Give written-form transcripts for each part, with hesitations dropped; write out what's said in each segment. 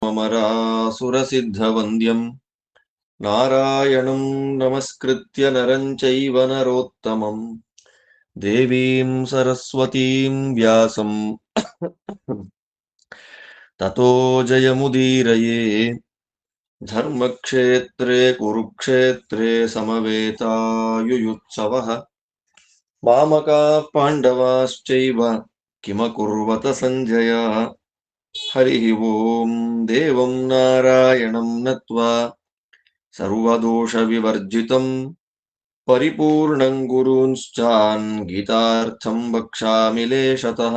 ಸಮಮರಾಸುರಸಿದ್ಧವಂದ್ಯಂ ನಾರಾಯಣಂ ನಮಸ್ಕೃತ್ಯ ನರಂ ಚೈವ ನರೋತ್ತಮಂ ದೇವೀಂ ಸರಸ್ವತೀಂ ವ್ಯಾಸಂ ತತೋ ಜಯಮುದೀರಯೇ. ಧರ್ಮಕ್ಷೇತ್ರೇ ಕುರುಕ್ಷೇತ್ರೇ ಸಮವೇತಾಯುಯುತ್ಸವಃ ಮಾಮಕಾಃ ಪಾಂಡವಾಶ್ಚೈವ ಕಿಮಕುರ್ವತ ಸಂಜಯ. ಹರಿ ಓಂ ದೇವಂ ನಾರಾಯಣಂ ನತ್ವಾ ಸರ್ವದೋಷ ವಿವರ್ಜಿತಂ ಪರಿಪೂರ್ಣಂ ಗುರುಂಶ್ಚಾನ್ ಗೀತಾರ್ಥಂ ವಕ್ಷ್ಯಾಮಿ ಲೇಷತಃ.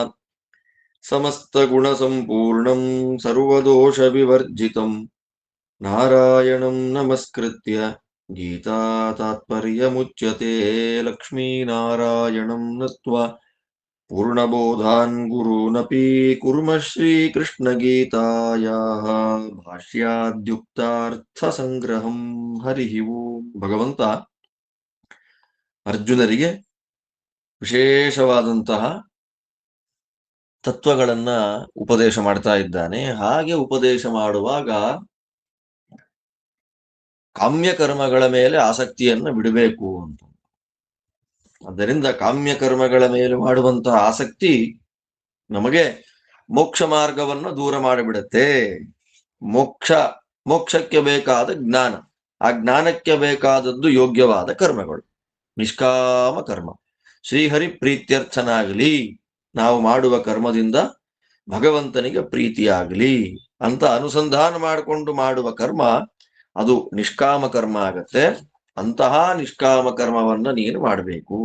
ಸಮಸ್ತ ಗುಣ ಸಂಪೂರ್ಣಂ ಸರ್ವದೋಷ ವಿವರ್ಜಿತಂ ನಾರಾಯಣಂ ನಮಸ್ಕೃತ್ಯ ಗೀತಾ ತಾತ್ಪರ್ಯಮುಚ್ಯತೆ. ಲಕ್ಷ್ಮೀನಾರಾಯಣಂ ನತ್ವಾ ಪೂರ್ಣಬೋಧಾನ್ ಗುರುನಪಿ ಕುರ್ಮ ಶ್ರೀಕೃಷ್ಣಗೀತಾಯಾಃ ಭಾಷ್ಯಾದ್ಯುಕ್ತಾರ್ಥ ಸಂಗ್ರಹಂ. ಹರಿ ಓಂ. ಭಗವಂತ ಅರ್ಜುನರಿಗೆ ವಿಶೇಷವಾದಂತಹ ತತ್ವಗಳನ್ನ ಉಪದೇಶ ಮಾಡ್ತಾ ಇದ್ದಾನೆ. ಹಾಗೆ ಉಪದೇಶ ಮಾಡುವಾಗ ಕಾಮ್ಯಕರ್ಮಗಳ ಮೇಲೆ ಆಸಕ್ತಿಯನ್ನು ಬಿಡಬೇಕು ಅಂತ. ಆದ್ದರಿಂದ ಕಾಮ್ಯಕರ್ಮಗಳ ಮೇಲೆ ಮಾಡುವಂತಹ ಆಸಕ್ತಿ ನಮಗೆ ಮೋಕ್ಷ ಮಾರ್ಗವನ್ನು ದೂರ ಮಾಡಿಬಿಡುತ್ತೆ. ಮೋಕ್ಷಕ್ಕೆ ಬೇಕಾದ ಜ್ಞಾನ, ಆ ಜ್ಞಾನಕ್ಕೆ ಬೇಕಾದದ್ದು ಯೋಗ್ಯವಾದ ಕರ್ಮಗಳು, ನಿಷ್ಕಾಮ ಕರ್ಮ. ಶ್ರೀಹರಿ ಪ್ರೀತ್ಯರ್ಥನಾಗಲಿ, ನಾವು ಮಾಡುವ ಕರ್ಮದಿಂದ ಭಗವಂತನಿಗೆ ಪ್ರೀತಿಯಾಗಲಿ ಅಂತ ಅನುಸಂಧಾನ ಮಾಡಿಕೊಂಡು ಮಾಡುವ ಕರ್ಮ ಅದು ನಿಷ್ಕಾಮ ಕರ್ಮ ಆಗತ್ತೆ. ಅಂತಹ ನಿಷ್ಕಾಮ ಕರ್ಮವನ್ನ ನೀನು ಮಾಡಬೇಕು.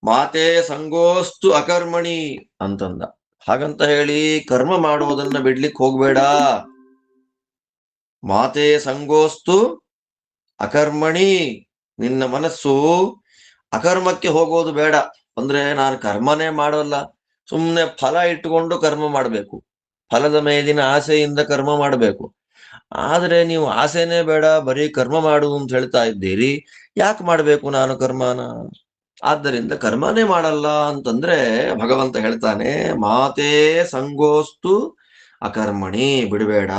ಮಾತೆ ಸಂಗೋಸ್ತು ಅಕರ್ಮಣಿ ಅಂತಂದ. ಹಾಗಂತ ಹೇಳಿ ಕರ್ಮ ಮಾಡುವುದನ್ನ ಬಿಡ್ಲಿಕ್ಕೆ ಹೋಗ್ಬೇಡ. ಮಾತೆ ಸಂಗೋಸ್ತು ಅಕರ್ಮಣಿ, ನಿನ್ನ ಮನಸ್ಸು ಅಕರ್ಮಕ್ಕೆ ಹೋಗೋದು ಬೇಡ. ಅಂದ್ರೆ ನಾನು ಕರ್ಮನೇ ಮಾಡೋಲ್ಲ, ಸುಮ್ಮನೆ ಫಲ ಇಟ್ಟುಕೊಂಡು ಕರ್ಮ ಮಾಡಬೇಕು, ಫಲದ ಮೇಲಿನ ಆಸೆಯಿಂದ ಕರ್ಮ ಮಾಡಬೇಕು. ಆದ್ರೆ ನೀವು ಆಸೆನೇ ಬೇಡ, ಬರೀ ಕರ್ಮ ಮಾಡುವುದು ಅಂತ ಹೇಳ್ತಾ ಇದ್ದೀರಿ. ಯಾಕೆ ಮಾಡ್ಬೇಕು ನಾನು ಕರ್ಮನ? ಆದ್ದರಿಂದ ಕರ್ಮನೇ ಮಾಡಲ್ಲ ಅಂತಂದ್ರೆ ಭಗವಂತ ಹೇಳ್ತಾನೆ, ಮಾತೇ ಸಂಗೋಸ್ತು ಅಕರ್ಮಣಿ, ಬಿಡಬೇಡ.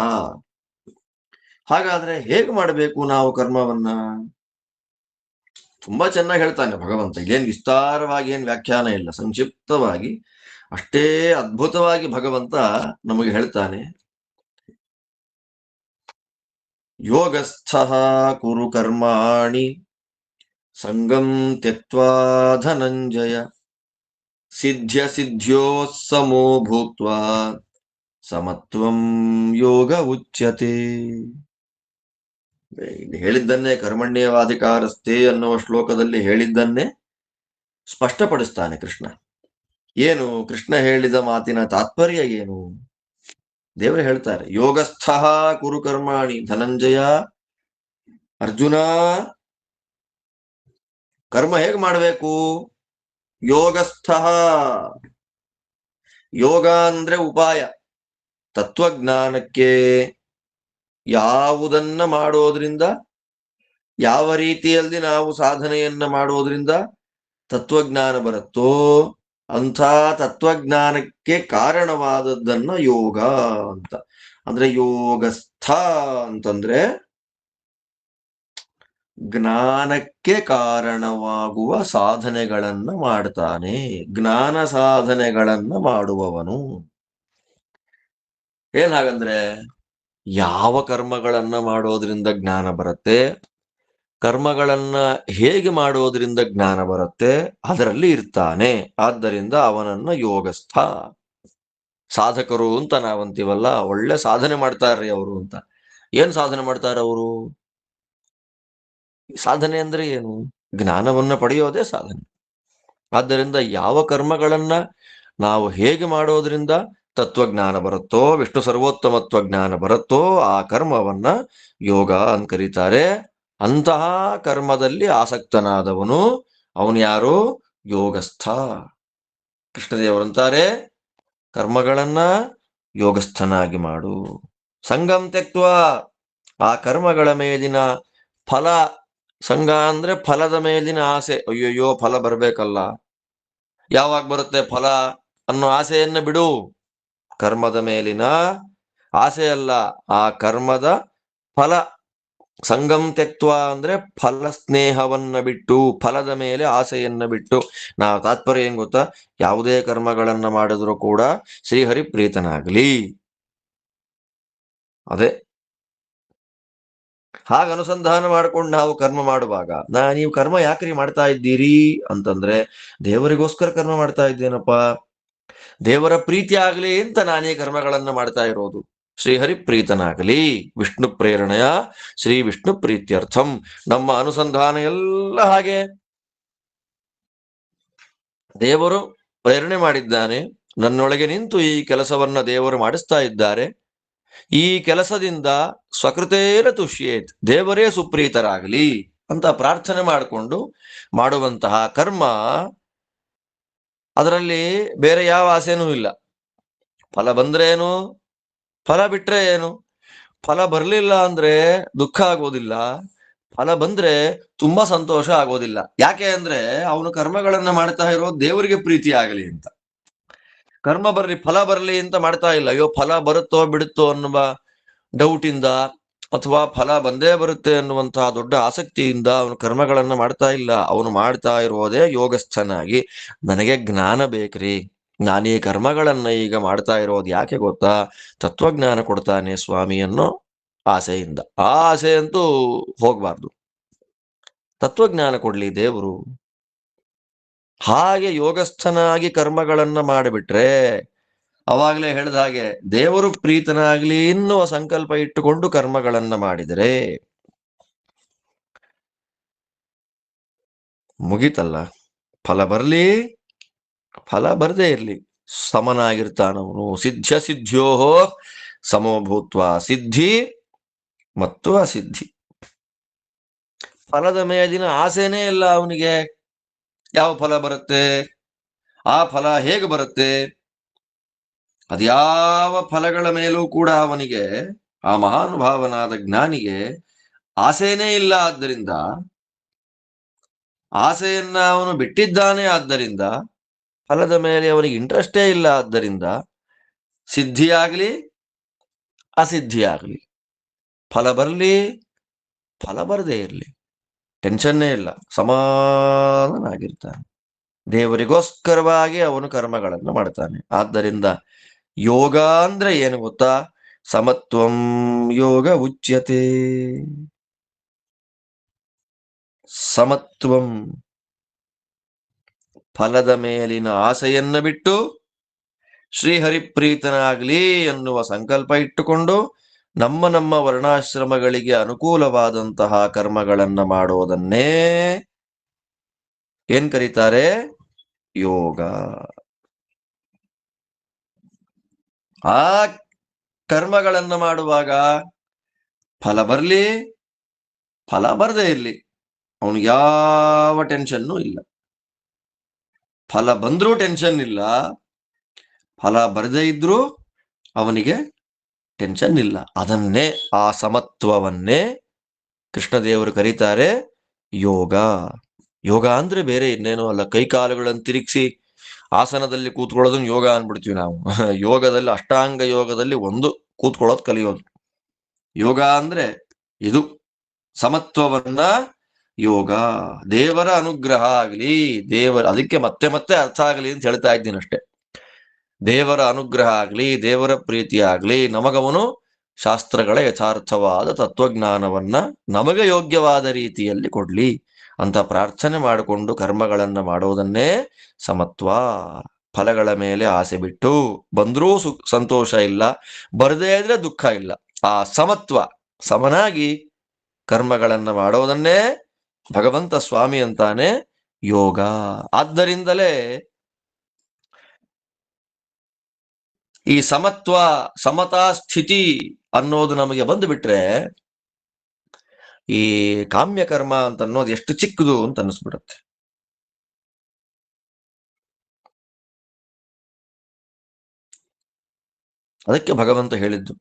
ಹಾಗಾದ್ರೆ ಹೇಗೆ ಮಾಡಬೇಕು ನಾವು ಕರ್ಮವನ್ನ? ತುಂಬಾ ಚೆನ್ನಾಗಿ ಹೇಳ್ತಾನೆ ಭಗವಂತ. ಏನ್ ವಿಸ್ತಾರವಾಗಿ ಏನ್ ವ್ಯಾಖ್ಯಾನ ಇಲ್ಲ, ಸಂಕ್ಷಿಪ್ತವಾಗಿ ಅಷ್ಟೇ ಅದ್ಭುತವಾಗಿ ಭಗವಂತ ನಮಗೆ ಹೇಳ್ತಾನೆ. ಯೋಗಸ್ಥಃ ಕುರು ಕರ್ಮಾಣಿ ಸಂಗಂ ತ್ಯಕ್ತ್ವಾ ಧನಂಜಯ ಸಿದ್ಧ್ಯ ಸಿದ್ಧ್ಯೋತ್ಸಮೋ ಭೂತ್ವಾ ಸಮತ್ವಂ ಯೋಗ ಉಚ್ಯತೆ. ಹೇಳಿದ್ದನ್ನೇ ಕರ್ಮಣ್ಯವಾಧಿಕಾರಸ್ಥೆ ಅನ್ನುವ ಶ್ಲೋಕದಲ್ಲಿ ಹೇಳಿದ್ದನ್ನೇ ಸ್ಪಷ್ಟಪಡಿಸ್ತಾನೆ ಕೃಷ್ಣ. ಏನು ಕೃಷ್ಣ ಹೇಳಿದ ಮಾತಿನ ತಾತ್ಪರ್ಯ ಏನು? ದೇವರು ಹೇಳ್ತಾರೆ, ಯೋಗಸ್ಥ ಕುರು ಕರ್ಮಾಣಿ. ಧನಂಜಯ, ಅರ್ಜುನ, ಕರ್ಮ ಹೇಗೆ ಮಾಡಬೇಕು? ಯೋಗಸ್ಥ. ಯೋಗ ಅಂದ್ರೆ ಉಪಾಯ. ತತ್ವಜ್ಞಾನಕ್ಕೆ ಯಾವುದನ್ನ ಮಾಡೋದ್ರಿಂದ, ಯಾವ ರೀತಿಯಲ್ಲಿ ನಾವು ಸಾಧನೆಯನ್ನ ಮಾಡೋದ್ರಿಂದ ತತ್ವಜ್ಞಾನ ಬರುತ್ತೋ ಅಂಥ ತತ್ವಜ್ಞಾನಕ್ಕೆ ಕಾರಣವಾದದ್ದನ್ನ ಯೋಗ ಅಂತ. ಅಂದ್ರೆ ಯೋಗಸ್ಥ ಅಂತಂದ್ರೆ ಜ್ಞಾನಕ್ಕೆ ಕಾರಣವಾಗುವ ಸಾಧನೆಗಳನ್ನ ಮಾಡ್ತಾನೆ, ಜ್ಞಾನ ಸಾಧನೆಗಳನ್ನ ಮಾಡುವವನು. ಏನಾಗಂದ್ರೆ ಯಾವ ಕರ್ಮಗಳನ್ನ ಮಾಡೋದ್ರಿಂದ ಜ್ಞಾನ ಬರುತ್ತೆ, ಕರ್ಮಗಳನ್ನ ಹೇಗೆ ಮಾಡೋದ್ರಿಂದ ಜ್ಞಾನ ಬರುತ್ತೆ, ಅದರಲ್ಲಿ ಇರ್ತಾನೆ. ಆದ್ದರಿಂದ ಅವನನ್ನ ಯೋಗಸ್ಥ. ಸಾಧಕರು ಅಂತ ನಾವಂತೀವಲ್ಲ, ಒಳ್ಳೆ ಸಾಧನೆ ಮಾಡ್ತಾರ್ರಿ ಅವರು ಅಂತ. ಏನ್ ಸಾಧನೆ ಮಾಡ್ತಾರೆ ಅವರು? ಸಾಧನೆ ಅಂದ್ರೆ ಏನು? ಜ್ಞಾನವನ್ನ ಪಡೆಯೋದೇ ಸಾಧನೆ. ಆದ್ದರಿಂದ ಯಾವ ಕರ್ಮಗಳನ್ನ ನಾವು ಹೇಗೆ ಮಾಡೋದ್ರಿಂದ ತತ್ವಜ್ಞಾನ ಬರುತ್ತೋ, ವಿಷ್ಣು ಸರ್ವೋತ್ತಮತ್ವ ಜ್ಞಾನ ಬರುತ್ತೋ ಆ ಕರ್ಮವನ್ನ ಯೋಗ ಅಂತ ಕರೀತಾರೆ. ಅಂತಹ ಕರ್ಮದಲ್ಲಿ ಆಸಕ್ತನಾದವನು ಅವನು ಯಾರು? ಯೋಗಸ್ಥ. ಕೃಷ್ಣದೇವರಂತಾರೆ, ಕರ್ಮಗಳನ್ನ ಯೋಗಸ್ಥನಾಗಿ ಮಾಡು. ಸಂಗಂ ತ್ಯಕ್ತ್ವ, ಆ ಕರ್ಮಗಳ ಮೇಲಿನ ಫಲ. ಸಂಘ ಅಂದ್ರೆ ಫಲದ ಮೇಲಿನ ಆಸೆ. ಅಯ್ಯಯ್ಯೋ ಫಲ ಬರ್ಬೇಕಲ್ಲ, ಯಾವಾಗ ಬರುತ್ತೆ ಫಲ ಅನ್ನೋ ಆಸೆಯನ್ನ ಬಿಡು. ಕರ್ಮದ ಮೇಲಿನ ಆಸೆ ಅಲ್ಲ, ಆ ಕರ್ಮದ ಫಲ. ಸಂಗಂ ತ್ಯಕ್ತ್ವ ಅಂದ್ರೆ ಫಲ ಸ್ನೇಹವನ್ನ ಬಿಟ್ಟು, ಫಲದ ಮೇಲೆ ಆಸೆಯನ್ನ ಬಿಟ್ಟು. ನಾವು ತಾತ್ಪರ್ಯ ಏನ್ ಗೊತ್ತಾ, ಯಾವುದೇ ಕರ್ಮಗಳನ್ನ ಮಾಡಿದ್ರು ಕೂಡ ಶ್ರೀಹರಿ ಪ್ರೀತನಾಗ್ಲಿ, ಅದೇ. ಹಾಗ ಅನುಸಂಧಾನ ಮಾಡ್ಕೊಂಡು ನಾವು ಕರ್ಮ ಮಾಡುವಾಗ, ನೀವು ಕರ್ಮ ಯಾಕ್ರಿ ಮಾಡ್ತಾ ಇದ್ದೀರಿ ಅಂತಂದ್ರೆ, ದೇವರಿಗೋಸ್ಕರ ಕರ್ಮ ಮಾಡ್ತಾ ಇದ್ದೇನಪ್ಪ, ದೇವರ ಪ್ರೀತಿ ಆಗ್ಲಿ ಅಂತ ನಾನೇ ಕರ್ಮಗಳನ್ನ ಮಾಡ್ತಾ ಇರೋದು. ಶ್ರೀಹರಿ ಪ್ರೀತನಾಗಲಿ, ವಿಷ್ಣು ಪ್ರೇರಣೆಯ ಶ್ರೀ ವಿಷ್ಣು ಪ್ರೀತ್ಯರ್ಥಂ. ನಮ್ಮ ಅನುಸಂಧಾನ ಎಲ್ಲ ಹಾಗೆ. ದೇವರು ಪ್ರೇರಣೆ ಮಾಡಿದ್ದಾನೆ, ನನ್ನೊಳಗೆ ನಿಂತು ಈ ಕೆಲಸವನ್ನ ದೇವರು ಮಾಡಿಸ್ತಾ ಇದ್ದಾರೆ. ಈ ಕೆಲಸದಿಂದ ಸ್ವಕೃತೇನ ತುಷ್ಯೇತ್, ದೇವರೇ ಸುಪ್ರೀತರಾಗಲಿ ಅಂತ ಪ್ರಾರ್ಥನೆ ಮಾಡಿಕೊಂಡು ಮಾಡುವಂತಹ ಕರ್ಮ, ಅದರಲ್ಲಿ ಬೇರೆ ಯಾವ ಆಸೆನೂ ಇಲ್ಲ. ಫಲ ಬಂದ್ರೆ ಏನು, ಫಲ ಬಿಟ್ರೆ ಏನು. ಫಲ ಬರ್ಲಿಲ್ಲ ಅಂದ್ರೆ ದುಃಖ ಆಗೋದಿಲ್ಲ, ಫಲ ಬಂದ್ರೆ ತುಂಬಾ ಸಂತೋಷ ಆಗೋದಿಲ್ಲ. ಯಾಕೆ ಅಂದ್ರೆ ಅವನು ಕರ್ಮಗಳನ್ನ ಮಾಡ್ತಾ ಇರೋದು ದೇವರಿಗೆ ಪ್ರೀತಿ ಆಗಲಿ ಅಂತ. ಕರ್ಮ ಬರ್ಲಿ ಫಲ ಬರ್ಲಿ ಅಂತ ಮಾಡ್ತಾ ಇಲ್ಲ. ಅಯ್ಯೋ ಫಲ ಬರುತ್ತೋ ಬಿಡುತ್ತೋ ಅನ್ನುವ ಡೌಟ್ ಇಂದ, ಅಥವಾ ಫಲ ಬಂದೇ ಬರುತ್ತೆ ಅನ್ನುವಂತಹ ದೊಡ್ಡ ಆಸಕ್ತಿಯಿಂದ ಅವನು ಕರ್ಮಗಳನ್ನ ಮಾಡ್ತಾ ಇಲ್ಲ. ಅವನು ಮಾಡ್ತಾ ಇರೋದೇ ಯೋಗಸ್ಥನಾಗಿ, ನನಗೆ ಜ್ಞಾನ ಬೇಕ್ರಿ, ನಾನು ಈ ಕರ್ಮಗಳನ್ನ ಈಗ ಮಾಡ್ತಾ ಇರೋದು ಯಾಕೆ ಗೊತ್ತಾ, ತತ್ವಜ್ಞಾನ ಕೊಡ್ತಾನೆ ಸ್ವಾಮಿ ಅನ್ನೋ ಆಸೆಯಿಂದ. ಆ ಆಸೆ ಅಂತೂ ಹೋಗ್ಬಾರ್ದು, ತತ್ವಜ್ಞಾನ ಕೊಡ್ಲಿ ದೇವರು. ಹಾಗೆ ಯೋಗಸ್ಥನಾಗಿ ಕರ್ಮಗಳನ್ನ ಮಾಡಿಬಿಟ್ರೆ, ಅವಾಗಲೇ ಹೇಳಿದ ಹಾಗೆ ದೇವರು ಪ್ರೀತನಾಗ್ಲಿ ಎನ್ನುವ ಸಂಕಲ್ಪ ಇಟ್ಟುಕೊಂಡು ಕರ್ಮಗಳನ್ನ ಮಾಡಿದರೆ ಮುಗಿತಲ್ಲ. ಫಲ ಬರ್ಲಿ ಫಲ ಬರದೇ ಇರ್ಲಿ, ಸಮನಾಗಿರ್ತಾನವನು. ಸಿದ್ಧ ಸಿದ್ಧ್ಯೋಹೋ ಸಮೋಭೂತ್ವ, ಸಿದ್ಧಿ ಮತ್ತು ಅಸಿದ್ಧಿ. ಫಲದ ಮೇಲಿನ ಆಸೆನೇ ಇಲ್ಲ ಅವನಿಗೆ. ಯಾವ ಫಲ ಬರುತ್ತೆ, ಆ ಫಲ ಹೇಗೆ ಬರುತ್ತೆ, ಅದ್ಯಾವ ಫಲಗಳ ಮೇಲೂ ಕೂಡ ಅವನಿಗೆ, ಆ ಮಹಾನುಭಾವನಾದ ಜ್ಞಾನಿಗೆ ಆಸೆನೇ ಇಲ್ಲ. ಆದ್ದರಿಂದ ಆಸೆಯನ್ನ ಅವನು ಬಿಟ್ಟಿದ್ದಾನೆ. ಆದ್ದರಿಂದ ಫಲದ ಮೇಲೆ ಅವನಿಗೆ ಇಂಟ್ರೆಸ್ಟೇ ಇಲ್ಲ. ಆದ್ದರಿಂದ ಸಿದ್ಧಿಯಾಗ್ಲಿ ಅಸಿದ್ಧಿಯಾಗ್ಲಿ, ಫಲ ಬರಲಿ ಫಲ ಬರದೇ ಇರಲಿ, ಟೆನ್ಷನ್ನೇ ಇಲ್ಲ, ಸಮಾಧಾನಾಗಿರ್ತಾನೆ. ದೇವರಿಗೋಸ್ಕರವಾಗಿ ಅವನು ಕರ್ಮಗಳನ್ನು ಮಾಡ್ತಾನೆ. ಆದ್ದರಿಂದ ಯೋಗ ಅಂದ್ರೆ ಏನು ಗೊತ್ತಾ, ಸಮತ್ವಂ ಯೋಗ ಉಚ್ಯತೆ. ಸಮತ್ವಂ, ಫಲದ ಮೇಲಿನ ಆಸೆಯನ್ನ ಬಿಟ್ಟು ಶ್ರೀಹರಿಪ್ರೀತನಾಗ್ಲಿ ಎನ್ನುವ ಸಂಕಲ್ಪ ಇಟ್ಟುಕೊಂಡು ನಮ್ಮ ನಮ್ಮ ವರ್ಣಾಶ್ರಮಗಳಿಗೆ ಅನುಕೂಲವಾದಂತಹ ಕರ್ಮಗಳನ್ನ ಮಾಡೋದನ್ನೇ ಏನ್ ಕರೀತಾರೆ, ಯೋಗ. ಆ ಕರ್ಮಗಳನ್ನ ಮಾಡುವಾಗ ಫಲ ಬರ್ಲಿ ಫಲ ಬರದೇ ಇರ್ಲಿ, ಅವನಿಗೆ ಯಾವ ಟೆನ್ಷನ್ನು ಇಲ್ಲ. ಫಲ ಬಂದ್ರೂ ಟೆನ್ಷನ್ ಇಲ್ಲ, ಫಲ ಬರದೇ ಇದ್ರೂ ಅವನಿಗೆ ಟೆನ್ಷನ್ ಇಲ್ಲ. ಅದನ್ನೇ, ಆ ಸಮತ್ವವನ್ನೇ ಕೃಷ್ಣದೇವರು ಕರೀತಾರೆ ಯೋಗ. ಯೋಗ ಅಂದ್ರೆ ಬೇರೆ ಇನ್ನೇನು ಅಲ್ಲ. ಕೈಕಾಲುಗಳನ್ನು ತಿರುಗಿಸಿ ಆಸನದಲ್ಲಿ ಕೂತ್ಕೊಳ್ಳೋದನ್ನ ಯೋಗ ಅನ್ಬಿಡ್ತೀವಿ ನಾವು. ಯೋಗದಲ್ಲಿ, ಅಷ್ಟಾಂಗ ಯೋಗದಲ್ಲಿ ಒಂದು ಕೂತ್ಕೊಳ್ಳೋದು ಕಲಿಯೋದು. ಯೋಗ ಅಂದ್ರೆ ಇದು, ಸಮತ್ವವನ್ನ ಯೋಗ. ದೇವರ ಅನುಗ್ರಹ ಆಗಲಿ, ಅದಕ್ಕೆ ಮತ್ತೆ ಮತ್ತೆ ಅರ್ಥ ಆಗಲಿ ಅಂತ ಹೇಳ್ತಾ ಇದ್ದೀನಿ ಅಷ್ಟೇ. ದೇವರ ಅನುಗ್ರಹ ಆಗ್ಲಿ, ದೇವರ ಪ್ರೀತಿ ಆಗ್ಲಿ, ನಮಗವನು ಶಾಸ್ತ್ರಗಳ ಯಥಾರ್ಥವಾದ ತತ್ವಜ್ಞಾನವನ್ನ ನಮಗೆ ಯೋಗ್ಯವಾದ ರೀತಿಯಲ್ಲಿ ಕೊಡ್ಲಿ ಅಂತ ಪ್ರಾರ್ಥನೆ ಮಾಡಿಕೊಂಡು ಕರ್ಮಗಳನ್ನ ಮಾಡೋದನ್ನೇ ಸಮತ್ವ. ಫಲಗಳ ಮೇಲೆ ಆಸೆ ಬಿಟ್ಟು, ಬಂದ್ರೂ ಸಂತೋಷ ಇಲ್ಲ, ಬರದೇ ಇದ್ರೆ ದುಃಖ ಇಲ್ಲ. ಆ ಸಮತ್ವ, ಸಮನಾಗಿ ಕರ್ಮಗಳನ್ನ ಮಾಡೋದನ್ನೇ ಭಗವಂತ ಸ್ವಾಮಿ ಅಂತಾನೆ ಯೋಗ. ಆದ್ದರಿಂದಲೇ ಈ ಸಮತ್ವ, ಸಮತಾ ಸ್ಥಿತಿ ಅನ್ನೋದು ನಮಗೆ ಬಂದು ಬಿಟ್ರೆ, ಈ ಕಾಮ್ಯಕರ್ಮ ಅಂತ ಅನ್ನೋದು ಎಷ್ಟು ಚಿಕ್ಕದು ಅಂತ ಅನಿಸ್ಬಿಡುತ್ತೆ. ಅದಕ್ಕೆ ಭಗವಂತ ಹೇಳಿದ್ದು,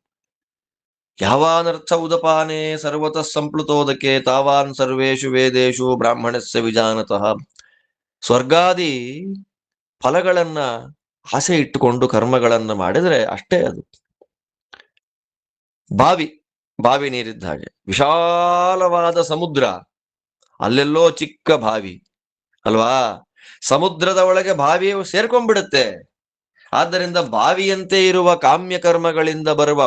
ಯಾವಾನರ್ಥ ಉದಪಾನೆ ಸರ್ವತಃ ಸಂಪ್ಲುತೋದಕ್ಕೆ ತಾವಾನ್ ಸರ್ವೇಷು ವೇದೇಶು ಬ್ರಾಹ್ಮಣಸ್ಯ ವಿಜಾನತಃ. ಸ್ವರ್ಗಾದಿ ಫಲಗಳನ್ನ ಆಸೆ ಇಟ್ಟುಕೊಂಡು ಕರ್ಮಗಳನ್ನ ಮಾಡಿದ್ರೆ ಅಷ್ಟೇ ಅದು. ಬಾವಿ ನೀರಿದ್ದ ಹಾಗೆ, ವಿಶಾಲವಾದ ಸಮುದ್ರ, ಅಲ್ಲೆಲ್ಲೋ ಚಿಕ್ಕ ಬಾವಿ ಅಲ್ವಾ, ಸಮುದ್ರದ ಒಳಗೆ ಬಾವಿಯು ಸೇರ್ಕೊಂಡ್ಬಿಡುತ್ತೆ. ಆದ್ದರಿಂದ ಬಾವಿಯಂತೆ ಇರುವ ಕಾಮ್ಯ ಕರ್ಮಗಳಿಂದ ಬರುವ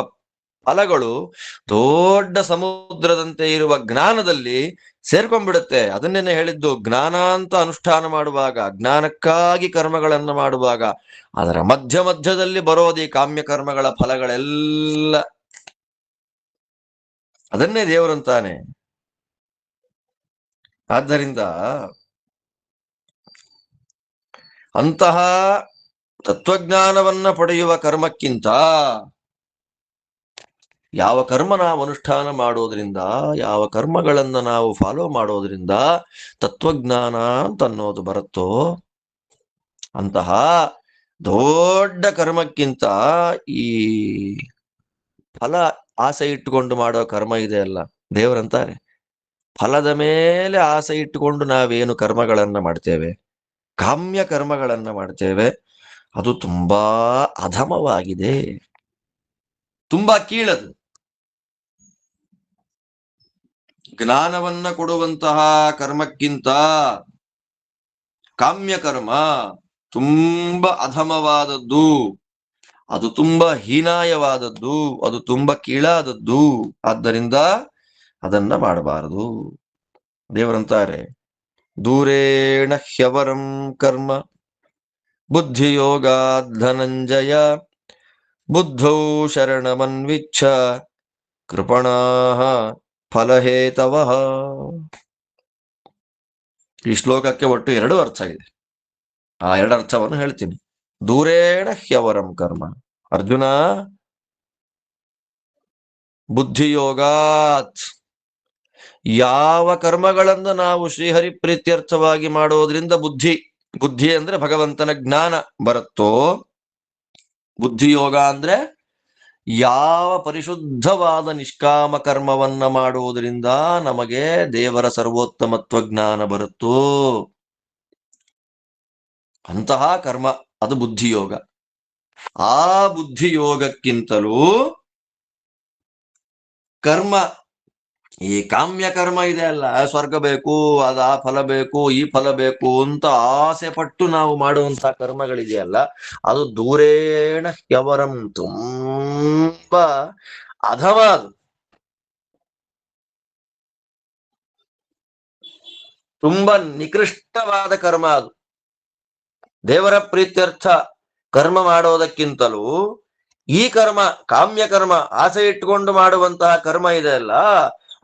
ಫಲಗಳು ದೊಡ್ಡ ಸಮುದ್ರದಂತೆ ಇರುವ ಜ್ಞಾನದಲ್ಲಿ ಸೇರ್ಕೊಂಡ್ಬಿಡುತ್ತೆ. ಅದನ್ನೇನೆ ಹೇಳಿದ್ದು, ಜ್ಞಾನ ಅಂತ ಅನುಷ್ಠಾನ ಮಾಡುವಾಗ, ಜ್ಞಾನಕ್ಕಾಗಿ ಕರ್ಮಗಳನ್ನು ಮಾಡುವಾಗ ಅದರ ಮಧ್ಯದಲ್ಲಿ ಬರೋದು ಈ ಕಾಮ್ಯ ಕರ್ಮಗಳ ಫಲಗಳೆಲ್ಲ. ಅದನ್ನೇ ದೇವರಂತಾನೆ. ಆದ್ದರಿಂದ ಅಂತಹ ತತ್ವಜ್ಞಾನವನ್ನ ಪಡೆಯುವ ಕರ್ಮಕ್ಕಿಂತ ಯಾವ ಕರ್ಮ ನಾವು ಅನುಷ್ಠಾನ ಮಾಡೋದ್ರಿಂದ, ಯಾವ ಕರ್ಮಗಳನ್ನ ನಾವು ಫಾಲೋ ಮಾಡೋದ್ರಿಂದ ತತ್ವಜ್ಞಾನ ಅಂತ ಅನ್ನೋದು ಬರುತ್ತೋ, ಅಂತಹ ದೊಡ್ಡ ಕರ್ಮಕ್ಕಿಂತ ಈ ಫಲ ಆಸೆ ಇಟ್ಟುಕೊಂಡು ಮಾಡೋ ಕರ್ಮ ಇದೆ ಅಲ್ಲ, ದೇವರಂತಾರೆ ಫಲದ ಮೇಲೆ ಆಸೆ ಇಟ್ಟುಕೊಂಡು ನಾವೇನು ಕರ್ಮಗಳನ್ನ ಮಾಡ್ತೇವೆ, ಕಾಮ್ಯ ಕರ್ಮಗಳನ್ನ ಮಾಡ್ತೇವೆ, ಅದು ತುಂಬಾ ಅಧಮವಾಗಿದೆ, ತುಂಬಾ ಕೀಳದು. ಜ್ಞಾನವನ್ನ ಕೊಡುವಂತಹ ಕರ್ಮಕ್ಕಿಂತ ಕಾಮ್ಯ ಕರ್ಮ ತುಂಬಾ ಅಧಮವಾದದ್ದು, ಅದು ತುಂಬಾ ಹೀನಾಯವಾದದ್ದು, ಅದು ತುಂಬಾ ಕೀಳಾದದ್ದು. ಆದ್ದರಿಂದ ಅದನ್ನ ಮಾಡಬಾರದು. ದೇವರಂತಾರೆ, ದೂರೇಣ ಹ್ಯವರಂ ಕರ್ಮ ಬುದ್ಧಿಯೋಗಾದ್ ಧನಂಜಯ ಬುದ್ಧೌ ಶರಣಮನ್ವಿಚ್ಛ ಕೃಪಣಾಃ ಫಲಹೇತವಃ. ಈ ಶ್ಲೋಕಕ್ಕೆ ಒಟ್ಟು 2 ಅರ್ಥ ಇದೆ. ಆ 2 ಅರ್ಥವನ್ನು ಹೇಳ್ತೀನಿ. ದೂರೇಣ ಹ್ಯವರಂ ಕರ್ಮ, ಅರ್ಜುನ ಬುದ್ಧಿಯೋಗಾತ್, ಯಾವ ಕರ್ಮಗಳನ್ನು ನಾವು ಶ್ರೀಹರಿ ಪ್ರೀತ್ಯರ್ಥವಾಗಿ ಮಾಡೋದ್ರಿಂದ ಬುದ್ಧಿ ಅಂದ್ರೆ ಭಗವಂತನ ಜ್ಞಾನ ಬರುತ್ತೋ, ಬುದ್ಧಿಯೋಗ ಅಂದ್ರೆ ಯಾವ ಪರಿಶುದ್ಧವಾದ ನಿಷ್ಕಾಮ ಕರ್ಮವನ್ನ ಮಾಡುವುದರಿಂದ ನಮಗೆ ದೇವರ ಸರ್ವೋತ್ತಮತ್ವ ಜ್ಞಾನ ಬರುತ್ತೋ ಅಂತಹ ಕರ್ಮ, ಅದು ಬುದ್ಧಿಯೋಗ. ಆ ಬುದ್ಧಿಯೋಗಕ್ಕಿಂತಲೂ ಕರ್ಮ, ಈ ಕಾಮ್ಯ ಕರ್ಮ ಇದೆ ಅಲ್ಲ, ಸ್ವರ್ಗ ಬೇಕು, ಅದ ಆ ಫಲ ಬೇಕು, ಈ ಫಲ ಬೇಕು ಅಂತ ಆಸೆ ಪಟ್ಟು ನಾವು ಮಾಡುವಂತಹ ಕರ್ಮಗಳಿದೆಯಲ್ಲ, ಅದು ದೂರೇಣ ಹ್ಯವರಂ, ತುಂಬಾ ಅಧಮ, ಅದು ತುಂಬಾ ನಿಕೃಷ್ಟವಾದ ಕರ್ಮ. ಅದು ದೇವರ ಪ್ರೀತ್ಯರ್ಥ ಕರ್ಮ ಮಾಡೋದಕ್ಕಿಂತಲೂ ಈ ಕರ್ಮ, ಕಾಮ್ಯ ಕರ್ಮ, ಆಸೆ ಇಟ್ಟುಕೊಂಡು ಮಾಡುವಂತಹ ಕರ್ಮ ಇದೆ ಅಲ್ಲ,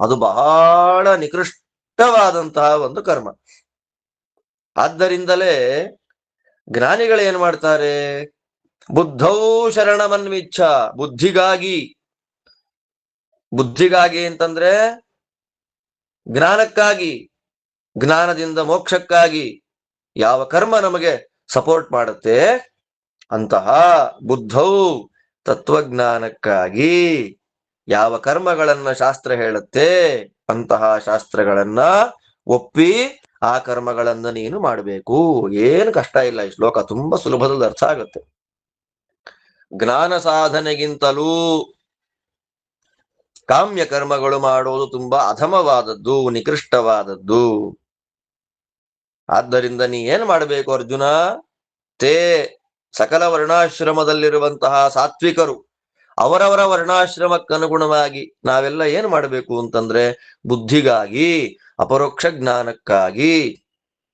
ಅದು ಬಹಳ ನಿಕೃಷ್ಟವಾದಂತಹ ಒಂದು ಕರ್ಮ. ಆದ್ದರಿಂದಲೇ ಜ್ಞಾನಿಗಳೇನ್ ಮಾಡ್ತಾರೆ, ಬುದ್ಧೌ ಶರಣಮನ್ವಿಚ್ಛ, ಬುದ್ಧಿಗಾಗಿ ಅಂತಂದ್ರೆ ಜ್ಞಾನಕ್ಕಾಗಿ, ಜ್ಞಾನದಿಂದ ಮೋಕ್ಷಕ್ಕಾಗಿ ಯಾವ ಕರ್ಮ ನಮಗೆ ಸಪೋರ್ಟ್ ಮಾಡುತ್ತೆ ಅಂತಹ ಬುದ್ಧೌ, ತತ್ವಜ್ಞಾನಕ್ಕಾಗಿ ಯಾವ ಕರ್ಮಗಳನ್ನ ಶಾಸ್ತ್ರ ಹೇಳುತ್ತೆ ಅಂತಹ ಶಾಸ್ತ್ರಗಳನ್ನ ಒಪ್ಪಿ ಆ ಕರ್ಮಗಳನ್ನ ನೀನು ಮಾಡಬೇಕು. ಏನು ಕಷ್ಟ ಇಲ್ಲ, ಈ ಶ್ಲೋಕ ತುಂಬಾ ಸುಲಭದಲ್ಲಿ ಅರ್ಥ ಆಗುತ್ತೆ. ಜ್ಞಾನ ಸಾಧನೆಗಿಂತಲೂ ಕಾಮ್ಯ ಕರ್ಮಗಳು ಮಾಡೋದು ತುಂಬಾ ಅಧಮವಾದದ್ದು, ನಿಕೃಷ್ಟವಾದದ್ದು. ಆದ್ದರಿಂದ ನೀ ಏನ್ ಮಾಡಬೇಕು ಅರ್ಜುನ, ತೇ ಸಕಲ ವರ್ಣಾಶ್ರಮದಲ್ಲಿರುವಂತಹ ಸಾತ್ವಿಕರು ಅವರವರ ವರ್ಣಾಶ್ರಮಕ್ಕನುಗುಣವಾಗಿ ನಾವೆಲ್ಲ ಏನ್ ಮಾಡಬೇಕು ಅಂತಂದ್ರೆ, ಬುದ್ಧಿಗಾಗಿ, ಅಪರೋಕ್ಷ ಜ್ಞಾನಕ್ಕಾಗಿ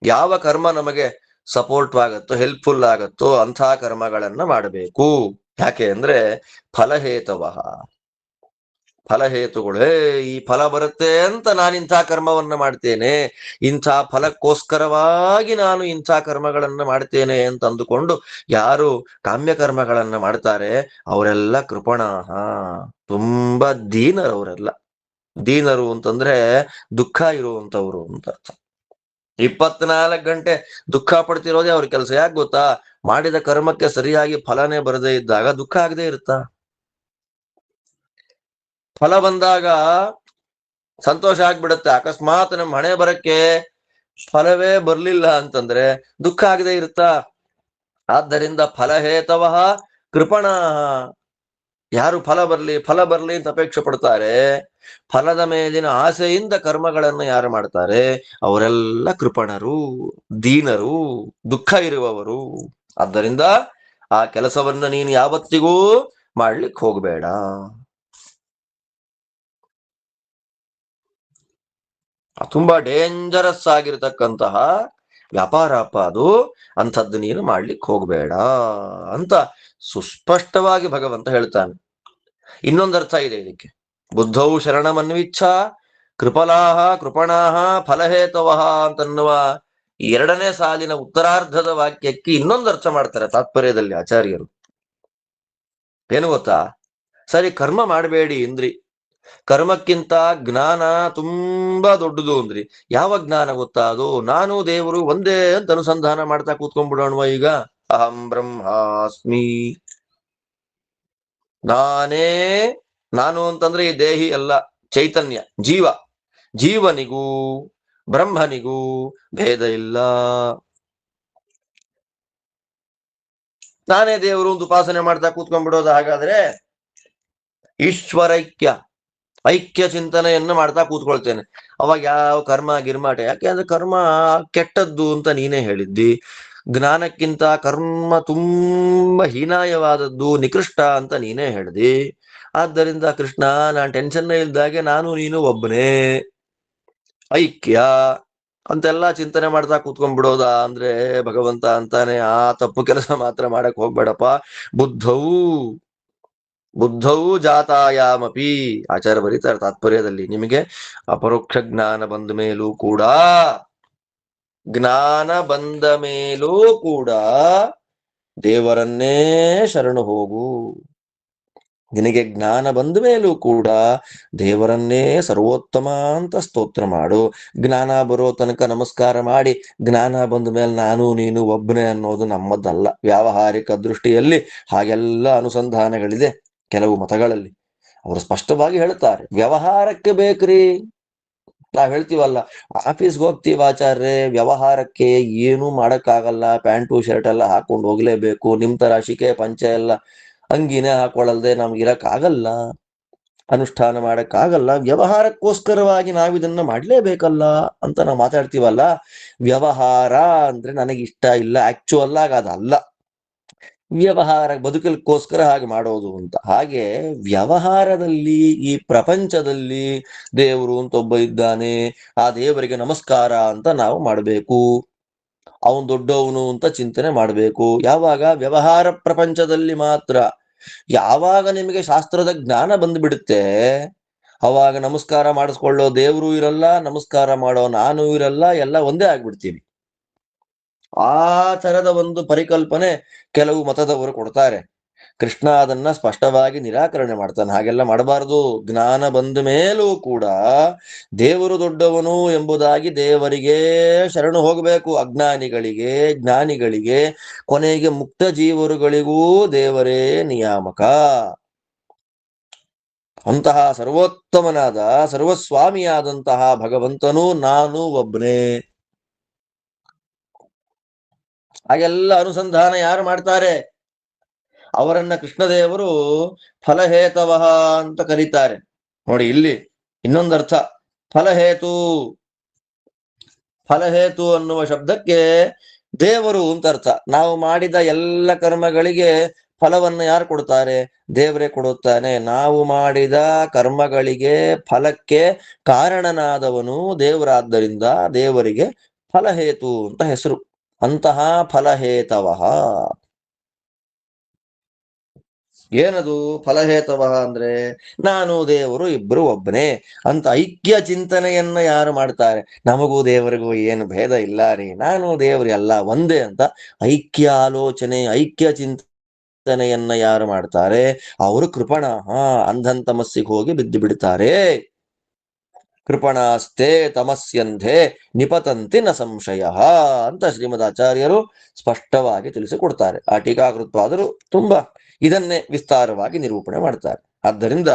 ಯಾವ ಕರ್ಮ ನಮಗೆ ಸಪೋರ್ಟ್ ಆಗುತ್ತೋ, ಹೆಲ್ಪ್ಫುಲ್ ಆಗುತ್ತೋ ಅಂಥ ಕರ್ಮಗಳನ್ನ ಮಾಡಬೇಕು. ಯಾಕೆ ಅಂದ್ರೆ ಫಲಹೇತುಗಳೇ, ಈ ಫಲ ಬರುತ್ತೆ ಅಂತ ನಾನು ಇಂಥ ಕರ್ಮವನ್ನ ಮಾಡ್ತೇನೆ, ಇಂಥ ಫಲಕ್ಕೋಸ್ಕರವಾಗಿ ನಾನು ಇಂಥ ಕರ್ಮಗಳನ್ನ ಮಾಡ್ತೇನೆ ಅಂತ ಅಂದುಕೊಂಡು ಯಾರು ಕಾಮ್ಯ ಕರ್ಮಗಳನ್ನ ಮಾಡ್ತಾರೆ ಅವರೆಲ್ಲ ಕೃಪಣಾಹ, ತುಂಬಾ ದೀನರವರೆಲ್ಲ. ದೀನರು ಅಂತಂದ್ರೆ ದುಃಖ ಇರುವಂತವ್ರು ಅಂತ ಅರ್ಥ. 24 ಗಂಟೆ ದುಃಖ ಪಡ್ತಿರೋದೇ ಅವ್ರ ಕೆಲಸ. ಯಾಕೆ ಗೊತ್ತಾ, ಮಾಡಿದ ಕರ್ಮಕ್ಕೆ ಸರಿಯಾಗಿ ಫಲನೇ ಬರದೇ ಇದ್ದಾಗ ದುಃಖ ಆಗದೆ ಇರುತ್ತಾ, ಫಲ ಬಂದಾಗ ಸಂತೋಷ ಆಗ್ಬಿಡುತ್ತೆ. ಅಕಸ್ಮಾತ್ ನಮ್ಮ ಹಣೆ ಬರಕ್ಕೆ ಫಲವೇ ಬರ್ಲಿಲ್ಲ ಅಂತಂದ್ರೆ ದುಃಖ ಆಗದೆ ಇರುತ್ತಾ. ಆದ್ದರಿಂದ ಫಲಹೇತವ ಕೃಪಣ, ಯಾರು ಫಲ ಬರ್ಲಿ ಅಂತ ಅಪೇಕ್ಷೆ ಪಡ್ತಾರೆ, ಫಲದ ಮೇಲಿನ ಆಸೆಯಿಂದ ಕರ್ಮಗಳನ್ನು ಯಾರು ಮಾಡ್ತಾರೆ ಅವರೆಲ್ಲ ಕೃಪಣರು, ದೀನರು, ದುಃಖ ಇರುವವರು. ಆದ್ದರಿಂದ ಆ ಕೆಲಸವನ್ನ ನೀನು ಯಾವತ್ತಿಗೂ ಮಾಡ್ಲಿಕ್ಕೆ ಹೋಗಬೇಡ. ತುಂಬಾ ಡೇಂಜರಸ್ ಆಗಿರತಕ್ಕಂತಹ ವ್ಯಾಪಾರ ಅಪ್ಪ ಅದು, ಅಂಥದ್ದು ನೀನು ಮಾಡ್ಲಿಕ್ಕೆ ಹೋಗಬೇಡ ಅಂತ ಸುಸ್ಪಷ್ಟವಾಗಿ ಭಗವಂತ ಹೇಳ್ತಾನೆ. ಇನ್ನೊಂದರ್ಥ ಇದೆ ಇದಕ್ಕೆ, ಬುದ್ಧೌ ಶರಣಮನ್ವಿಚ್ಛ ಕೃಪಲಾಹ ಕೃಪಣಾಹ ಫಲಹೇತವಃ ಅಂತನ್ನುವ ಎರಡನೇ ಸಾಲಿನ ಉತ್ತರಾರ್ಧದ ವಾಕ್ಯಕ್ಕೆ ಇನ್ನೊಂದು ಅರ್ಥ ಮಾಡ್ತಾರೆ ತಾತ್ಪರ್ಯದಲ್ಲಿ ಆಚಾರ್ಯರು. ಏನು ಗೊತ್ತಾ? ಸರಿ, ಕರ್ಮ ಮಾಡಬೇಡಿ ಅಂದ್ರಿ, ಕರ್ಮಕ್ಕಿಂತ ಜ್ಞಾನ ತುಂಬಾ ದೊಡ್ಡದು ಅಂದ್ರಿ. ಯಾವ ಜ್ಞಾನ ಗೊತ್ತಾ? ಅದು ನಾನು ದೇವರು ಒಂದೇ ಅಂತ ಅನುಸಂಧಾನ ಮಾಡ್ತಾ ಕೂತ್ಕೊಂಡ್ಬಿಡೋಣವ. ಈಗ ಅಹಂ ಬ್ರಹ್ಮಾಸ್ಮಿ, ನಾನೇ ನಾನು ಅಂತಂದ್ರೆ ಈ ದೇಹಿ ಅಲ್ಲ, ಚೈತನ್ಯ ಜೀವ, ಜೀವನಿಗೂ ಬ್ರಹ್ಮನಿಗೂ ಭೇದ ಇಲ್ಲ. ನಾನೇ ದೇವರು ಅಂತ ಉಪಾಸನೆ ಮಾಡ್ತಾ ಕೂತ್ಕೊಂಡ್ಬಿಡೋದು. ಹಾಗಾದ್ರೆ ಈಶ್ವರೈಕ್ಯ ಐಕ್ಯ ಚಿಂತನೆಯನ್ನು ಮಾಡ್ತಾ ಕೂತ್ಕೊಳ್ತೇನೆ. ಅವಾಗ ಯಾವ ಕರ್ಮ ಗಿರ್ಮಾಟ? ಯಾಕೆಂದ್ರೆ ಕರ್ಮ ಕೆಟ್ಟದ್ದು ಅಂತ ನೀನೇ ಹೇಳಿದ್ದಿ, ಜ್ಞಾನಕ್ಕಿಂತ ಕರ್ಮ ತುಂಬಾ ಹೀನಾಯವಾದದ್ದು, ನಿಕೃಷ್ಟ ಅಂತ ನೀನೇ ಹೇಳ್ದಿ. ಆದ್ದರಿಂದ ಕೃಷ್ಣ, ನಾನು ಟೆನ್ಷನ್ ಇಲ್ದಾಗೆ ನಾನು ನೀನು ಒಬ್ಬನೇ, ಐಕ್ಯ ಅಂತೆಲ್ಲ ಚಿಂತನೆ ಮಾಡ್ತಾ ಕೂತ್ಕೊಂಡ್ಬಿಡೋದ ಅಂದ್ರೆ ಭಗವಂತ ಅಂತಾನೆ, ಆ ತಪ್ಪು ಕೆಲಸ ಮಾತ್ರ ಮಾಡಕ್ ಹೋಗ್ಬೇಡಪ್ಪ. ಬುದ್ಧೌ ಜಾತಾಯಾಮಪಿ, ಆಚಾರ್ಯ ಬರೀತಾರೆ ತಾತ್ಪರ್ಯದಲ್ಲಿ, ನಿಮಗೆ ಅಪರೋಕ್ಷ ಜ್ಞಾನ ಬಂದ ಮೇಲೂ ಕೂಡ, ದೇವರನ್ನೇ ಶರಣು ಹೋಗು. ನಿನಗೆ ಜ್ಞಾನ ಬಂದ ಮೇಲೂ ಕೂಡ ದೇವರನ್ನೇ ಸರ್ವೋತ್ತಮ ಅಂತ ಸ್ತೋತ್ರ ಮಾಡು. ಜ್ಞಾನ ಬರೋ ತನಕ ನಮಸ್ಕಾರ ಮಾಡಿ, ಜ್ಞಾನ ಬಂದ ಮೇಲೆ ನಾನು ನೀನು ಒಬ್ಬನೇ ಅನ್ನೋದು ನಮ್ಮದಲ್ಲ. ವ್ಯಾವಹಾರಿಕ ದೃಷ್ಟಿಯಲ್ಲಿ ಹಾಗೆಲ್ಲ ಅನುಸಂಧಾನಗಳಿದೆ ಕೆಲವು ಮತಗಳಲ್ಲಿ. ಅವರು ಸ್ಪಷ್ಟವಾಗಿ ಹೇಳ್ತಾರೆ, ವ್ಯವಹಾರಕ್ಕೆ ಬೇಕ್ರಿ. ನಾವ್ ಹೇಳ್ತೀವಲ್ಲ, ಆಫೀಸ್ಗೆ ಹೋಗ್ತೀವಿ ಆಚಾರ್ಯ, ವ್ಯವಹಾರಕ್ಕೆ ಏನೂ ಮಾಡಕ್ಕಾಗಲ್ಲ, ಪ್ಯಾಂಟು ಶರ್ಟ್ ಎಲ್ಲ ಹಾಕೊಂಡು ಹೋಗ್ಲೇಬೇಕು, ನಿಮ್ ತರ ಶಿಕೆ ಪಂಚೆ ಎಲ್ಲ ಅಂಗಿನೇ ಹಾಕೊಳ್ಳಲ್ದೆ ನಮ್ಗೆ ಇರಕ್ಕಾಗಲ್ಲ, ಅನುಷ್ಠಾನ ಮಾಡಕ್ಕಾಗಲ್ಲ. ವ್ಯವಹಾರಕ್ಕೋಸ್ಕರವಾಗಿ ನಾವಿದನ್ನ ಮಾಡ್ಲೇಬೇಕಲ್ಲ ಅಂತ ನಾವು ಮಾತಾಡ್ತೀವಲ್ಲ. ವ್ಯವಹಾರ ಅಂದ್ರೆ ನನಗಿಷ್ಟ ಇಲ್ಲ, ಆಕ್ಚುಯಲ್ ಆಗಿ ಅದಲ್ಲ. ವ್ಯವಹಾರ ಬದುಕಲಿಕ್ಕೋಸ್ಕರ ಹಾಗೆ ಮಾಡೋದು ಅಂತ. ಹಾಗೆ ವ್ಯವಹಾರದಲ್ಲಿ, ಈ ಪ್ರಪಂಚದಲ್ಲಿ ದೇವರು ಅಂತ ಒಬ್ಬ ಇದ್ದಾನೆ, ಆ ದೇವರಿಗೆ ನಮಸ್ಕಾರ ಅಂತ ನಾವು ಮಾಡಬೇಕು, ಅವನು ದೊಡ್ಡವನು ಅಂತ ಚಿಂತನೆ ಮಾಡಬೇಕು. ಯಾವಾಗ? ವ್ಯವಹಾರ ಪ್ರಪಂಚದಲ್ಲಿ ಮಾತ್ರ. ಯಾವಾಗ ನಿಮಗೆ ಶಾಸ್ತ್ರದ ಜ್ಞಾನ ಬಂದ್ಬಿಡುತ್ತೆ, ಅವಾಗ ನಮಸ್ಕಾರ ಮಾಡಿಸ್ಕೊಳ್ಳೋ ದೇವರು ಇರಲ್ಲ, ನಮಸ್ಕಾರ ಮಾಡೋ ನಾನು ಇರಲ್ಲ, ಎಲ್ಲ ಒಂದೇ ಆಗ್ಬಿಡ್ತೀವಿ. ಆ ತರದ ಒಂದು ಪರಿಕಲ್ಪನೆ ಕೆಲವು ಮತದವರು ಕೊಡ್ತಾರೆ. ಕೃಷ್ಣ ಅದನ್ನ ಸ್ಪಷ್ಟವಾಗಿ ನಿರಾಕರಣೆ ಮಾಡ್ತಾನೆ, ಹಾಗೆಲ್ಲ ಮಾಡಬಾರದು. ಜ್ಞಾನ ಬಂದ ಮೇಲೂ ಕೂಡ ದೇವರು ದೊಡ್ಡವನು ಎಂಬುದಾಗಿ ದೇವರಿಗೆ ಶರಣು ಹೋಗಬೇಕು. ಅಜ್ಞಾನಿಗಳಿಗೆ, ಜ್ಞಾನಿಗಳಿಗೆ, ಕೊನೆಗೆ ಮುಕ್ತ ಜೀವರುಗಳಿಗೂ ದೇವರೇ ನಿಯಾಮಕ. ಅಂತಹ ಸರ್ವೋತ್ತಮನಾದ ಸರ್ವಸ್ವಾಮಿಯಾದಂತಹ ಭಗವಂತನು ನಾನು ಒಬ್ಬನೇ. ಹಾಗೆಲ್ಲ ಅನುಸಂಧಾನ ಯಾರು ಮಾಡ್ತಾರೆ ಅವರನ್ನ ಕೃಷ್ಣದೇವರು ಫಲಹೇತವಃ ಅಂತ ಕರೀತಾರೆ. ನೋಡಿ, ಇಲ್ಲಿ ಇನ್ನೊಂದರ್ಥ, ಫಲಹೇತು. ಫಲಹೇತು ಅನ್ನುವ ಶಬ್ದಕ್ಕೆ ದೇವರು ಅಂತ ಅರ್ಥ. ನಾವು ಮಾಡಿದ ಎಲ್ಲ ಕರ್ಮಗಳಿಗೆ ಫಲವನ್ನು ಯಾರು ಕೊಡ್ತಾರೆ? ದೇವರೇ ಕೊಡುತ್ತಾನೆ. ನಾವು ಮಾಡಿದ ಕರ್ಮಗಳಿಗೆ ಫಲಕ್ಕೆ ಕಾರಣನಾದವನು ದೇವರಾದ್ದರಿಂದ ದೇವರಿಗೆ ಫಲಹೇತು ಅಂತ ಹೆಸರು. ಅಂತಹ ಫಲಹೇತವಃ. ಏನದು ಫಲಹೇತವ ಅಂದ್ರೆ? ನಾನು ದೇವರು ಇಬ್ರು ಒಬ್ಬನೇ ಅಂತ ಐಕ್ಯ ಚಿಂತನೆಯನ್ನ ಯಾರು ಮಾಡ್ತಾರೆ, ನಮಗೂ ದೇವರಿಗೂ ಏನು ಭೇದ ಇಲ್ಲ ರೀ, ನಾನು ದೇವರು ಎಲ್ಲ ಒಂದೇ ಅಂತ ಐಕ್ಯ ಆಲೋಚನೆ, ಐಕ್ಯ ಚಿಂತನೆಯನ್ನ ಯಾರು ಮಾಡ್ತಾರೆ ಅವರು ಕೃಪಣ ಅಂಧನ್ ತಮಸ್ಸಿಗೆ ಹೋಗಿ ಬಿದ್ದು ಬಿಡ್ತಾರೆ. ಕೃಪಣಾಸ್ತೆ ತಮಸ್ಯಂಧೆ ನಿಪತಂತಿ ನ ಸಂಶಯ ಅಂತ ಶ್ರೀಮದ್ ಆಚಾರ್ಯರು ಸ್ಪಷ್ಟವಾಗಿ ತಿಳಿಸಿಕೊಡ್ತಾರೆ. ಆ ಟೀಕಾಕೃತ್ವಾದರು ತುಂಬಾ ಇದನ್ನೇ ವಿಸ್ತಾರವಾಗಿ ನಿರೂಪಣೆ ಮಾಡ್ತಾರೆ. ಆದ್ದರಿಂದ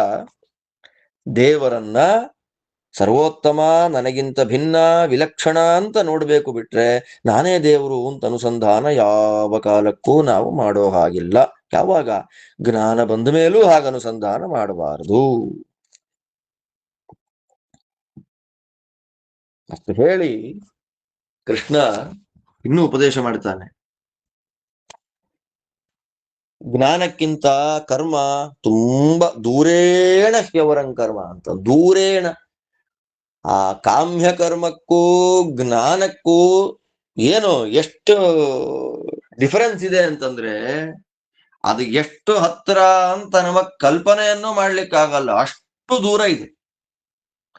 ದೇವರನ್ನ ಸರ್ವೋತ್ತಮ, ನನಗಿಂತ ಭಿನ್ನ, ವಿಲಕ್ಷಣ ಅಂತ ನೋಡ್ಬೇಕು. ಬಿಟ್ರೆ ನಾನೇ ದೇವರು ಅಂತ ಅನುಸಂಧಾನ ಯಾವ ಕಾಲಕ್ಕೂ ನಾವು ಮಾಡೋ ಹಾಗಿಲ್ಲ. ಯಾವಾಗ? ಜ್ಞಾನ ಬಂದ ಮೇಲೂ ಹಾಗ ಅನುಸಂಧಾನ ಮಾಡಬಾರದು ಅಷ್ಟು ಹೇಳಿ ಕೃಷ್ಣ ಇನ್ನೂ ಉಪದೇಶ ಮಾಡ್ತಾನೆ. ಜ್ಞಾನಕ್ಕಿಂತ ಕರ್ಮ ತುಂಬಾ ದೂರೇಣ ಹ್ಯವರಂ ಕರ್ಮ ಅಂತ. ದೂರೇಣ ಆ ಕಾಮ್ಯ ಕರ್ಮಕ್ಕೂ ಜ್ಞಾನಕ್ಕೂ ಏನು ಎಷ್ಟು ಡಿಫರೆನ್ಸ್ ಇದೆ ಅಂತಂದ್ರೆ ಅದು ಎಷ್ಟು ಹತ್ರ ಅಂತ ನಮಗ್ ಕಲ್ಪನೆಯನ್ನು ಮಾಡ್ಲಿಕ್ಕಾಗಲ್ಲ, ಅಷ್ಟು ದೂರ ಇದೆ.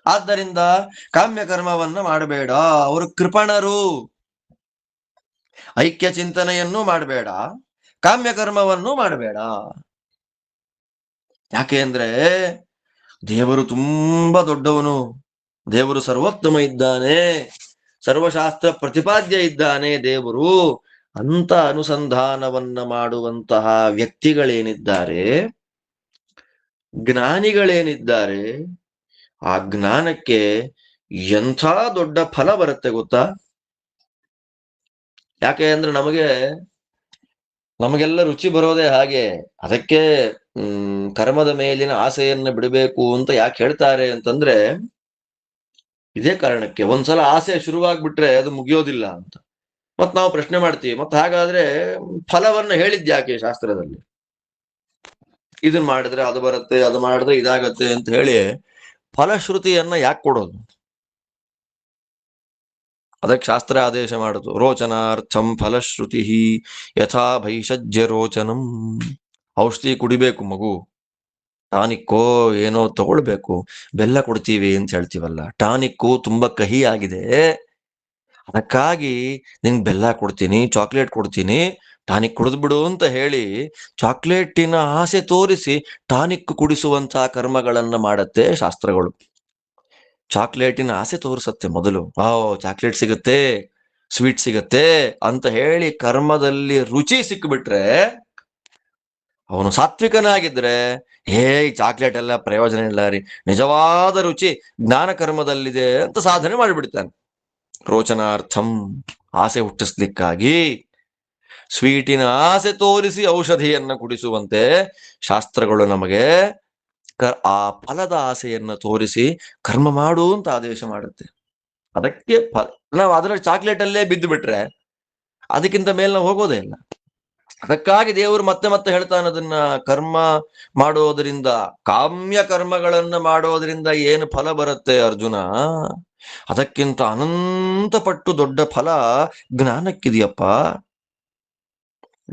ಆದ್ದರಿಂದ ಕಾಮ್ಯ ಕರ್ಮವನ್ನ ಮಾಡಬೇಡ. ಅವರು ಕೃಪಣರು. ಐಕ್ಯ ಚಿಂತನೆಯನ್ನು ಮಾಡಬೇಡ, ಕಾಮ್ಯ ಕರ್ಮವನ್ನು ಮಾಡಬೇಡ. ಯಾಕೆ ಅಂದ್ರೆ ದೇವರು ತುಂಬಾ ದೊಡ್ಡವನು, ದೇವರು ಸರ್ವೋತ್ತಮ ಇದ್ದಾನೆ, ಸರ್ವಶಾಸ್ತ್ರ ಪ್ರತಿಪಾದ್ಯ ಇದ್ದಾನೆ ದೇವರು ಅಂತ ಅನುಸಂಧಾನವನ್ನ ಮಾಡುವಂತಹ ವ್ಯಕ್ತಿಗಳೇನಿದ್ದಾರೆ, ಜ್ಞಾನಿಗಳೇನಿದ್ದಾರೆ, ಆ ಜ್ಞಾನಕ್ಕೆ ಎಂಥ ದೊಡ್ಡ ಫಲ ಬರುತ್ತೆ ಗೊತ್ತಾ? ಯಾಕೆ ಅಂದ್ರೆ ನಮಗೆಲ್ಲ ರುಚಿ ಬರೋದೇ ಹಾಗೆ. ಅದಕ್ಕೆ ಕರ್ಮದ ಮೇಲಿನ ಆಸೆಯನ್ನು ಬಿಡಬೇಕು ಅಂತ ಯಾಕೆ ಹೇಳ್ತಾರೆ ಅಂತಂದ್ರೆ ಇದೇ ಕಾರಣಕ್ಕೆ. ಒಂದ್ಸಲ ಆಸೆ ಶುರುವಾಗ್ಬಿಟ್ರೆ ಅದು ಮುಗಿಯೋದಿಲ್ಲ ಅಂತ. ಮತ್ ನಾವು ಪ್ರಶ್ನೆ ಮಾಡ್ತೀವಿ, ಮತ್ ಹಾಗಾದ್ರೆ ಫಲವನ್ನ ಹೇಳಿದ್ಯಾಕೆ ಶಾಸ್ತ್ರದಲ್ಲಿ? ಇದನ್ ಮಾಡಿದ್ರೆ ಅದು ಬರುತ್ತೆ, ಅದು ಮಾಡಿದ್ರೆ ಇದಾಗತ್ತೆ ಅಂತ ಹೇಳಿ ಫಲಶ್ರುತಿಯನ್ನ ಯಾಕೆ ಕೊಡೋದು? ಅದಕ್ಕೆ ಶಾಸ್ತ್ರ ಆದೇಶ ಮಾಡುದು, ರೋಚನಾರ್ಥಂ ಫಲಶ್ರುತಿ ಯಥಾ ಭೈಷಜ್ಯ ರೋಚನಂ. ಔಷಧಿ ಕುಡಿಬೇಕು ಮಗು, ಟಾನಿಕ್ಕೋ ಏನೋ ತಗೊಳ್ಬೇಕು, ಬೆಲ್ಲ ಕೊಡ್ತೀವಿ ಅಂತ ಹೇಳ್ತೀವಲ್ಲ, ಟಾನಿಕ್ಕು ತುಂಬಾ ಕಹಿ ಆಗಿದೆ, ಅದಕ್ಕಾಗಿ ನಿಂಗೆ ಬೆಲ್ಲ ಕೊಡ್ತೀನಿ, ಚಾಕ್ಲೇಟ್ ಕೊಡ್ತೀನಿ, ಟಾನಿಕ್ ಕುಡಿದ್ಬಿಡು ಅಂತ ಹೇಳಿ ಚಾಕ್ಲೇಟಿನ ಆಸೆ ತೋರಿಸಿ ಟಾನಿಕ್ ಕುಡಿಸುವಂತಹ ಕರ್ಮಗಳನ್ನ ಮಾಡತ್ತೆ ಶಾಸ್ತ್ರಗಳು. ಚಾಕ್ಲೇಟಿನ ಆಸೆ ತೋರಿಸತ್ತೆ ಮೊದಲು. ಚಾಕ್ಲೇಟ್ ಸಿಗುತ್ತೆ, ಸ್ವೀಟ್ ಸಿಗತ್ತೆ ಅಂತ ಹೇಳಿ ಕರ್ಮದಲ್ಲಿ ರುಚಿ ಸಿಕ್ಬಿಟ್ರೆ, ಅವನು ಸಾತ್ವಿಕನಾಗಿದ್ರೆ ಚಾಕ್ಲೇಟ್ ಎಲ್ಲ ಪ್ರಯೋಜನ ಇಲ್ಲ ರೀ, ನಿಜವಾದ ರುಚಿ ಜ್ಞಾನ ಕರ್ಮದಲ್ಲಿದೆ ಅಂತ ಸಾಧನೆ ಮಾಡಿಬಿಡ್ತಾನೆ. ರೋಚನಾರ್ಥಂ, ಆಸೆ ಹುಟ್ಟಿಸ್ಲಿಕ್ಕಾಗಿ ಸ್ವೀಟಿನ ಆಸೆ ತೋರಿಸಿ ಔಷಧಿಯನ್ನ ಕುಡಿಸುವಂತೆ ಶಾಸ್ತ್ರಗಳು ನಮಗೆ ಆ ಫಲದ ಆಸೆಯನ್ನ ತೋರಿಸಿ ಕರ್ಮ ಮಾಡು ಅಂತ ಆದೇಶ ಮಾಡುತ್ತೆ. ಅದಕ್ಕೆ ನಾವು ಅದರ ಚಾಕ್ಲೇಟ್ ಅಲ್ಲೇ ಬಿದ್ದು ಬಿಟ್ರೆ ಅದಕ್ಕಿಂತ ಮೇಲೆ ನಾವು ಹೋಗೋದೇ ಇಲ್ಲ. ಅದಕ್ಕಾಗಿ ದೇವರು ಮತ್ತೆ ಮತ್ತೆ ಹೇಳ್ತಾನೆ ಅದನ್ನ, ಕರ್ಮ ಮಾಡೋದರಿಂದ, ಕಾಮ್ಯ ಕರ್ಮಗಳನ್ನ ಮಾಡೋದ್ರಿಂದ ಏನು ಫಲ ಬರುತ್ತೆ ಅರ್ಜುನ, ಅದಕ್ಕಿಂತ ಅನಂತ ಪಟ್ಟು ದೊಡ್ಡ ಫಲ ಜ್ಞಾನಕ್ಕಿದೆಯಪ್ಪ.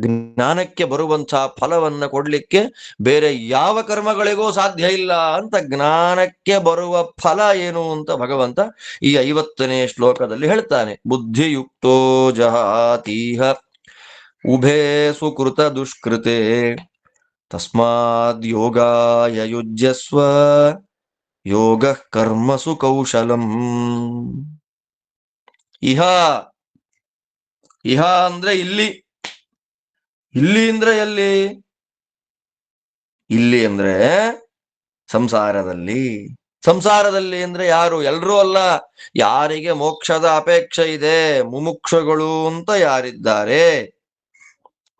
ಜ್ಞಾನಕ್ಕೆ ಬರುವಂತಹ ಫಲವನ್ನ ಕೊಡ್ಲಿಕ್ಕೆ ಬೇರೆ ಯಾವ ಕರ್ಮಗಳಿಗೂ ಸಾಧ್ಯ ಇಲ್ಲ ಅಂತ ಜ್ಞಾನಕ್ಕೆ ಬರುವ ಫಲ ಏನು ಅಂತ ಭಗವಂತ ಈ 50ನೇ ಶ್ಲೋಕದಲ್ಲಿ ಹೇಳ್ತಾನೆ. ಬುದ್ಧಿಯುಕ್ತೋ ಜಹಾತೀಹ ಉಭೇ ಸುಕೃತ ದುಷ್ಕೃತೆ ತಸ್ಮಾದ್ ಯೋಗಾಯ ಯುಜ್ಯಸ್ವ ಯೋಗ ಕರ್ಮಸು ಕೌಶಲಂ. ಇಹ ಅಂದ್ರೆ ಇಲ್ಲಿ, ಇಲ್ಲಿ ಅಂದ್ರೆ ಎಲ್ಲಿ? ಇಲ್ಲಿ ಅಂದ್ರೆ ಸಂಸಾರದಲ್ಲಿ. ಸಂಸಾರದಲ್ಲಿ ಅಂದ್ರೆ ಯಾರು? ಎಲ್ರೂ ಅಲ್ಲ. ಯಾರಿಗೆ ಮೋಕ್ಷದ ಅಪೇಕ್ಷೆ ಇದೆ, ಮುಮುಕ್ಷಗಳು ಅಂತ ಯಾರಿದ್ದಾರೆ,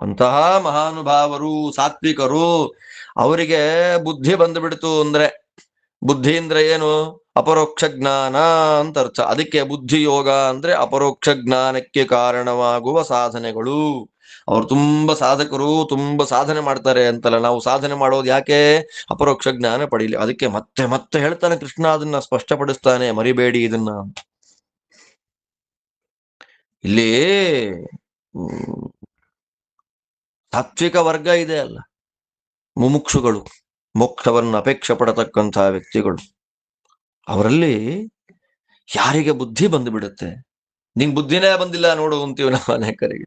ಅಂತಹ ಮಹಾನುಭಾವರು, ಸಾತ್ವಿಕರು, ಅವರಿಗೆ ಬುದ್ಧಿ ಬಂದುಬಿಡ್ತು ಅಂದ್ರೆ, ಬುದ್ಧಿ ಅಂದ್ರೆ ಏನು? ಅಪರೋಕ್ಷ ಜ್ಞಾನ ಅಂತ ಅರ್ಥ. ಅದಕ್ಕೆ ಬುದ್ಧಿ ಯೋಗ ಅಂದ್ರೆ ಅಪರೋಕ್ಷ ಜ್ಞಾನಕ್ಕೆ ಕಾರಣವಾಗುವ ಸಾಧನೆಗಳು. ಅವ್ರು ತುಂಬಾ ಸಾಧಕರು, ತುಂಬಾ ಸಾಧನೆ ಮಾಡ್ತಾರೆ ಅಂತಲ್ಲ, ನಾವು ಸಾಧನೆ ಮಾಡೋದು ಯಾಕೆ? ಅಪರೋಕ್ಷ ಜ್ಞಾನ ಪಡೀಲಿ. ಅದಕ್ಕೆ ಮತ್ತೆ ಮತ್ತೆ ಹೇಳ್ತಾನೆ ಕೃಷ್ಣ, ಅದನ್ನ ಸ್ಪಷ್ಟಪಡಿಸ್ತಾನೆ, ಮರಿಬೇಡಿ ಇದನ್ನ. ಇಲ್ಲಿ ಸಾತ್ವಿಕ ವರ್ಗ ಇದೆ ಅಲ್ಲ, ಮುಮುಕ್ಷುಗಳು, ಮೋಕ್ಷವನ್ನು ಅಪೇಕ್ಷೆ ಪಡತಕ್ಕಂತಹ ವ್ಯಕ್ತಿಗಳು, ಅವರಲ್ಲಿ ಯಾರಿಗೆ ಬುದ್ಧಿ ಬಂದು ಬಿಡುತ್ತೆ, ನಿಂಗೆ ಬುದ್ಧಿನೇ ಬಂದಿಲ್ಲ ನೋಡು ಅಂತೀವಿ ನಾವು ಅನೇಕರಿಗೆ.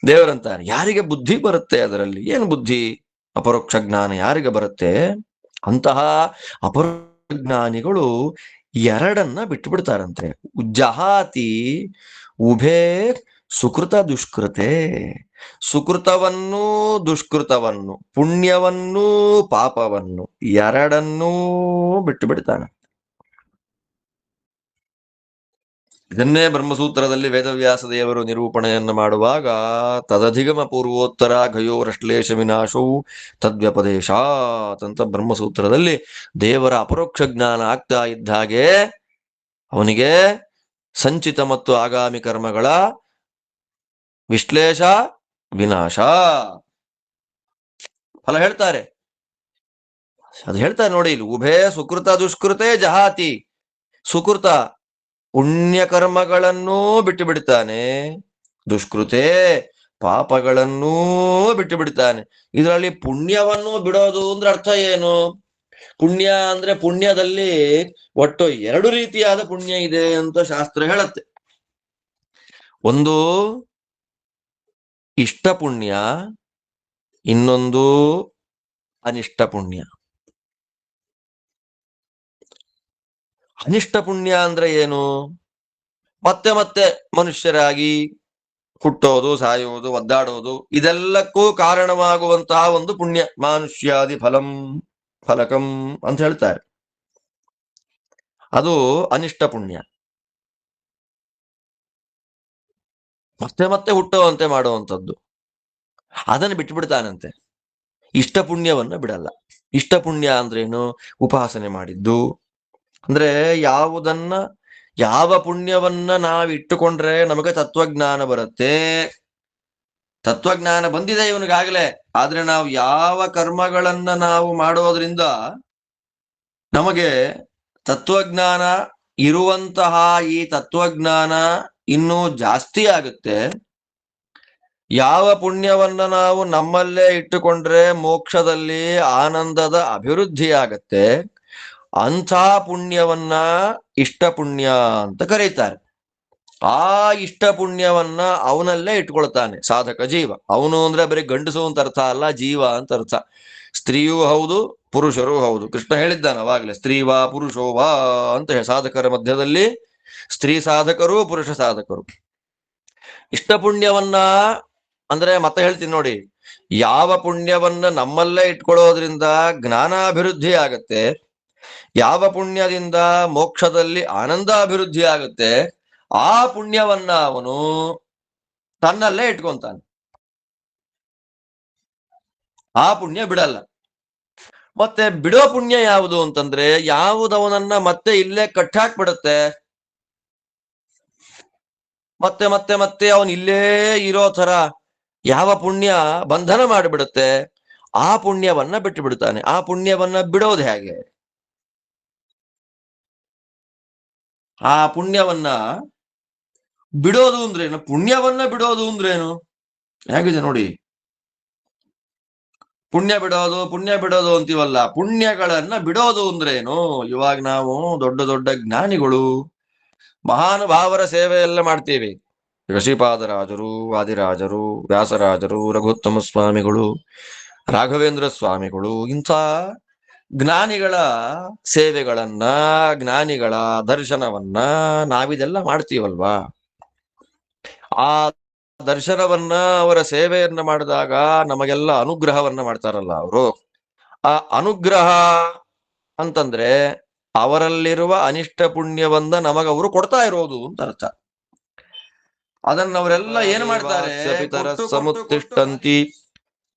ದೇವರಂತಾರೆ ಯಾರಿಗೆ ಬುದ್ಧಿ ಬರುತ್ತೆ, ಅದರಲ್ಲಿ ಏನು ಬುದ್ಧಿ? ಅಪರೋಕ್ಷ ಜ್ಞಾನ ಯಾರಿಗೆ ಬರುತ್ತೆ, ಅಂತಹ ಅಪರೋಕ್ಷ ಜ್ಞಾನಿಗಳು ಎರಡನ್ನ ಬಿಟ್ಟು ಬಿಡ್ತಾರಂತೆ. ಜಹಾತಿ ಉಭೇ ಸುಕೃತ ದುಷ್ಕೃತೆ. ಸುಕೃತವನ್ನು ದುಷ್ಕೃತವನ್ನು, ಪುಣ್ಯವನ್ನು ಪಾಪವನ್ನು ಎರಡನ್ನೂ ಬಿಟ್ಟು ಬಿಡ್ತಾನೆ. ಇದನ್ನೇ ಬ್ರಹ್ಮಸೂತ್ರದಲ್ಲಿ ವೇದವ್ಯಾಸ ದೇವರು ನಿರೂಪಣೆಯನ್ನು ಮಾಡುವಾಗ ತದಧಿಗಮ ಪೂರ್ವೋತ್ತರ ಘಯೋರಶ್ಲೇಷ ವಿನಾಶವು ತದ್ವ್ಯಪದೇಶಾತ್ ಅಂತ ಬ್ರಹ್ಮಸೂತ್ರದಲ್ಲಿ ದೇವರ ಅಪರೋಕ್ಷ ಜ್ಞಾನ ಆಗ್ತಾ ಇದ್ದ ಹಾಗೆ ಅವನಿಗೆ ಸಂಚಿತ ಮತ್ತು ಆಗಾಮಿ ಕರ್ಮಗಳ ವಿಶ್ಲೇಷ ವಿನಾಶ ಫಲ ಹೇಳ್ತಾರೆ. ಅದು ಹೇಳ್ತಾರೆ ನೋಡಿ, ಇಲ್ಲಿ ಉಭಯ ಸುಕೃತ ದುಷ್ಕೃತೆ ಜಹಾತಿ. ಸುಕೃತ ಪುಣ್ಯ ಕರ್ಮಗಳನ್ನೂ ಬಿಟ್ಟು ಬಿಡ್ತಾನೆ, ದುಷ್ಕೃತೆ ಪಾಪಗಳನ್ನೂ ಬಿಟ್ಟು ಬಿಡ್ತಾನೆ. ಇದರಲ್ಲಿ ಪುಣ್ಯವನ್ನು ಬಿಡೋದು ಅಂದ್ರೆ ಅರ್ಥ ಏನು? ಪುಣ್ಯ ಅಂದ್ರೆ ಪುಣ್ಯದಲ್ಲಿ ಒಟ್ಟು 2 ರೀತಿಯಾದ ಪುಣ್ಯ ಇದೆ ಅಂತ ಶಾಸ್ತ್ರ ಹೇಳತ್ತೆ. ಒಂದು ಇಷ್ಟ ಪುಣ್ಯ, ಇನ್ನೊಂದು ಅನಿಷ್ಟ ಪುಣ್ಯ. ಅನಿಷ್ಟ ಪುಣ್ಯ ಅಂದ್ರೆ ಏನು? ಮತ್ತೆ ಮತ್ತೆ ಮನುಷ್ಯರಾಗಿ ಹುಟ್ಟೋದು, ಸಾಯುವುದು, ಒದ್ದಾಡೋದು, ಇದೆಲ್ಲಕ್ಕೂ ಕಾರಣವಾಗುವಂತಹ ಒಂದು ಪುಣ್ಯ. ಮಾನುಷ್ಯಾದಿ ಫಲಕಂ ಅಂತ ಹೇಳ್ತಾರೆ. ಅದು ಅನಿಷ್ಟ ಪುಣ್ಯ. ಮತ್ತೆ ಮತ್ತೆ ಹುಟ್ಟುವಂತೆ ಮಾಡುವಂಥದ್ದು. ಅದನ್ನು ಬಿಟ್ಟು ಬಿಡ್ತಾನಂತೆ. ಇಷ್ಟ ಪುಣ್ಯವನ್ನ ಬಿಡಲ್ಲ. ಇಷ್ಟ ಪುಣ್ಯ ಅಂದ್ರೇನು? ಉಪಾಸನೆ ಮಾಡಿದ್ದು. ಅಂದ್ರೆ ಯಾವ ಪುಣ್ಯವನ್ನ ನಾವು ಇಟ್ಟುಕೊಂಡ್ರೆ ನಮಗೆ ತತ್ವಜ್ಞಾನ ಬರುತ್ತೆ. ತತ್ವಜ್ಞಾನ ಬಂದಿದೆ ಇವನಿಗಾಗಲೇ, ಆದ್ರೆ ನಾವು ಯಾವ ಕರ್ಮಗಳನ್ನ ನಾವು ಮಾಡೋದ್ರಿಂದ ನಮಗೆ ತತ್ವಜ್ಞಾನ ಇರುವಂತಹ ಈ ತತ್ವಜ್ಞಾನ ಇನ್ನೂ ಜಾಸ್ತಿ ಆಗುತ್ತೆ. ಯಾವ ಪುಣ್ಯವನ್ನ ನಾವು ನಮ್ಮಲ್ಲೇ ಇಟ್ಟುಕೊಂಡ್ರೆ ಮೋಕ್ಷದಲ್ಲಿ ಆನಂದದ ಅಭಿವೃದ್ಧಿ ಆಗತ್ತೆ, ಅಂಥ ಪುಣ್ಯವನ್ನ ಇಷ್ಟ ಪುಣ್ಯ ಅಂತ ಕರೀತಾರೆ. ಆ ಇಷ್ಟ ಪುಣ್ಯವನ್ನ ಅವನಲ್ಲೇ ಇಟ್ಕೊಳ್ತಾನೆ ಸಾಧಕ ಜೀವ. ಅವನು ಅಂದ್ರೆ ಬರೀ ಗಂಡಸು ಅಂತ ಅರ್ಥ ಅಲ್ಲ, ಜೀವ ಅಂತ ಅರ್ಥ. ಸ್ತ್ರೀಯೂ ಹೌದು, ಪುರುಷರೂ ಹೌದು. ಕೃಷ್ಣ ಹೇಳಿದ್ದಾನೆ ಅವಾಗಲೇ, ಸ್ತ್ರೀ ವಾ ಪುರುಷೋ ವಾ ಅಂತ. ಸಾಧಕರ ಮಧ್ಯದಲ್ಲಿ ಸ್ತ್ರೀ ಸಾಧಕರು, ಪುರುಷ ಸಾಧಕರು. ಇಷ್ಟ ಪುಣ್ಯವನ್ನ ಅಂದ್ರೆ ಮತ್ತೆ ಹೇಳ್ತೀನಿ ನೋಡಿ, ಯಾವ ಪುಣ್ಯವನ್ನ ನಮ್ಮಲ್ಲೇ ಇಟ್ಕೊಳ್ಳೋದ್ರಿಂದ ಜ್ಞಾನಾಭಿವೃದ್ಧಿ ಆಗತ್ತೆ, ಯಾವ ಪುಣ್ಯದಿಂದ ಮೋಕ್ಷದಲ್ಲಿ ಆನಂದಾಭಿವೃದ್ಧಿ ಆಗುತ್ತೆ, ಆ ಪುಣ್ಯವನ್ನ ಅವನು ತನ್ನಲ್ಲೇ ಇಟ್ಕೊಂತಾನೆ. ಆ ಪುಣ್ಯ ಬಿಡಲ್ಲ. ಮತ್ತೆ ಬಿಡೋ ಪುಣ್ಯ ಯಾವುದು ಅಂತಂದ್ರೆ, ಯಾವುದವನನ್ನ ಮತ್ತೆ ಇಲ್ಲೇ ಕಟ್ಟಾಕ್ಬಿಡುತ್ತೆ, ಮತ್ತೆ ಮತ್ತೆ ಮತ್ತೆ ಅವನ್ ಇಲ್ಲೇ ಇರೋ ತರ ಯಾವ ಪುಣ್ಯ ಬಂಧನ ಮಾಡಿಬಿಡುತ್ತೆ, ಆ ಪುಣ್ಯವನ್ನ ಬಿಟ್ಟು ಬಿಡ್ತಾನೆ. ಆ ಪುಣ್ಯವನ್ನ ಬಿಡೋದು ಹೇಗೆ? ಆ ಪುಣ್ಯವನ್ನ ಬಿಡೋದು ಅಂದ್ರೇನು? ಪುಣ್ಯವನ್ನ ಬಿಡೋದು ಅಂದ್ರೇನು? ಹೇಗಿದೆ ನೋಡಿ. ಪುಣ್ಯ ಬಿಡೋದು ಅಂತೀವಲ್ಲ, ಪುಣ್ಯಗಳನ್ನ ಬಿಡೋದು ಅಂದ್ರೇನು? ಇವಾಗ ನಾವು ದೊಡ್ಡ ದೊಡ್ಡ ಜ್ಞಾನಿಗಳು, ಮಹಾನುಭಾವರ ಸೇವೆ ಎಲ್ಲ ಮಾಡ್ತೀವಿ. ಋಷಿಪಾದರಾಜರು, ವಾದಿರಾಜರು, ವ್ಯಾಸರಾಜರು, ರಘುತ್ತಮ ಸ್ವಾಮಿಗಳು, ರಾಘವೇಂದ್ರ ಸ್ವಾಮಿಗಳು, ಇಂಥ ಜ್ಞಾನಿಗಳ ಸೇವೆಗಳನ್ನ, ಜ್ಞಾನಿಗಳ ದರ್ಶನವನ್ನ ನಾವಿದೆಲ್ಲ ಮಾಡ್ತೀವಲ್ವಾ. ಆ ದರ್ಶನವನ್ನ, ಅವರ ಸೇವೆಯನ್ನ ಮಾಡಿದಾಗ ನಮಗೆಲ್ಲ ಅನುಗ್ರಹವನ್ನ ಮಾಡ್ತಾರಲ್ಲ ಅವರು. ಆ ಅನುಗ್ರಹ ಅಂತಂದ್ರೆ ಅವರಲ್ಲಿರುವ ಅನಿಷ್ಟ ಪುಣ್ಯವನ್ನ ನಮಗವರು ಕೊಡ್ತಾ ಇರೋದು ಅಂತ ಅರ್ಥ. ಅದನ್ನ ಅವರೆಲ್ಲ ಏನ್ ಮಾಡ್ತಾರೆ? ಸಮುತ್ತಿಷ್ಟಂತಿ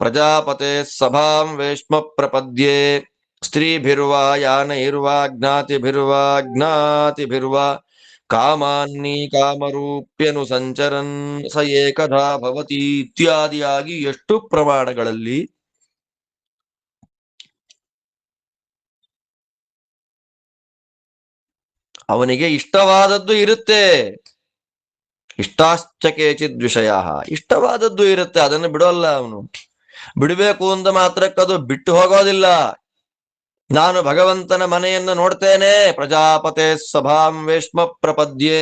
ಪ್ರಜಾಪತೆ ಸಭಾಂ ವೇಶ್ಮ ಪ್ರಪದ್ಯೆ ಸ್ತ್ರೀಭಿರ್ವಾ ಯಾನೈರ್ವಾ ಜ್ಞಾತಿಭಿರ್ವಾ ಕಾಮಾನ್ನಿ ಕಾಮರೂಪ್ಯನು ಸಂಚರನ್ ಸ ಏಕಧಾ ಭವತಿ ಇತ್ಯಾದಿಯಾಗಿ ಎಷ್ಟು ಪ್ರಮಾಣಗಳಲ್ಲಿ ಅವನಿಗೆ ಇಷ್ಟವಾದದ್ದು ಇರುತ್ತೆ. ಇಷ್ಟಾಶ್ಚ ಕೇಚಿದ್ ವಿಷಯ, ಇಷ್ಟವಾದದ್ದು ಇರುತ್ತೆ, ಅದನ್ನು ಬಿಡೋಲ್ಲ ಅವನು. ಬಿಡಬೇಕು ಅಂತ ಮಾತ್ರಕ್ಕದು ಬಿಟ್ಟು ಹೋಗೋದಿಲ್ಲ. ನಾನು ಭಗವಂತನ ಮನೆಯನ್ನು ನೋಡ್ತೇನೆ, ಪ್ರಜಾಪತೆ ಸಭಾಂ ವೇಶ್ಮ ಪ್ರಪದ್ಯೆ.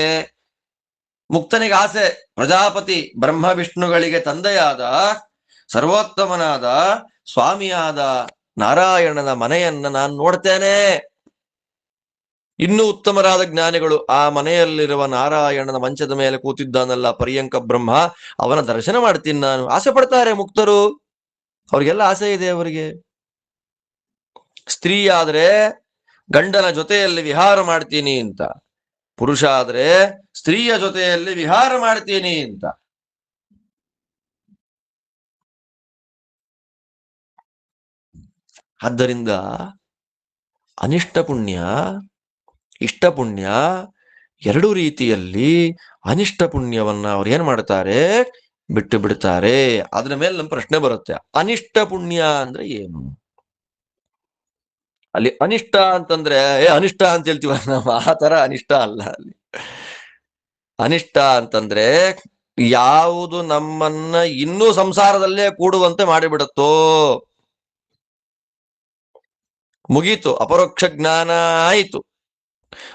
ಮುಕ್ತನಿಗೆ ಆಸೆ, ಪ್ರಜಾಪತಿ ಬ್ರಹ್ಮ ವಿಷ್ಣುಗಳಿಗೆ ತಂದೆಯಾದ ಸರ್ವೋತ್ತಮನಾದ ಸ್ವಾಮಿಯಾದ ನಾರಾಯಣನ ಮನೆಯನ್ನ ನಾನು ನೋಡ್ತೇನೆ. ಇನ್ನೂ ಉತ್ತಮರಾದ ಜ್ಞಾನಿಗಳು ಆ ಮನೆಯಲ್ಲಿರುವ ನಾರಾಯಣನ ಮಂಚದ ಮೇಲೆ ಕೂತಿದ್ದಾನಲ್ಲ ಪರ್ಯಂಕ ಬ್ರಹ್ಮ, ಅವನ ದರ್ಶನ ಮಾಡ್ತೀನಿ ನಾನು. ಆಸೆ ಪಡ್ತಾರೆ ಮುಕ್ತರು, ಅವ್ರಿಗೆಲ್ಲ ಆಸೆ ಇದೆ ಅವರಿಗೆ. ಸ್ತ್ರೀ ಆದ್ರೆ ಗಂಡನ ಜೊತೆಯಲ್ಲಿ ವಿಹಾರ ಮಾಡ್ತೀನಿ ಅಂತ, ಪುರುಷ ಆದ್ರೆ ಸ್ತ್ರೀಯ ಜೊತೆಯಲ್ಲಿ ವಿಹಾರ ಮಾಡ್ತೀನಿ ಅಂತ. ಆದ್ದರಿಂದ ಅನಿಷ್ಟ ಪುಣ್ಯ ಇಷ್ಟ ಪುಣ್ಯ ಎರಡು ರೀತಿಯಲ್ಲಿ ಅನಿಷ್ಟ ಪುಣ್ಯವನ್ನ ಅವ್ರು ಏನ್ ಮಾಡ್ತಾರೆ, ಬಿಟ್ಟು ಬಿಡ್ತಾರೆ. ಅದ್ರ ಮೇಲೆ ನಮ್ಮ ಪ್ರಶ್ನೆ ಬರುತ್ತೆ, ಅನಿಷ್ಟ ಪುಣ್ಯ ಅಂದ್ರೆ ಏನು? ಅಲ್ಲಿ ಅನಿಷ್ಟ ಅಂತಂದ್ರೆ ಅನಿಷ್ಟ ಅಂತ ಹೇಳ್ತೀವ ನಾವು, ಆ ತರ ಅನಿಷ್ಟ ಅಲ್ಲ. ಅಲ್ಲಿ ಅನಿಷ್ಟ ಅಂತಂದ್ರೆ ಯಾವುದು ನಮ್ಮನ್ನ ಇನ್ನೂ ಸಂಸಾರದಲ್ಲೇ ಕೂಡುವಂತೆ ಮಾಡಿಬಿಡುತ್ತೋ, ಮುಗೀತು, ಅಪರೋಕ್ಷ ಜ್ಞಾನ ಆಯಿತು.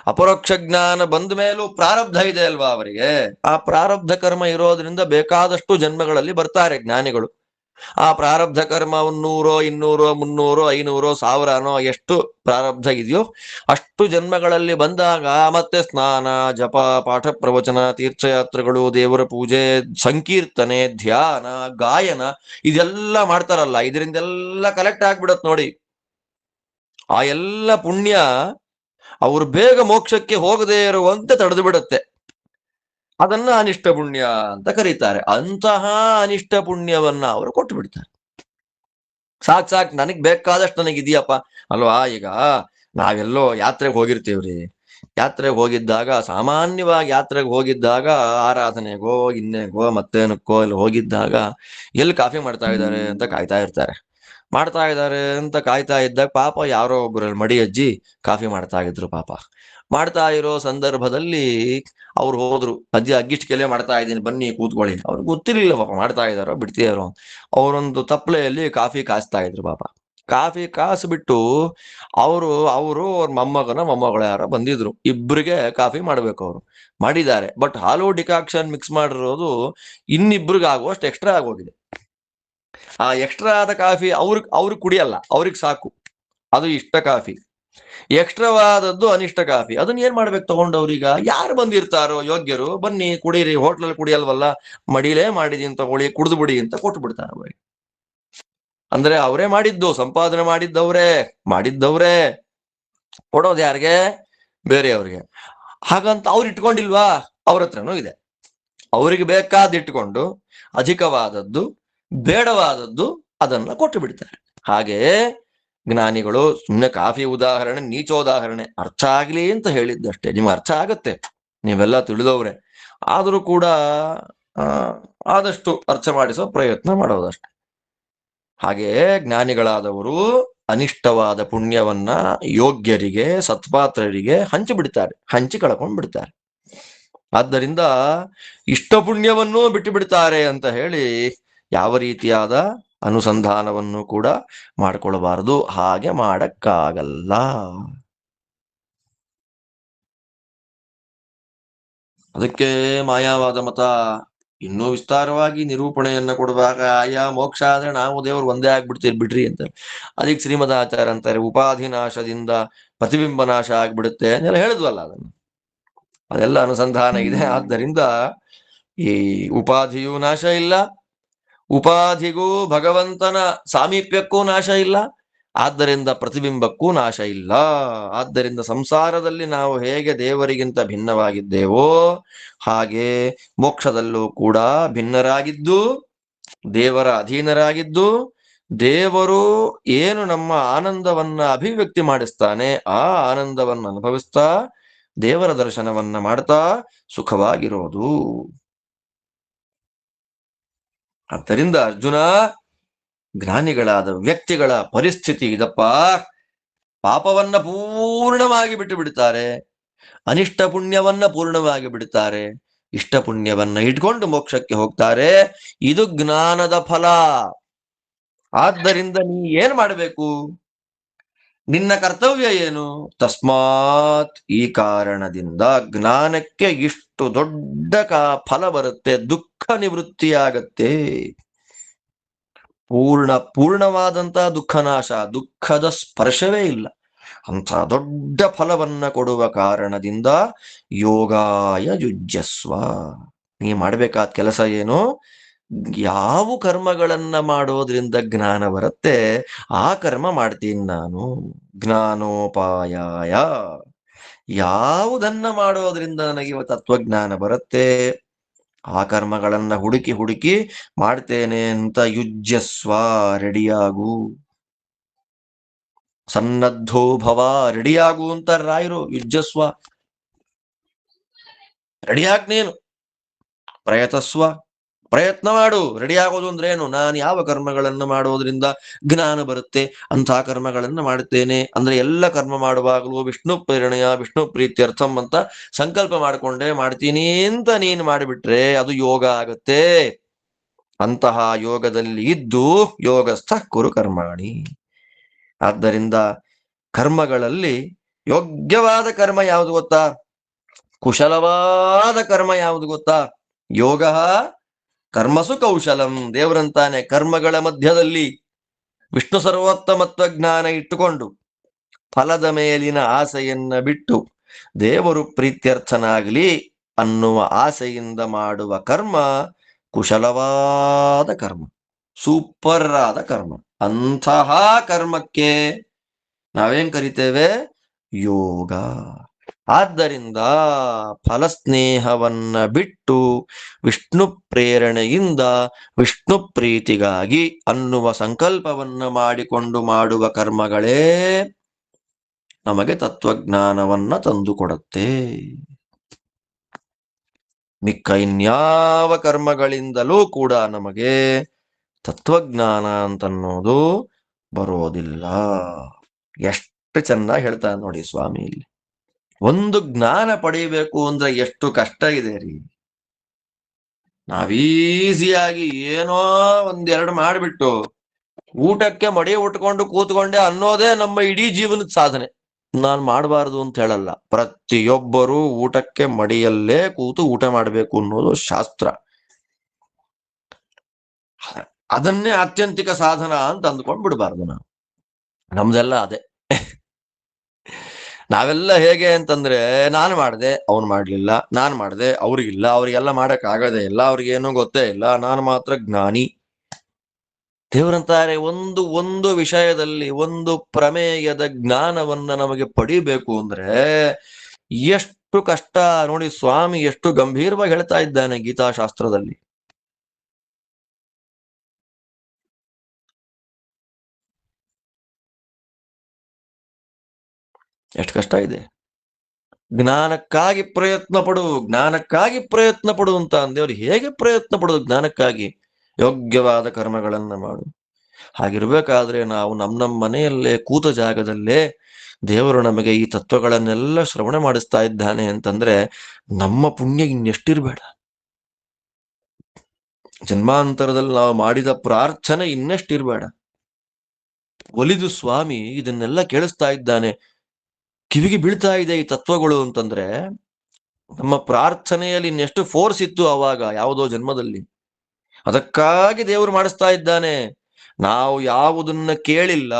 ಅಪರೋಕ್ಷ ಜ್ಞಾನ ಬಂದ ಮೇಲೂ ಪ್ರಾರಬ್ಧ ಇದೆ ಅಲ್ವಾ ಅವರಿಗೆ. ಆ ಪ್ರಾರಬ್ಧ ಕರ್ಮ ಇರೋದ್ರಿಂದ ಬೇಕಾದಷ್ಟು ಜನ್ಮಗಳಲ್ಲಿ ಬರ್ತಾರೆ ಜ್ಞಾನಿಗಳು. ಆ ಪ್ರಾರಬ್ಧ ಕರ್ಮ 100, 200, 300, 500, 1000ನೋ ಎಷ್ಟು ಪ್ರಾರಬ್ಧ ಇದೆಯೋ ಅಷ್ಟು ಜನ್ಮಗಳಲ್ಲಿ ಬಂದಾಗ ಮತ್ತೆ ಸ್ನಾನ, ಜಪ, ಪಾಠ ಪ್ರವಚನ, ತೀರ್ಥಯಾತ್ರೆಗಳು, ದೇವರ ಪೂಜೆ, ಸಂಕೀರ್ತನೆ, ಧ್ಯಾನ, ಗಾಯನ ಇದೆಲ್ಲ ಮಾಡ್ತಾರಲ್ಲ, ಇದರಿಂದೆಲ್ಲ ಕಲೆಕ್ಟ್ ಆಗ್ಬಿಡತ್ ನೋಡಿ. ಆ ಎಲ್ಲ ಪುಣ್ಯ ಅವರು ಬೇಗ ಮೋಕ್ಷಕ್ಕೆ ಹೋಗದೇ ಇರುವಂತೆ ತಡೆದು ಬಿಡುತ್ತೆ. ಅದನ್ನ ಅನಿಷ್ಟ ಪುಣ್ಯ ಅಂತ ಕರೀತಾರೆ. ಅಂತಹ ಅನಿಷ್ಟ ಪುಣ್ಯವನ್ನ ಅವರು ಕೊಟ್ಟು ಬಿಡ್ತಾರೆ. ಸಾಕ್ ನನಗ್ ಬೇಕಾದಷ್ಟು ನನಗಿದೆಯಪ್ಪ ಅಲ್ವಾ. ಈಗ ನಾವೆಲ್ಲೋ ಯಾತ್ರೆಗೆ ಹೋಗಿರ್ತೀವ್ರಿ. ಯಾತ್ರೆಗೆ ಹೋಗಿದ್ದಾಗ, ಸಾಮಾನ್ಯವಾಗಿ ಯಾತ್ರೆಗೆ ಹೋಗಿದ್ದಾಗ ಆರಾಧನೆಗೋ ಇನ್ನೇಗೋ ಮತ್ತೇನಕ್ಕೋ ಇಲ್ಲಿ ಹೋಗಿದ್ದಾಗ ಎಲ್ಲಿ ಕಾಫಿ ಮಾಡ್ತಾ ಇದ್ದಾರೆ ಅಂತ ಕಾಯ್ತಾ ಇರ್ತಾರೆ. ಮಾಡ್ತಾ ಇದ್ದಾರೆ ಅಂತ ಕಾಯ್ತಾ ಇದ್ದಾಗ ಪಾಪ ಯಾರೋ ಒಬ್ಬರಲ್ಲಿ ಮಡಿ ಅಜ್ಜಿ ಕಾಫಿ ಮಾಡ್ತಾ ಇದ್ರು. ಪಾಪ ಮಾಡ್ತಾ ಇರೋ ಸಂದರ್ಭದಲ್ಲಿ ಅವ್ರು ಹೋದ್ರು, ಅಜ್ಜಿ ಅಗ್ಗಿಷ್ಟಿಕೆಲೆ ಮಾಡ್ತಾ ಇದ್ದೀನಿ ಬನ್ನಿ ಕೂತ್ಕೊಳ್ಳಿ. ಅವ್ರಿಗೆ ಗೊತ್ತಿರ್ಲಿಲ್ಲ ಪಾಪ ಮಾಡ್ತಾ ಇದಾರೋ ಬಿಡ್ತಿದಾರೋ. ಅವರೊಂದು ತಪ್ಪಲೆಯಲ್ಲಿ ಕಾಫಿ ಕಾಯಿಸ್ತಾ ಇದ್ರು. ಪಾಪ ಕಾಫಿ ಕಾಯಿಸ್ಬಿಟ್ಟು ಅವರು ಅವ್ರ ಮೊಮ್ಮಗಳು ಯಾರೋ ಬಂದಿದ್ರು. ಇಬ್ಬರಿಗೆ ಕಾಫಿ ಮಾಡ್ಬೇಕು. ಅವರು ಮಾಡಿದ್ದಾರೆ, ಬಟ್ ಹಾಲು ಡಿಕಾಕ್ಷನ್ ಮಿಕ್ಸ್ ಮಾಡಿರೋದು ಇನ್ನಿಬ್ರಿಗೆ ಆಗುವಷ್ಟು ಎಕ್ಸ್ಟ್ರಾ ಆಗೋಗಿದೆ. ಆ ಎಕ್ಸ್ಟ್ರಾ ಆದ ಕಾಫಿ ಅವ್ರಿಗೆ ಕುಡಿಯಲ್ಲ, ಅವ್ರಿಗೆ ಸಾಕು, ಅದು ಇಷ್ಟ ಕಾಫಿ. ಎಕ್ಸ್ಟ್ರಾವಾದದ್ದು ಅನಿಷ್ಟ ಕಾಫಿ. ಅದನ್ನ ಏನ್ ಮಾಡ್ಬೇಕು ತಗೊಂಡವ್ರೀಗ? ಯಾರು ಬಂದಿರ್ತಾರೋ ಯೋಗ್ಯರು, ಬನ್ನಿ ಕುಡೀರಿ, ಹೋಟ್ಲಲ್ಲಿ ಕುಡಿಯಲ್ವಲ್ಲ, ಮಡಿಲೇ ಮಾಡಿದೀನಿ ತಗೊಳ್ಳಿ, ಕುಡಿದು ಬಿಡಿ ಅಂತ ಕೊಟ್ಟು ಬಿಡ್ತಾರೆ ಅವ್ರಿಗೆ. ಅಂದ್ರೆ ಅವರೇ ಮಾಡಿದ್ದು, ಸಂಪಾದನೆ ಮಾಡಿದ್ದವ್ರೇ ಕೊಡೋದು ಯಾರಿಗೆ? ಬೇರೆಯವ್ರಿಗೆ. ಹಾಗಂತ ಅವ್ರು ಇಟ್ಕೊಂಡಿಲ್ವಾ? ಅವ್ರ ಹತ್ರನೂ ಇದೆ. ಅವರಿಗೆ ಬೇಕಾದ ಇಟ್ಕೊಂಡು ಅಧಿಕವಾದದ್ದು, ಬೇಡವಾದದ್ದು ಅದನ್ನ ಕೊಟ್ಟು ಬಿಡ್ತಾರೆ. ಹಾಗೆ ಜ್ಞಾನಿಗಳು ಸುಮ್ಮನೆ ಕಾಫಿ ಉದಾಹರಣೆ, ನೀಚೋದಾಹರಣೆ, ಅರ್ಥ ಆಗ್ಲಿ ಅಂತ ಹೇಳಿದ್ದಷ್ಟೇ. ನಿಮ್ಗೆ ಅರ್ಥ ಆಗತ್ತೆ, ನೀವೆಲ್ಲ ತಿಳಿದವ್ರೆ. ಆದರೂ ಕೂಡ ಆದಷ್ಟು ಅರ್ಥ ಮಾಡಿಸೋ ಪ್ರಯತ್ನ ಮಾಡೋದಷ್ಟೆ. ಹಾಗೆ ಜ್ಞಾನಿಗಳಾದವರು ಅನಿಷ್ಟವಾದ ಪುಣ್ಯವನ್ನ ಯೋಗ್ಯರಿಗೆ, ಸತ್ಪಾತ್ರರಿಗೆ ಹಂಚಿ ಕಳ್ಕೊಂಡ್ ಬಿಡ್ತಾರೆ. ಆದ್ದರಿಂದ ಇಷ್ಟ ಪುಣ್ಯವನ್ನೂ ಬಿಟ್ಟು ಬಿಡ್ತಾರೆ ಅಂತ ಹೇಳಿ ಯಾವ ರೀತಿಯಾದ ಅನುಸಂಧಾನವನ್ನು ಕೂಡ ಮಾಡಿಕೊಳ್ಳಬಾರದು. ಹಾಗೆ ಮಾಡಕ್ಕಾಗಲ್ಲ. ಅದಕ್ಕೆ ಮಾಯಾವಾದ ಮತ ಇನ್ನೂ ವಿಸ್ತಾರವಾಗಿ ನಿರೂಪಣೆಯನ್ನ ಕೊಡುವಾಗ ಆಯಾ ಮೋಕ್ಷ ಆದ್ರೆ ನಾವು ದೇವರು ಒಂದೇ ಆಗ್ಬಿಡ್ತೀರಿ ಬಿಡ್ರಿ ಅಂತ. ಅದಕ್ಕೆ ಶ್ರೀಮದಾಚಾರ್ಯ ಅಂತಾರೆ, ಉಪಾಧಿ ನಾಶದಿಂದ ಪ್ರತಿಬಿಂಬ ನಾಶ ಆಗ್ಬಿಡುತ್ತೆ ಅಂತೆಲ್ಲ ಹೇಳಿದ್ವಲ್ಲ. ಅದೆಲ್ಲ ಅನುಸಂಧಾನ ಇದೆ. ಆದ್ದರಿಂದ ಈ ಉಪಾಧಿಯೂ ನಾಶ ಇಲ್ಲ, ಉಪಾಧಿಗೂ ಭಗವಂತನ ಸಾಮೀಪ್ಯಕ್ಕೂ ನಾಶ ಇಲ್ಲ, ಆದ್ದರಿಂದ ಪ್ರತಿಬಿಂಬಕ್ಕೂ ನಾಶ ಇಲ್ಲ. ಆದ್ದರಿಂದ ಸಂಸಾರದಲ್ಲಿ ನಾವು ಹೇಗೆ ದೇವರಿಗಿಂತ ಭಿನ್ನವಾಗಿದ್ದೇವೋ ಹಾಗೆ ಮೋಕ್ಷದಲ್ಲೂ ಕೂಡ ಭಿನ್ನರಾಗಿದ್ದು, ದೇವರ ಅಧೀನರಾಗಿದ್ದು, ದೇವರು ಏನು ನಮ್ಮ ಆನಂದವನ್ನ ಅಭಿವ್ಯಕ್ತಿ ಮಾಡಿಸ್ತಾನೆ ಆ ಆನಂದವನ್ನು ಅನುಭವಿಸ್ತಾ ದೇವರ ದರ್ಶನವನ್ನ ಮಾಡ್ತಾ ಸುಖವಾಗಿರೋದು. ಆದ್ದರಿಂದ ಅರ್ಜುನ, ಜ್ಞಾನಿಗಳಾದ ವ್ಯಕ್ತಿಗಳ ಪರಿಸ್ಥಿತಿ ಇದಪ್ಪ. ಪಾಪವನ್ನ ಪೂರ್ಣವಾಗಿ ಬಿಟ್ಟು ಬಿಡ್ತಾರೆ, ಅನಿಷ್ಟ ಪುಣ್ಯವನ್ನ ಪೂರ್ಣವಾಗಿ ಬಿಡುತ್ತಾರೆ, ಇಷ್ಟ ಪುಣ್ಯವನ್ನ ಇಟ್ಕೊಂಡು ಮೋಕ್ಷಕ್ಕೆ ಹೋಗ್ತಾರೆ. ಇದು ಜ್ಞಾನದ ಫಲ. ಆದ್ದರಿಂದ ನೀ ಏನ್ ಮಾಡಬೇಕು? ನಿನ್ನ ಕರ್ತವ್ಯ ಏನು? ತಸ್ಮಾತ್, ಈ ಕಾರಣದಿಂದ ಜ್ಞಾನಕ್ಕೆ ಇಷ್ಟು ದೊಡ್ಡ ಫಲ ಬರುತ್ತೆ, ದುಃಖ ನಿವೃತ್ತಿಯಾಗತ್ತೆ. ಪೂರ್ಣವಾದಂತಹ ದುಃಖನಾಶ, ದುಃಖದ ಸ್ಪರ್ಶವೇ ಇಲ್ಲ ಅಂತ ದೊಡ್ಡ ಫಲವನ್ನ ಕೊಡುವ ಕಾರಣದಿಂದ ಯೋಗಾಯ ಯುಜ್ಯಸ್ವ. ನೀ ಮಾಡಬೇಕಾದ ಕೆಲಸ ಏನು? ಯಾವ ಕರ್ಮಗಳನ್ನ ಮಾಡೋದ್ರಿಂದ ಜ್ಞಾನ ಬರುತ್ತೆ ಆ ಕರ್ಮ ಮಾಡ್ತೀನಿ ನಾನು. ಜ್ಞಾನೋಪಾಯಾಯ, ಯಾವುದನ್ನ ಮಾಡೋದ್ರಿಂದ ನನಗೆ ತತ್ವಜ್ಞಾನ ಬರುತ್ತೆ ಆ ಕರ್ಮಗಳನ್ನ ಹುಡುಕಿ ಹುಡುಕಿ ಮಾಡ್ತೇನೆ ಅಂತ ಯುಜ್ಯಸ್ವ, ರೆಡಿಯಾಗು. ಸನ್ನದ್ಧೋ ಭವ, ರೆಡಿಯಾಗು ಅಂತ ರಾಯರು. ಯುಜ್ಯಸ್ವ, ರೆಡಿಯಾಗ್ ನೀನು. ಪ್ರಯತಸ್ವ, ಪ್ರಯತ್ನ ಮಾಡು. ರೆಡಿ ಆಗೋದು ಅಂದ್ರೆ ಏನು? ನಾನು ಯಾವ ಕರ್ಮಗಳನ್ನು ಮಾಡೋದ್ರಿಂದ ಜ್ಞಾನ ಬರುತ್ತೆ ಅಂತಹ ಕರ್ಮಗಳನ್ನು ಮಾಡುತ್ತೇನೆ ಅಂದ್ರೆ ಎಲ್ಲ ಕರ್ಮ ಮಾಡುವಾಗಲೂ ವಿಷ್ಣು ಪ್ರೇರಣೆಯ ವಿಷ್ಣು ಪ್ರೀತ್ಯರ್ಥಂ ಅಂತ ಸಂಕಲ್ಪ ಮಾಡಿಕೊಂಡೇ ಮಾಡ್ತೀನಿ ಅಂತ ನೀನು ಮಾಡಿಬಿಟ್ರೆ ಅದು ಯೋಗ ಆಗತ್ತೆ. ಅಂತಹ ಯೋಗದಲ್ಲಿ ಇದ್ದು ಯೋಗಸ್ಥ ಕುರು ಕರ್ಮಾಣಿ. ಆದ್ದರಿಂದ ಕರ್ಮಗಳಲ್ಲಿ ಯೋಗ್ಯವಾದ ಕರ್ಮ ಯಾವುದು ಗೊತ್ತಾ? ಕುಶಲವಾದ ಕರ್ಮ ಯಾವುದು ಗೊತ್ತಾ? ಯೋಗ ಕರ್ಮಸು ಕೌಶಲಂ. ದೇವರಂತಾನೆ ಕರ್ಮಗಳ ಮಧ್ಯದಲ್ಲಿ ವಿಷ್ಣು ಸರ್ವೋತ್ತಮತ್ವ ಜ್ಞಾನ ಇಟ್ಟುಕೊಂಡು ಫಲದ ಮೇಲಿನ ಆಸೆಯನ್ನ ಬಿಟ್ಟು ದೇವರು ಪ್ರೀತ್ಯರ್ಥನಾಗಲಿ ಅನ್ನುವ ಆಸೆಯಿಂದ ಮಾಡುವ ಕರ್ಮ ಕುಶಲವಾದ ಕರ್ಮ, ಸೂಪರ್ ಆದ ಕರ್ಮ. ಅಂತಹ ಕರ್ಮಕ್ಕೆ ನಾವೇನ್ ಕರಿತೇವೆ? ಯೋಗ. ಆದ್ದರಿಂದ ಫಲಸ್ನೇಹವನ್ನ ಬಿಟ್ಟು ವಿಷ್ಣು ಪ್ರೇರಣೆಯಿಂದ ವಿಷ್ಣು ಪ್ರೀತಿಗಾಗಿ ಅನ್ನುವ ಸಂಕಲ್ಪವನ್ನ ಮಾಡಿಕೊಂಡು ಮಾಡುವ ಕರ್ಮಗಳೇ ನಮಗೆ ತತ್ವಜ್ಞಾನವನ್ನ ತಂದುಕೊಡುತ್ತೆ. ಮಿಕ್ಕ ಇನ್ಯಾವ ಕರ್ಮಗಳಿಂದಲೂ ಕೂಡ ನಮಗೆ ತತ್ವಜ್ಞಾನ ಅಂತನ್ನೋದು ಬರೋದಿಲ್ಲ. ಎಷ್ಟು ಚೆನ್ನಾಗಿ ಹೇಳ್ತಾರೆ ನೋಡಿ ಸ್ವಾಮಿ ಇಲ್ಲಿ. ಒಂದು ಜ್ಞಾನ ಪಡೆಯಬೇಕು ಅಂದ್ರೆ ಎಷ್ಟು ಕಷ್ಟ ಇದೆ ರೀ. ನಾವೀಸಿಯಾಗಿ ಏನೋ ಒಂದೆರಡು ಮಾಡಿಬಿಟ್ಟು ಊಟಕ್ಕೆ ಮಡಿ ಉಟ್ಕೊಂಡು ಕೂತ್ಕೊಂಡೆ ಅನ್ನೋದೇ ನಮ್ಮ ಇಡೀ ಜೀವನದ ಸಾಧನೆ. ನಾನು ಮಾಡಬಾರದು ಅಂತ ಹೇಳಲ್ಲ. ಪ್ರತಿಯೊಬ್ಬರೂ ಊಟಕ್ಕೆ ಮಡಿಯಲ್ಲೇ ಕೂತು ಊಟ ಮಾಡಬೇಕು ಅನ್ನೋದು ಶಾಸ್ತ್ರ. ಅದನ್ನೇ ಆತ್ಯಂತಿಕ ಸಾಧನ ಅಂತ ಅಂದ್ಕೊಂಡು ಬಿಡಬಾರ್ದು ನಾವು. ನಮ್ದೆಲ್ಲ ಅದೇ. ನಾವೆಲ್ಲ ಹೇಗೆ ಅಂತಂದ್ರೆ, ನಾನು ಮಾಡಿದೆ ಅವನು ಮಾಡ್ಲಿಲ್ಲ, ನಾನು ಮಾಡಿದೆ ಅವ್ರಿಗಿಲ್ಲ, ಅವ್ರಿಗೆಲ್ಲ ಮಾಡಕ್ ಆಗದೆ ಇಲ್ಲ, ಅವ್ರಿಗೇನು ಗೊತ್ತೇ ಇಲ್ಲ, ನಾನು ಮಾತ್ರ ಜ್ಞಾನಿ. ದೇವರಂತಾರೆ ಒಂದು ಒಂದು ವಿಷಯದಲ್ಲಿ ಒಂದು ಪ್ರಮೇಯದ ಜ್ಞಾನವನ್ನ ನಮಗೆ ಪಡಿಬೇಕು ಅಂದ್ರೆ ಎಷ್ಟು ಕಷ್ಟ ನೋಡಿ. ಸ್ವಾಮಿ ಎಷ್ಟು ಗಂಭೀರವಾಗಿ ಹೇಳ್ತಾ ಇದ್ದಾನೆ ಗೀತಾಶಾಸ್ತ್ರದಲ್ಲಿ. ಎಷ್ಟು ಕಷ್ಟ ಇದೆ. ಜ್ಞಾನಕ್ಕಾಗಿ ಪ್ರಯತ್ನ ಪಡು, ಜ್ಞಾನಕ್ಕಾಗಿ ಪ್ರಯತ್ನ ಪಡು ಅಂತ ಅಂದೇವ್ರು. ಹೇಗೆ ಪ್ರಯತ್ನ ಪಡುದು ಜ್ಞಾನಕ್ಕಾಗಿ? ಯೋಗ್ಯವಾದ ಕರ್ಮಗಳನ್ನ ಮಾಡು. ಹಾಗಿರ್ಬೇಕಾದ್ರೆ ನಾವು ನಮ್ಮ ಮನೆಯಲ್ಲೇ ಕೂತ ಜಾಗದಲ್ಲೇ ದೇವರು ನಮಗೆ ಈ ತತ್ವಗಳನ್ನೆಲ್ಲ ಶ್ರವಣ ಮಾಡಿಸ್ತಾ ಇದ್ದಾನೆ ಅಂತಂದ್ರೆ ನಮ್ಮ ಪುಣ್ಯ ಇನ್ನೆಷ್ಟಿರ್ಬೇಡ. ಜನ್ಮಾಂತರದಲ್ಲಿ ನಾವು ಮಾಡಿದ ಪ್ರಾರ್ಥನೆ ಇನ್ನೆಷ್ಟಿರ್ಬೇಡ. ಒಲಿದು ಸ್ವಾಮಿ ಇದನ್ನೆಲ್ಲ ಕೇಳಿಸ್ತಾ ಇದ್ದಾನೆ, ಕಿವಿಗೆ ಬೀಳ್ತಾ ಇದೆ ಈ ತತ್ವಗಳು ಅಂತಂದ್ರೆ ನಮ್ಮ ಪ್ರಾರ್ಥನೆಯಲ್ಲಿ ಇನ್ನೆಷ್ಟು ಫೋರ್ಸ್ ಇತ್ತು ಅವಾಗ ಯಾವುದೋ ಜನ್ಮದಲ್ಲಿ. ಅದಕ್ಕಾಗಿ ದೇವರು ಮಾಡಿಸ್ತಾ ಇದ್ದಾನೆ. ನಾವು ಯಾವುದನ್ನ ಕೇಳಿಲ್ಲ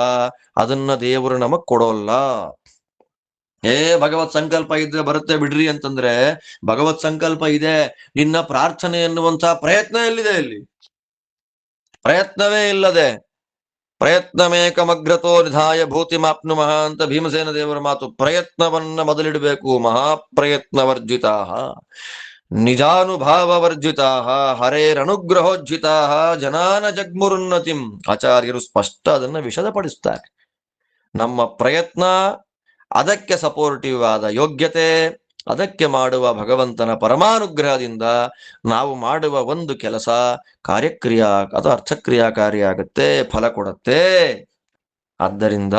ಅದನ್ನ ದೇವರು ನಮಗ್ ಕೊಡೋಲ್ಲ. ಭಗವತ್ ಸಂಕಲ್ಪ ಇದ್ರೆ ಬರುತ್ತೆ ಬಿಡ್ರಿ ಅಂತಂದ್ರೆ, ಭಗವತ್ ಸಂಕಲ್ಪ ಇದೆ, ನಿನ್ನ ಪ್ರಾರ್ಥನೆ ಎನ್ನುವಂತಹ ಪ್ರಯತ್ನ ಎಲ್ಲಿದೆ? ಇಲ್ಲಿ ಪ್ರಯತ್ನವೇ ಇಲ್ಲದೆ ಪ್ರಯತ್ನಮೇಕಮಗ್ರತೋ ನಿಧಾಯ ಭೂತಿ ಮಾಪ್ನುಮಃ ಅಂತ ಭೀಮಸೇನ ದೇವರ ಮಾತು. ಪ್ರಯತ್ನವನ್ನ ಮೊದಲಿಡಬೇಕು. ಮಹಾಪ್ರಯತ್ನವರ್ಜಿತಾ ನಿಜಾನುಭಾವವರ್ಜಿತಾ ಹರೇರನುಗ್ರಹೋಜ್ಜಿತಾ ಜನಾನ ಜಗ್ಮುರುನ್ನತಿಂ. ಆಚಾರ್ಯರು ಸ್ಪಷ್ಟ ಅದನ್ನ ವಿಶದಪಡಿಸ್ತಾರೆ. ನಮ್ಮ ಪ್ರಯತ್ನ, ಅದಕ್ಕೆ ಸಪೋರ್ಟಿವ್ ಆದ ಯೋಗ್ಯತೆ, ಅದಕ್ಕೆ ಮಾಡುವ ಭಗವಂತನ ಪರಮಾನುಗ್ರಹದಿಂದ ನಾವು ಮಾಡುವ ಒಂದು ಕೆಲಸ ಕಾರ್ಯಕ್ರಿಯಾ ಅದು ಅರ್ಥಕ್ರಿಯಾಕಾರಿ ಆಗುತ್ತೆ, ಫಲ ಕೊಡುತ್ತೆ. ಆದ್ದರಿಂದ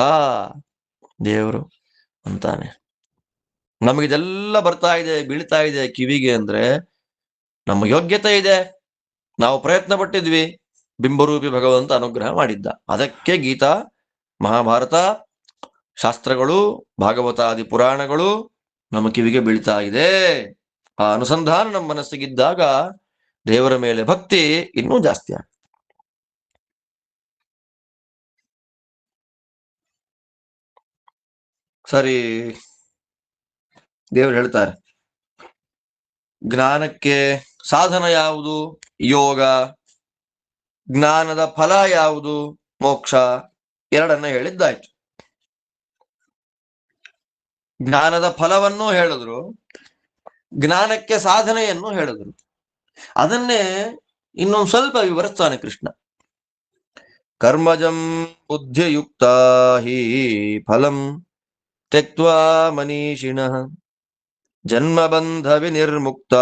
ದೇವರು ಅಂತಾನೆ, ನಮಗಿದೆಲ್ಲ ಬರ್ತಾ ಇದೆ, ಬೀಳ್ತಾ ಇದೆ ಕಿವಿಗೆ ಅಂದ್ರೆ ನಮ್ಮ ಯೋಗ್ಯತೆ ಇದೆ, ನಾವು ಪ್ರಯತ್ನ ಪಟ್ಟಿದ್ವಿ, ಬಿಂಬರೂಪಿ ಭಗವಂತ ಅನುಗ್ರಹ ಮಾಡಿದ್ದ. ಅದಕ್ಕೆ ಗೀತಾ, ಮಹಾಭಾರತ, ಶಾಸ್ತ್ರಗಳು, ಭಾಗವತಾದಿ ಪುರಾಣಗಳು ನಮ್ಮ ಕಿವಿಗೆ ಬೀಳ್ತಾ ಇದೆ. ಆ ಅನುಸಂಧಾನ ನಮ್ಮ ಮನಸ್ಸಿಗಿದ್ದಾಗ ದೇವರ ಮೇಲೆ ಭಕ್ತಿ ಇನ್ನೂ ಜಾಸ್ತಿ ಆಗುತ್ತೆ. ಸರಿ, ದೇವರು ಹೇಳ್ತಾರೆ ಜ್ಞಾನಕ್ಕೆ ಸಾಧನ ಯಾವುದು? ಯೋಗ. ಜ್ಞಾನದ ಫಲ ಯಾವುದು? ಮೋಕ್ಷ. ಎರಡನ್ನ ಹೇಳಿದ್ದಾಯ್ತು. ಜ್ಞಾನದ ಫಲವನ್ನು ಹೇಳಿದ್ರು, ಜ್ಞಾನಕ್ಕೆ ಸಾಧನೆಯನ್ನು ಹೇಳಿದ್ರು. ಅದನ್ನೇ ಇನ್ನೊಂದು ಸ್ವಲ್ಪ ವಿವರಿಸ್ತಾನೆ ಕೃಷ್ಣ. ಕರ್ಮಜಂ ಬುದ್ಧಿಯುಕ್ತ ಹಿ ಫಲಂ ತ್ಯಕ್ತ್ವಾ ಮನೀಷಿಣಃ ಜನ್ಮಬಂಧ ವಿನಿರ್ಮುಕ್ತ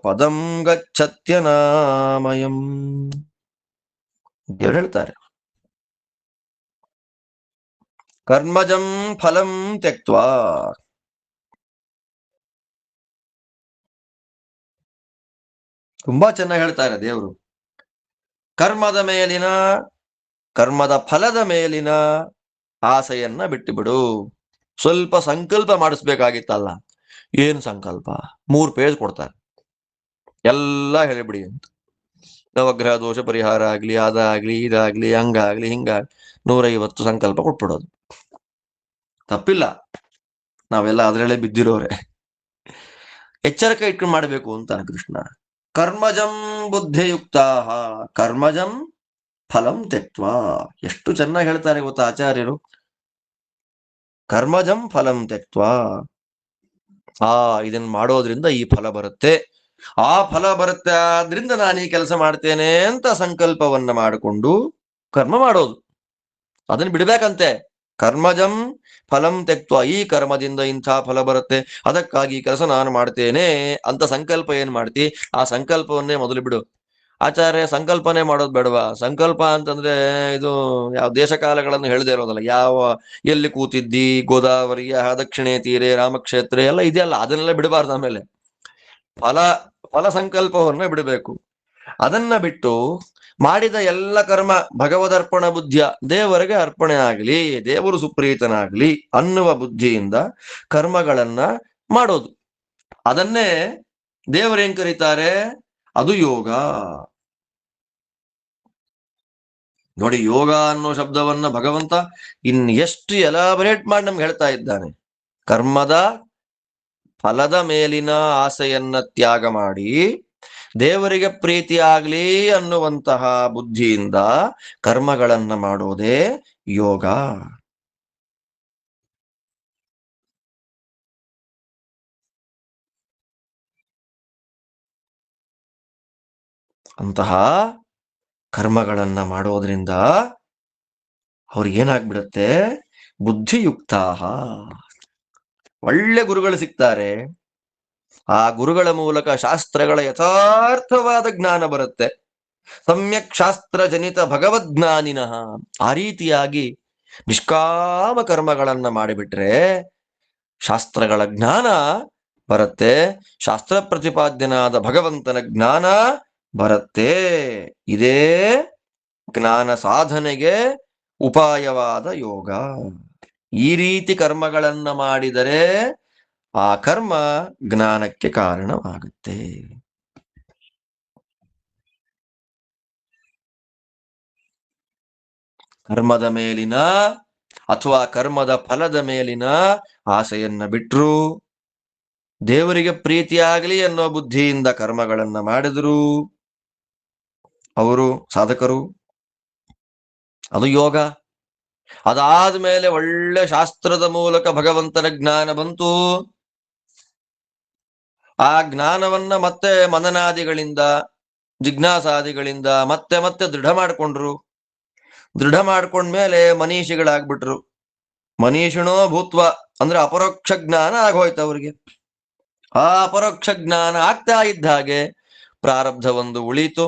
ಪದಂ ಗಚ್ಚತ್ಯನಾಮಯಂ. ದೇವರು ಹೇಳ್ತಾರೆ, ಕರ್ಮಜಂ ಫಲಂ ತ್ಯಕ್ತ್ವಾ. ತುಂಬಾ ಚೆನ್ನಾಗಿ ಹೇಳ್ತಾರೆ ದೇವರು. ಕರ್ಮದ ಫಲದ ಮೇಲಿನ ಆಸೆಯನ್ನ ಬಿಟ್ಟು ಬಿಡು. ಸ್ವಲ್ಪ ಸಂಕಲ್ಪ ಮಾಡಿಸ್ಬೇಕಾಗಿತ್ತಲ್ಲ. ಏನು ಸಂಕಲ್ಪ? 3 ಪೇಜ್ ಕೊಡ್ತಾರೆ, ಎಲ್ಲ ಹೇಳಿಬಿಡಿ ಅಂತ. ನವಗ್ರಹ ದೋಷ ಪರಿಹಾರ ಆಗ್ಲಿ, ಅದಾಗ್ಲಿ, ಇದಾಗ್ಲಿ, ಹಂಗಾಗ್ಲಿ, ಹಿಂಗಾಗ್ಲಿ 150 ಸಂಕಲ್ಪ ಕೊಟ್ಬಿಡೋದು. ತಪ್ಪಿಲ್ಲ, ನಾವೆಲ್ಲ ಅದರಲ್ಲೇ ಬಿದ್ದಿರೋರೆ. ಎಚ್ಚರಿಕೆ ಇಟ್ಕೊಂಡು ಮಾಡಬೇಕು ಅಂತಾನೆ ಕೃಷ್ಣ. ಕರ್ಮಜಂ ಬುದ್ಧಿಯುಕ್ತ ಕರ್ಮಜಂ ಫಲಂ ತ್ಯಕ್ತ್ವ. ಎಷ್ಟು ಚೆನ್ನಾಗಿ ಹೇಳ್ತಾರೆ ಗೊತ್ತಾ ಆಚಾರ್ಯರು. ಕರ್ಮಜಂ ಫಲಂ ತ್ಯಕ್ತ್ವ. ಇದನ್ನ ಮಾಡೋದ್ರಿಂದ ಈ ಫಲ ಬರುತ್ತೆ, ಆ ಫಲ ಬರುತ್ತೆ, ಆದ್ರಿಂದ ನಾನು ಈ ಕೆಲಸ ಮಾಡ್ತೇನೆ ಅಂತ ಸಂಕಲ್ಪವನ್ನ ಮಾಡಿಕೊಂಡು ಕರ್ಮ ಮಾಡೋದು. ಅದನ್ನ ಬಿಡ್ಬೇಕಂತೆ. ಕರ್ಮಜಂ ಫಲಂ ತ್ಯಕ್ತ್ವ. ಈ ಕರ್ಮದಿಂದ ಇಂಥ ಫಲ ಬರುತ್ತೆ, ಅದಕ್ಕಾಗಿ ಈ ಕೆಲಸ ನಾನು ಮಾಡ್ತೇನೆ ಅಂತ ಸಂಕಲ್ಪ ಏನ್ ಮಾಡ್ತಿ, ಆ ಸಂಕಲ್ಪವನ್ನೇ ಮೊದಲು ಬಿಡು. ಆಚಾರ್ಯ ಸಂಕಲ್ಪನೆ ಮಾಡೋದು ಬೇಡವಾ? ಸಂಕಲ್ಪ ಅಂತಂದ್ರೆ ಇದು ಯಾವ ದೇಶಕಾಲಗಳನ್ನು ಹೇಳದೇ ಇರೋದಲ್ಲ. ಎಲ್ಲಿ ಕೂತಿದ್ದಿ, ಗೋದಾವರಿಯ ದಕ್ಷಿಣೆ ತೀರೆ, ರಾಮಕ್ಷೇತ್ರ ಎಲ್ಲ ಇದೆಯಲ್ಲ, ಅದನ್ನೆಲ್ಲ ಬಿಡಬಾರ್ದು. ಆಮೇಲೆ ಫಲ ಸಂಕಲ್ಪವನ್ನ ಬಿಡಬೇಕು. ಅದನ್ನ ಬಿಟ್ಟು ಮಾಡಿದ ಎಲ್ಲ ಕರ್ಮ ಭಗವದರ್ಪಣ ಬುದ್ಧಿಯ, ದೇವರಿಗೆ ಅರ್ಪಣೆ ಆಗಲಿ, ದೇವರು ಸುಪ್ರೀತನಾಗ್ಲಿ ಅನ್ನುವ ಬುದ್ಧಿಯಿಂದ ಕರ್ಮಗಳನ್ನ ಮಾಡೋದು. ಅದನ್ನೇ ದೇವರೇನ್ ಕರೀತಾರೆ? ಅದು ಯೋಗ. ನೋಡಿ, ಯೋಗ ಅನ್ನೋ ಶಬ್ದವನ್ನ ಭಗವಂತ ಎಷ್ಟು ಎಲಾಬರೇಟ್ ಮಾಡಿ ನಮ್ಗೆ ಹೇಳ್ತಾ ಇದ್ದಾನೆ. ಕರ್ಮದ ಫಲದ ಮೇಲಿನ ಆಸೆಯನ್ನ ತ್ಯಾಗ ಮಾಡಿ ದೇವರಿಗೆ ಪ್ರೀತಿ ಆಗ್ಲಿ ಅನ್ನುವಂತಹ ಬುದ್ಧಿಯಿಂದ ಕರ್ಮಗಳನ್ನ ಮಾಡೋದೇ ಯೋಗ. ಅಂತಹ ಕರ್ಮಗಳನ್ನ ಮಾಡೋದ್ರಿಂದ ಅವ್ರಿಗೇನಾಗ್ಬಿಡುತ್ತೆ? ಬುದ್ಧಿಯುಕ್ತ. ಒಳ್ಳೆ ಗುರುಗಳು ಸಿಗ್ತಾರೆ. ಆ ಗುರುಗಳ ಮೂಲಕ ಶಾಸ್ತ್ರಗಳ ಯಥಾರ್ಥವಾದ ಜ್ಞಾನ ಬರುತ್ತೆ. ಸಮ್ಯಕ್ ಶಾಸ್ತ್ರ ಜನಿತ ಭಗವದ್ಜ್ಞಾನಿನಃ. ಆ ರೀತಿಯಾಗಿ ನಿಷ್ಕಾಮ ಕರ್ಮಗಳನ್ನ ಮಾಡಿಬಿಟ್ರೆ ಶಾಸ್ತ್ರಗಳ ಜ್ಞಾನ ಬರುತ್ತೆ, ಶಾಸ್ತ್ರ ಪ್ರತಿಪಾದ್ಯನಾದ ಭಗವಂತನ ಜ್ಞಾನ ಬರುತ್ತೆ. ಇದೇ ಜ್ಞಾನ ಸಾಧನೆಗೆ ಉಪಾಯವಾದ ಯೋಗ. ಈ ರೀತಿ ಕರ್ಮಗಳನ್ನ ಮಾಡಿದರೆ ಆ ಕರ್ಮ ಜ್ಞಾನಕ್ಕೆ ಕಾರಣವಾಗುತ್ತೆ. ಕರ್ಮದ ಮೇಲಿನ ಅಥವಾ ಕರ್ಮದ ಫಲದ ಮೇಲಿನ ಆಸೆಯನ್ನ ಬಿಟ್ರು, ದೇವರಿಗೆ ಪ್ರೀತಿಯಾಗಲಿ ಅನ್ನೋ ಬುದ್ಧಿಯಿಂದ ಕರ್ಮಗಳನ್ನ ಮಾಡಿದ್ರು ಅವರು ಸಾಧಕರು. ಅದು ಯೋಗ. ಅದಾದ್ಮೇಲೆ ಒಳ್ಳೆ ಶಾಸ್ತ್ರದ ಮೂಲಕ ಭಗವಂತನ ಜ್ಞಾನ ಬಂತು. ಆ ಜ್ಞಾನವನ್ನ ಮತ್ತೆ ಮನನಾದಿಗಳಿಂದ, ಜಿಜ್ಞಾಸಾದಿಗಳಿಂದ ಮತ್ತೆ ಮತ್ತೆ ದೃಢ ಮಾಡ್ಕೊಂಡ್ರು. ದೃಢ ಮಾಡ್ಕೊಂಡ್ಮೇಲೆ ಮನೀಷಿಗಳಾಗ್ಬಿಟ್ರು. ಮನೀಷಿಣೋ ಭೂತ್ವ ಅಂದ್ರೆ ಅಪರೋಕ್ಷ ಜ್ಞಾನ ಆಗೋಯ್ತು ಅವ್ರಿಗೆ. ಆ ಅಪರೋಕ್ಷ ಜ್ಞಾನ ಆಗ್ತಾ ಇದ್ದ ಹಾಗೆ ಪ್ರಾರಬ್ಧ ಒಂದು ಉಳೀತು.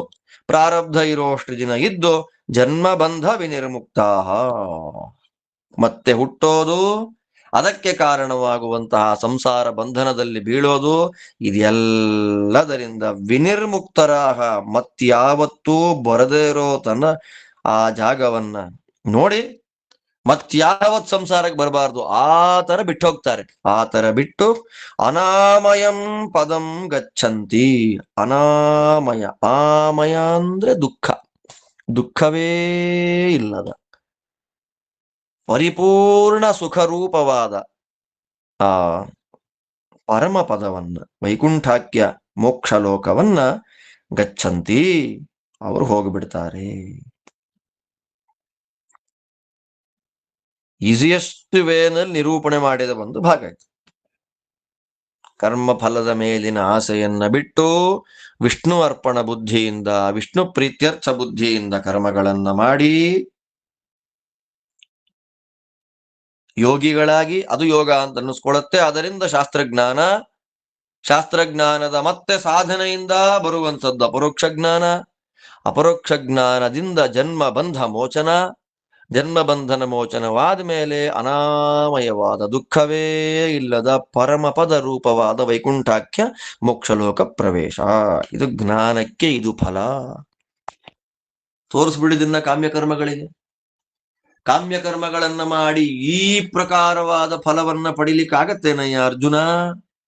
ಪ್ರಾರಬ್ಧ ಇರೋಷ್ಟು ದಿನ ಇದ್ದು ಜನ್ಮ ಬಂಧ ವಿನಿರ್ಮುಕ್ತ. ಮತ್ತೆ ಹುಟ್ಟೋದು, ಅದಕ್ಕೆ ಕಾರಣವಾಗುವಂತಹ ಸಂಸಾರ ಬಂಧನದಲ್ಲಿ ಬೀಳೋದು, ಇದೆಲ್ಲದರಿಂದ ವಿನಿರ್ಮುಕ್ತರಾಹ ಮತ್ಯಾವತ್ತೂ ಬರದೇ ಇರೋ ತನ್ನ ಆ ಜಾಗವನ್ನ ನೋಡಿ ಮತ್ಯಾವತ್ ಸಂಸಾರಕ್ಕೆ ಬರಬಾರ್ದು ಆ ತರ ಬಿಟ್ಟು ಹೋಗ್ತಾರೆ. ಆ ತರ ಬಿಟ್ಟು ಅನಾಮಯಂ ಪದಂ ಗಚ್ಚಂತಿ. ಅನಾಮಯ, ಆಮಯ ಅಂದ್ರೆ ದುಃಖ, ದುಃಖವೇ ಇಲ್ಲದ ಪರಿಪೂರ್ಣ ಸುಖರೂಪವಾದ ಆ ಪರಮ ಪದವನ್ನ, ವೈಕುಂಠಾಖ್ಯ ಮೋಕ್ಷ ಲೋಕವನ್ನ ಗಚ್ಚಂತಿ, ಅವರು ಹೋಗಿಬಿಡ್ತಾರೆ. ಈಸಿಯೆಸ್ಟ್ ವೇನಲ್ಲಿ ನಿರೂಪಣೆ ಮಾಡಿದ ಒಂದು ಭಾಗ ಇದು. ಕರ್ಮ ಫಲದ ಮೇಲಿನ ಆಸೆಯನ್ನ ಬಿಟ್ಟು ವಿಷ್ಣು ಅರ್ಪಣ ಬುದ್ಧಿಯಿಂದ, ವಿಷ್ಣು ಪ್ರೀತ್ಯರ್ಥ ಬುದ್ಧಿಯಿಂದ ಕರ್ಮಗಳನ್ನ ಮಾಡಿ ಯೋಗಿಗಳಾಗಿ, ಅದು ಯೋಗ ಅಂತ ಅನ್ನಿಸ್ಕೊಳ್ಳುತ್ತೆ. ಅದರಿಂದ ಶಾಸ್ತ್ರಜ್ಞಾನದ ಮತ್ತೆ ಸಾಧನೆಯಿಂದ ಬರುವಂಥದ್ದು ಅಪರೋಕ್ಷ ಜ್ಞಾನ. ಅಪರೋಕ್ಷ ಜ್ಞಾನದಿಂದ ಜನ್ಮ ಬಂಧನ ಮೋಚನವಾದ ಮೇಲೆ ಅನಾಮಯವಾದ ದುಃಖವೇ ಇಲ್ಲದ ಪರಮಪದ ರೂಪವಾದ ವೈಕುಂಠಾಖ್ಯ ಮೋಕ್ಷಲೋಕ ಪ್ರವೇಶ. ಇದು ಜ್ಞಾನಕ್ಕೆ ಇದು ಫಲ. ತೋರಿಸ್ಬಿಡಿದನ್ನ ಕಾಮ್ಯಕರ್ಮಗಳಿಗೆ. ಕಾಮ್ಯಕರ್ಮಗಳನ್ನ ಮಾಡಿ ಈ ಪ್ರಕಾರವಾದ ಫಲವನ್ನ ಪಡಿಲಿಕ್ಕಾಗತ್ತೇನಯ್ಯ ಅರ್ಜುನ?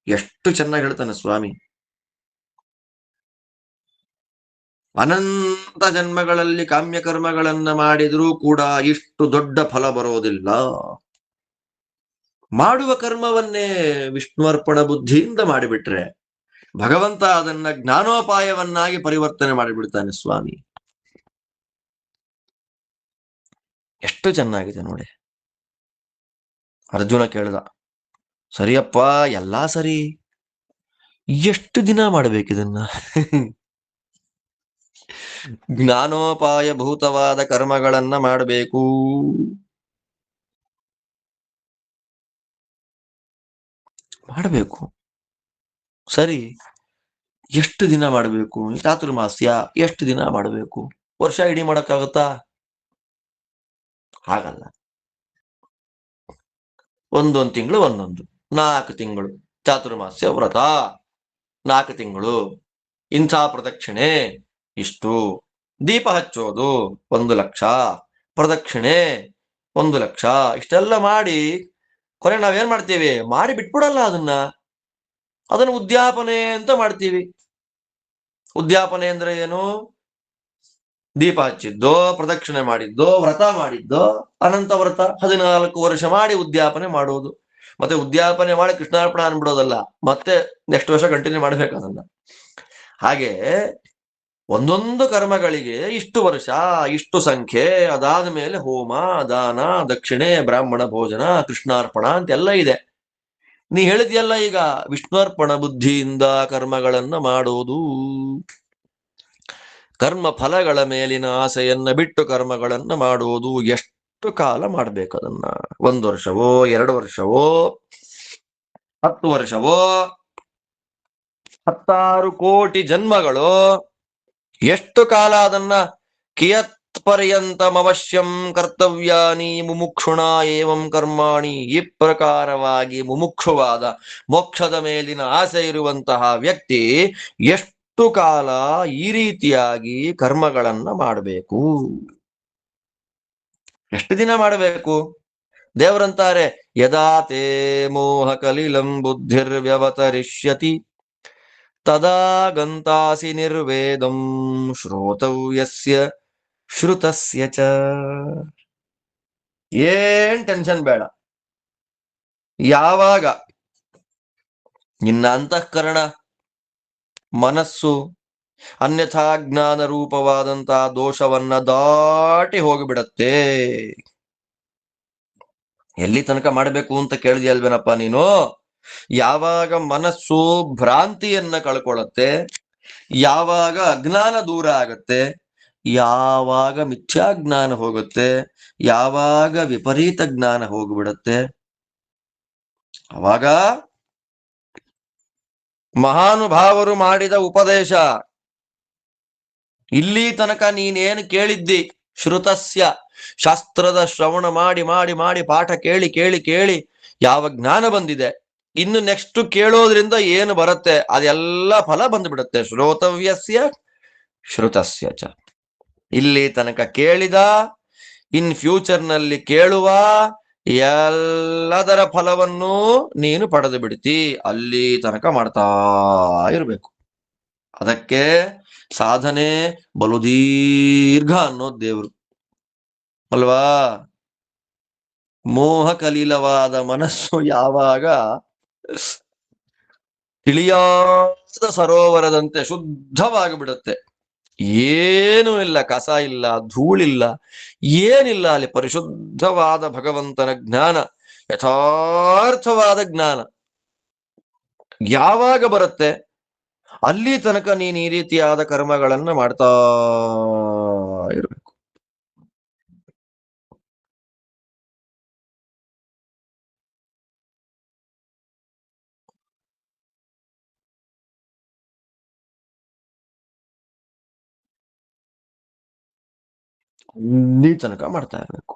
ಎಷ್ಟು ಚೆನ್ನಾಗಿ ಹೇಳ್ತಾನೆ ಸ್ವಾಮಿ. ಅನಂತ ಜನ್ಮಗಳಲ್ಲಿ ಕಾಮ್ಯಕರ್ಮಗಳನ್ನ ಮಾಡಿದ್ರೂ ಕೂಡ ಇಷ್ಟು ದೊಡ್ಡ ಫಲ ಬರೋದಿಲ್ಲ. ಮಾಡುವ ಕರ್ಮವನ್ನೇ ವಿಷ್ಣುವರ್ಪಣ ಬುದ್ಧಿಯಿಂದ ಮಾಡಿಬಿಟ್ರೆ ಭಗವಂತ ಅದನ್ನ ಜ್ಞಾನೋಪಾಯವನ್ನಾಗಿ ಪರಿವರ್ತನೆ ಮಾಡಿಬಿಡ್ತಾನೆ ಸ್ವಾಮಿ. ಎಷ್ಟು ಚೆನ್ನಾಗಿದೆ ನೋಡಿ. ಅರ್ಜುನ ಕೇಳಿದ, ಸರಿಯಪ್ಪ, ಎಲ್ಲಾ ಸರಿ, ಎಷ್ಟು ದಿನ ಮಾಡ್ಬೇಕಿದನ್ನ? ಜ್ಞಾನೋಪಾಯ ಭೂತವಾದ ಕರ್ಮಗಳನ್ನ ಮಾಡಬೇಕು. ಸರಿ, ಎಷ್ಟು ದಿನ ಮಾಡಬೇಕು? ಚಾತುರ್ಮಾಸ್ಯ ಎಷ್ಟು ದಿನ ಮಾಡಬೇಕು? ವರ್ಷ ಇಡೀ ಮಾಡಕ್ಕಾಗತ್ತಾ? ಹಾಗಲ್ಲ. ಒಂದೊಂದು ತಿಂಗಳು 4 ತಿಂಗಳು ಚಾತುರ್ಮಾಸ್ಯ ವ್ರತ, 4 ತಿಂಗಳು ಇಂಥ ಪ್ರದಕ್ಷಿಣೆ ಇಷ್ಟು, ದೀಪ ಹಚ್ಚೋದು 1,00,000, ಪ್ರದಕ್ಷಿಣೆ 1,00,000, ಇಷ್ಟೆಲ್ಲ ಮಾಡಿ ಕೊನೆ ನಾವೇನ್ ಮಾಡ್ತೀವಿ? ಮಾಡಿ ಬಿಟ್ಬಿಡಲ್ಲ ಅದನ್ನ ಉದ್ಯಾಪನೆ ಅಂತ ಮಾಡ್ತೀವಿ. ಉದ್ಯಾಪನೆ ಅಂದ್ರೆ ಏನು? ದೀಪ ಹಚ್ಚಿದ್ದೋ, ಪ್ರದಕ್ಷಿಣೆ ಮಾಡಿದ್ದೋ, ವ್ರತ ಮಾಡಿದ್ದೋ, ಅನಂತ ವ್ರತ 14 ವರ್ಷ ಮಾಡಿ ಉದ್ಯಾಪನೆ ಮಾಡುವುದು. ಮತ್ತೆ ಉದ್ಯಾಪನೆ ಮಾಡಿ ಕೃಷ್ಣಾರ್ಪಣ ಅನ್ಬಿಡೋದಲ್ಲ, ಮತ್ತೆ ನೆಕ್ಸ್ಟ್ ವರ್ಷ ಕಂಟಿನ್ಯೂ ಮಾಡ್ಬೇಕು ಅದನ್ನ. ಹಾಗೆ ಒಂದೊಂದು ಕರ್ಮಗಳಿಗೆ ಇಷ್ಟು ವರ್ಷ, ಇಷ್ಟು ಸಂಖ್ಯೆ, ಅದಾದ ಮೇಲೆ ಹೋಮ, ದಾನ, ದಕ್ಷಿಣೆ, ಬ್ರಾಹ್ಮಣ ಭೋಜನ, ಕೃಷ್ಣಾರ್ಪಣ ಅಂತೆಲ್ಲ ಇದೆ. ನೀ ಹೇಳಿದ್ಯಲ್ಲ ಈಗ ವಿಷ್ಣುರ್ಪಣ ಬುದ್ಧಿಯಿಂದ ಕರ್ಮಗಳನ್ನ ಮಾಡೋದು. ಕರ್ಮ ಫಲಗಳ ಮೇಲಿನ ಆಸೆಯನ್ನ ಬಿಟ್ಟು ಕರ್ಮಗಳನ್ನ ಮಾಡುವುದು. ಎಷ್ಟು ಕಾಲ ಮಾಡ್ಬೇಕು ಅದನ್ನ? 1 ವರ್ಷವೋ, 2 ವರ್ಷವೋ, 10 ವರ್ಷವೋ, 16 ಕೋಟಿ ಜನ್ಮಗಳು? ಎಷ್ಟು ಕಾಲ ಅದನ್ನ? ಕಿಯತ್ ಪರ್ಯಂತಮವಶ್ಯಂ ಕರ್ತವ್ಯಾನಿ ಮುಮುಕ್ಷುಣ ಏವಂ ಕರ್ಮಾಣಿ. ಈ ಪ್ರಕಾರವಾಗಿ ಮುಮುಕ್ಷುವಾದ ಮೋಕ್ಷದ ಮೇಲಿನ ಆಸೆ ಇರುವಂತಹ ವ್ಯಕ್ತಿ ಎಷ್ಟು ಕಾಲ ಈ ರೀತಿಯಾಗಿ ಕರ್ಮಗಳನ್ನ ಮಾಡಬೇಕು? ಎಷ್ಟು ದಿನ ಮಾಡಬೇಕು? ದೇವರಂತಾರೆ, ಯದಾ ತೇ ಮೋಹ ಕಲಿಲಂ ಬುದ್ಧಿರ್ವ್ಯವತರಿಷ್ಯತಿ ತದಾ ಗಂತಾಸಿ ನಿರ್ವೇದಂ ಶ್ರೋತವ್ಯಸ್ಯ ಶ್ರುತಸ್ಯ ಚ. ಏನ್ ಟೆನ್ಷನ್ ಬೇಡ. ಯಾವಾಗ ನಿನ್ನ ಅಂತಃಕರಣ, ಮನಸ್ಸು ಅನ್ಯಥಾ ಜ್ಞಾನ ರೂಪವಾದಂತಹ ದೋಷವನ್ನ ದಾಟಿ ಹೋಗಿಬಿಡತ್ತೆ. ಎಲ್ಲಿ ತನಕ ಮಾಡಬೇಕು ಅಂತ ಕೇಳಿದ್ಯಲ್ವೇನಪ್ಪ ನೀನು? ಯಾವಾಗ ಮನಸ್ಸು ಭ್ರಾಂತಿಯನ್ನ ಕಳ್ಕೊಳ್ಳುತ್ತೆ, ಯಾವಾಗ ಅಜ್ಞಾನ ದೂರ ಆಗತ್ತೆ, ಯಾವಾಗ ಮಿಥ್ಯಾಜ್ಞಾನ ಹೋಗುತ್ತೆ, ಯಾವಾಗ ವಿಪರೀತ ಜ್ಞಾನ ಹೋಗ್ಬಿಡತ್ತೆ, ಅವಾಗ ಮಹಾನುಭಾವರು ಮಾಡಿದ ಉಪದೇಶ, ಇಲ್ಲಿ ತನಕ ನೀನೇನು ಕೇಳಿದ್ದಿ, ಶ್ರುತಸ್ಯ, ಶಾಸ್ತ್ರದ ಶ್ರವಣ ಮಾಡಿ ಮಾಡಿ ಮಾಡಿ ಪಾಠ ಕೇಳಿ ಕೇಳಿ ಕೇಳಿ ಯಾವ ಜ್ಞಾನ ಬಂದಿದೆ, ಇನ್ನು ನೆಕ್ಸ್ಟ್ ಕೇಳೋದ್ರಿಂದ ಏನು ಬರುತ್ತೆ ಅದೆಲ್ಲ ಫಲ ಬಂದ್ಬಿಡುತ್ತೆ. ಶ್ರೋತವ್ಯಸ್ಯ ಶ್ರುತಸ್ಯ ಚ. ಇಲ್ಲಿ ತನಕ ಕೇಳಿದ, ಇನ್ ಫ್ಯೂಚರ್ನಲ್ಲಿ ಕೇಳುವ ಎಲ್ಲದರ ಫಲವನ್ನು ನೀನು ಪಡೆದು ಬಿಡ್ತಿ. ಅಲ್ಲಿ ತನಕ ಮಾಡ್ತಾ ಇರ್ಬೇಕು. ಅದಕ್ಕೆ ಸಾಧನೆ ಬಲು ದೀರ್ಘ ಅನ್ನೋದು ದೇವರು ಅಲ್ವಾ? ಮೋಹ ಕಲೀಲವಾದ ಮನಸ್ಸು ಯಾವಾಗ ತಿಳಿಯಾದ ಸರೋವರದಂತೆ ಶುದ್ಧವಾಗಿ ಬಿಡುತ್ತೆ, ಏನೂ ಇಲ್ಲ, ಕಸ ಇಲ್ಲ, ಧೂಳಿಲ್ಲ, ಏನಿಲ್ಲ. ಅಲ್ಲಿ ಪರಿಶುದ್ಧವಾದ ಭಗವಂತನ ಜ್ಞಾನ, ಯಥಾರ್ಥವಾದ ಜ್ಞಾನ ಯಾವಾಗ ಬರುತ್ತೆ ಅಲ್ಲಿ ತನಕ ನೀನು ಈ ರೀತಿಯಾದ ಕರ್ಮಗಳನ್ನ ಮಾಡ್ತಾ ಇರ್ಬೇಕು. ಅಲ್ಲಿ ತನಕ ಮಾಡ್ತಾ ಇರ್ಬೇಕು.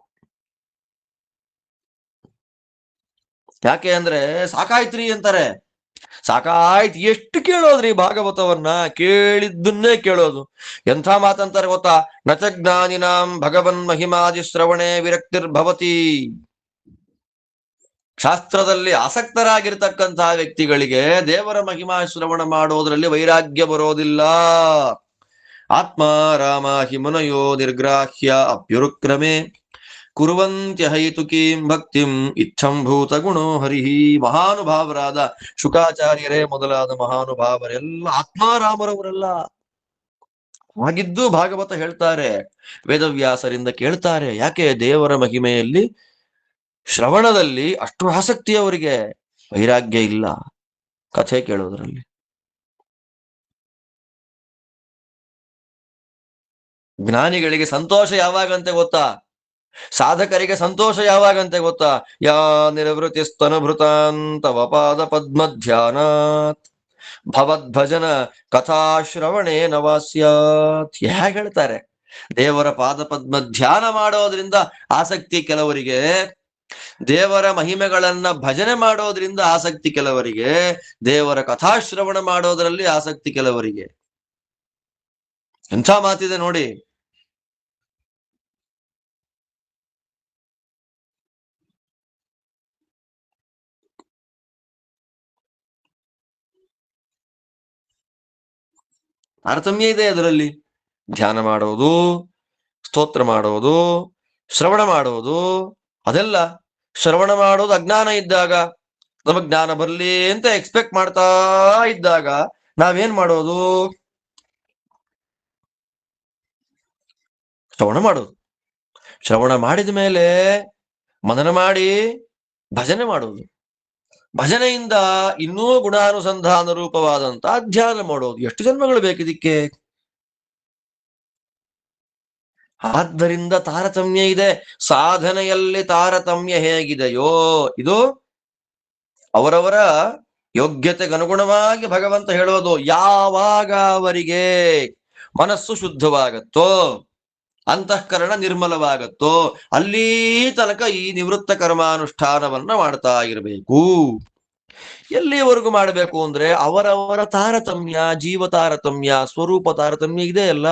ಯಾಕೆ ಅಂದ್ರೆ ಸಾಕಾಯ್ತ್ರಿ ಅಂತಾರೆ. ಸಾಕಾಯ್ತು, ಎಷ್ಟು ಕೇಳೋದ್ರಿ ಭಾಗವತವನ್ನ, ಕೇಳಿದ್ದನ್ನೇ ಕೇಳೋದು. ಎಂಥ ಮಾತಂತಾರೆ ಗೊತ್ತಾ? ನಚ ಜ್ಞಾನಿನಾಂ ಭಗವನ್ ಮಹಿಮಾದಿ ಶ್ರವಣೆ ವಿರಕ್ತಿರ್ಭವತಿ. ಶಾಸ್ತ್ರದಲ್ಲಿ ಆಸಕ್ತರಾಗಿರ್ತಕ್ಕಂತಹ ವ್ಯಕ್ತಿಗಳಿಗೆ ದೇವರ ಮಹಿಮಾ ಶ್ರವಣ ಮಾಡೋದ್ರಲ್ಲಿ ವೈರಾಗ್ಯ ಬರೋದಿಲ್ಲ. ಆತ್ಮ ರಾಮ ಹಿಮನಯೋ ನಿರ್ಗ್ರಾಹ್ಯ ಅಪ್ಯುರುಕ್ರಮೆ ಕುರುವಂತ್ಯ ಹೈತುಕೀಂ ಭಕ್ತಿಂ ಇಚ್ಛಂಭೂತ ಗುಣೋ ಹರಿಹಿ. ಮಹಾನುಭಾವರಾದ ಶುಕಾಚಾರ್ಯರೇ ಮೊದಲಾದ ಮಹಾನುಭಾವರೆಲ್ಲ ಆತ್ಮಾರಾಮರವರೆಲ್ಲ ಆಗಿದ್ದು ಭಾಗವತ ಹೇಳ್ತಾರೆ, ವೇದವ್ಯಾಸರಿಂದ ಕೇಳ್ತಾರೆ. ಯಾಕೆ? ದೇವರ ಮಹಿಮೆಯಲ್ಲಿ ಶ್ರವಣದಲ್ಲಿ ಅಷ್ಟು ಆಸಕ್ತಿ ಅವರಿಗೆ, ವೈರಾಗ್ಯ ಇಲ್ಲ ಕಥೆ ಕೇಳೋದ್ರಲ್ಲಿ. ಜ್ಞಾನಿಗಳಿಗೆ ಸಂತೋಷ ಯಾವಾಗಂತೆ ಗೊತ್ತಾ? ಸಾಧಕರಿಗೆ ಸಂತೋಷ ಯಾವಾಗಂತೆ ಗೊತ್ತಾ? ಯಾ ನಿರವೃತಿ ಸ್ತನಭೃತಾಂತವ ಪಾದ ಪದ್ಮಧ್ಯಾನಾತ್ ಭವದ್ಭಜನ ಕಥಾಶ್ರವಣೆ ನವಾಸ್ಯಾತ್. ಹೇಗೆ ಹೇಳ್ತಾರೆ? ದೇವರ ಪಾದ ಪದ್ಮ ಧ್ಯಾನ ಮಾಡೋದ್ರಿಂದ ಆಸಕ್ತಿ ಕೆಲವರಿಗೆ, ದೇವರ ಮಹಿಮೆಗಳನ್ನ ಭಜನೆ ಮಾಡೋದ್ರಿಂದ ಆಸಕ್ತಿ ಕೆಲವರಿಗೆ, ದೇವರ ಕಥಾಶ್ರವಣ ಮಾಡೋದ್ರಲ್ಲಿ ಆಸಕ್ತಿ ಕೆಲವರಿಗೆ. ಎಂಥ ಮಾತಿದೆ ನೋಡಿ. ತಾರತಮ್ಯ ಇದೆ ಅದರಲ್ಲಿ. ಧ್ಯಾನ ಮಾಡೋದು, ಸ್ತೋತ್ರ ಮಾಡೋದು, ಶ್ರವಣ ಮಾಡೋದು, ಅದೆಲ್ಲ ಶ್ರವಣ ಮಾಡೋದು ಅಜ್ಞಾನ ಇದ್ದಾಗ, ನಮಗ್ ಜ್ಞಾನ ಬರ್ಲಿ ಅಂತ ಎಕ್ಸ್ಪೆಕ್ಟ್ ಮಾಡ್ತಾ ಇದ್ದಾಗ ನಾವೇನ್ ಮಾಡೋದು? ಶ್ರವಣ ಮಾಡೋದು. ಶ್ರವಣ ಮಾಡಿದ ಮೇಲೆ ಮನನ ಮಾಡಿ ಭಜನೆ ಮಾಡೋದು. ಭಜನೆಯಿಂದ ಇನ್ನೂ ಗುಣಾನುಸಂಧಾನ ರೂಪವಾದಂತ ಧ್ಯಾನ ಮಾಡೋದು. ಎಷ್ಟು ಜನ್ಮಗಳು ಬೇಕಿದಕ್ಕೆ? ಆದ್ದರಿಂದ ತಾರತಮ್ಯ ಇದೆ. ಸಾಧನೆಯಲ್ಲಿ ತಾರತಮ್ಯ ಹೇಗಿದೆಯೋ, ಇದು ಅವರವರ ಯೋಗ್ಯತೆಗನುಗುಣವಾಗಿ ಭಗವಂತ ಹೇಳೋದು. ಯಾವಾಗ ಅವರಿಗೆ ಮನಸ್ಸು ಶುದ್ಧವಾಗತ್ತೋ, ಅಂತಃಕರಣ ನಿರ್ಮಲವಾಗತ್ತೋ, ಅಲ್ಲಿ ತನಕ ಈ ನಿವೃತ್ತ ಕರ್ಮಾನುಷ್ಠಾನವನ್ನ ಮಾಡ್ತಾ ಇರಬೇಕು. ಎಲ್ಲಿವರೆಗೂ ಮಾಡಬೇಕು ಅಂದ್ರೆ ಅವರವರ ತಾರತಮ್ಯ, ಜೀವ ತಾರತಮ್ಯ, ಸ್ವರೂಪ ತಾರತಮ್ಯ ಇದೆ ಅಲ್ಲ.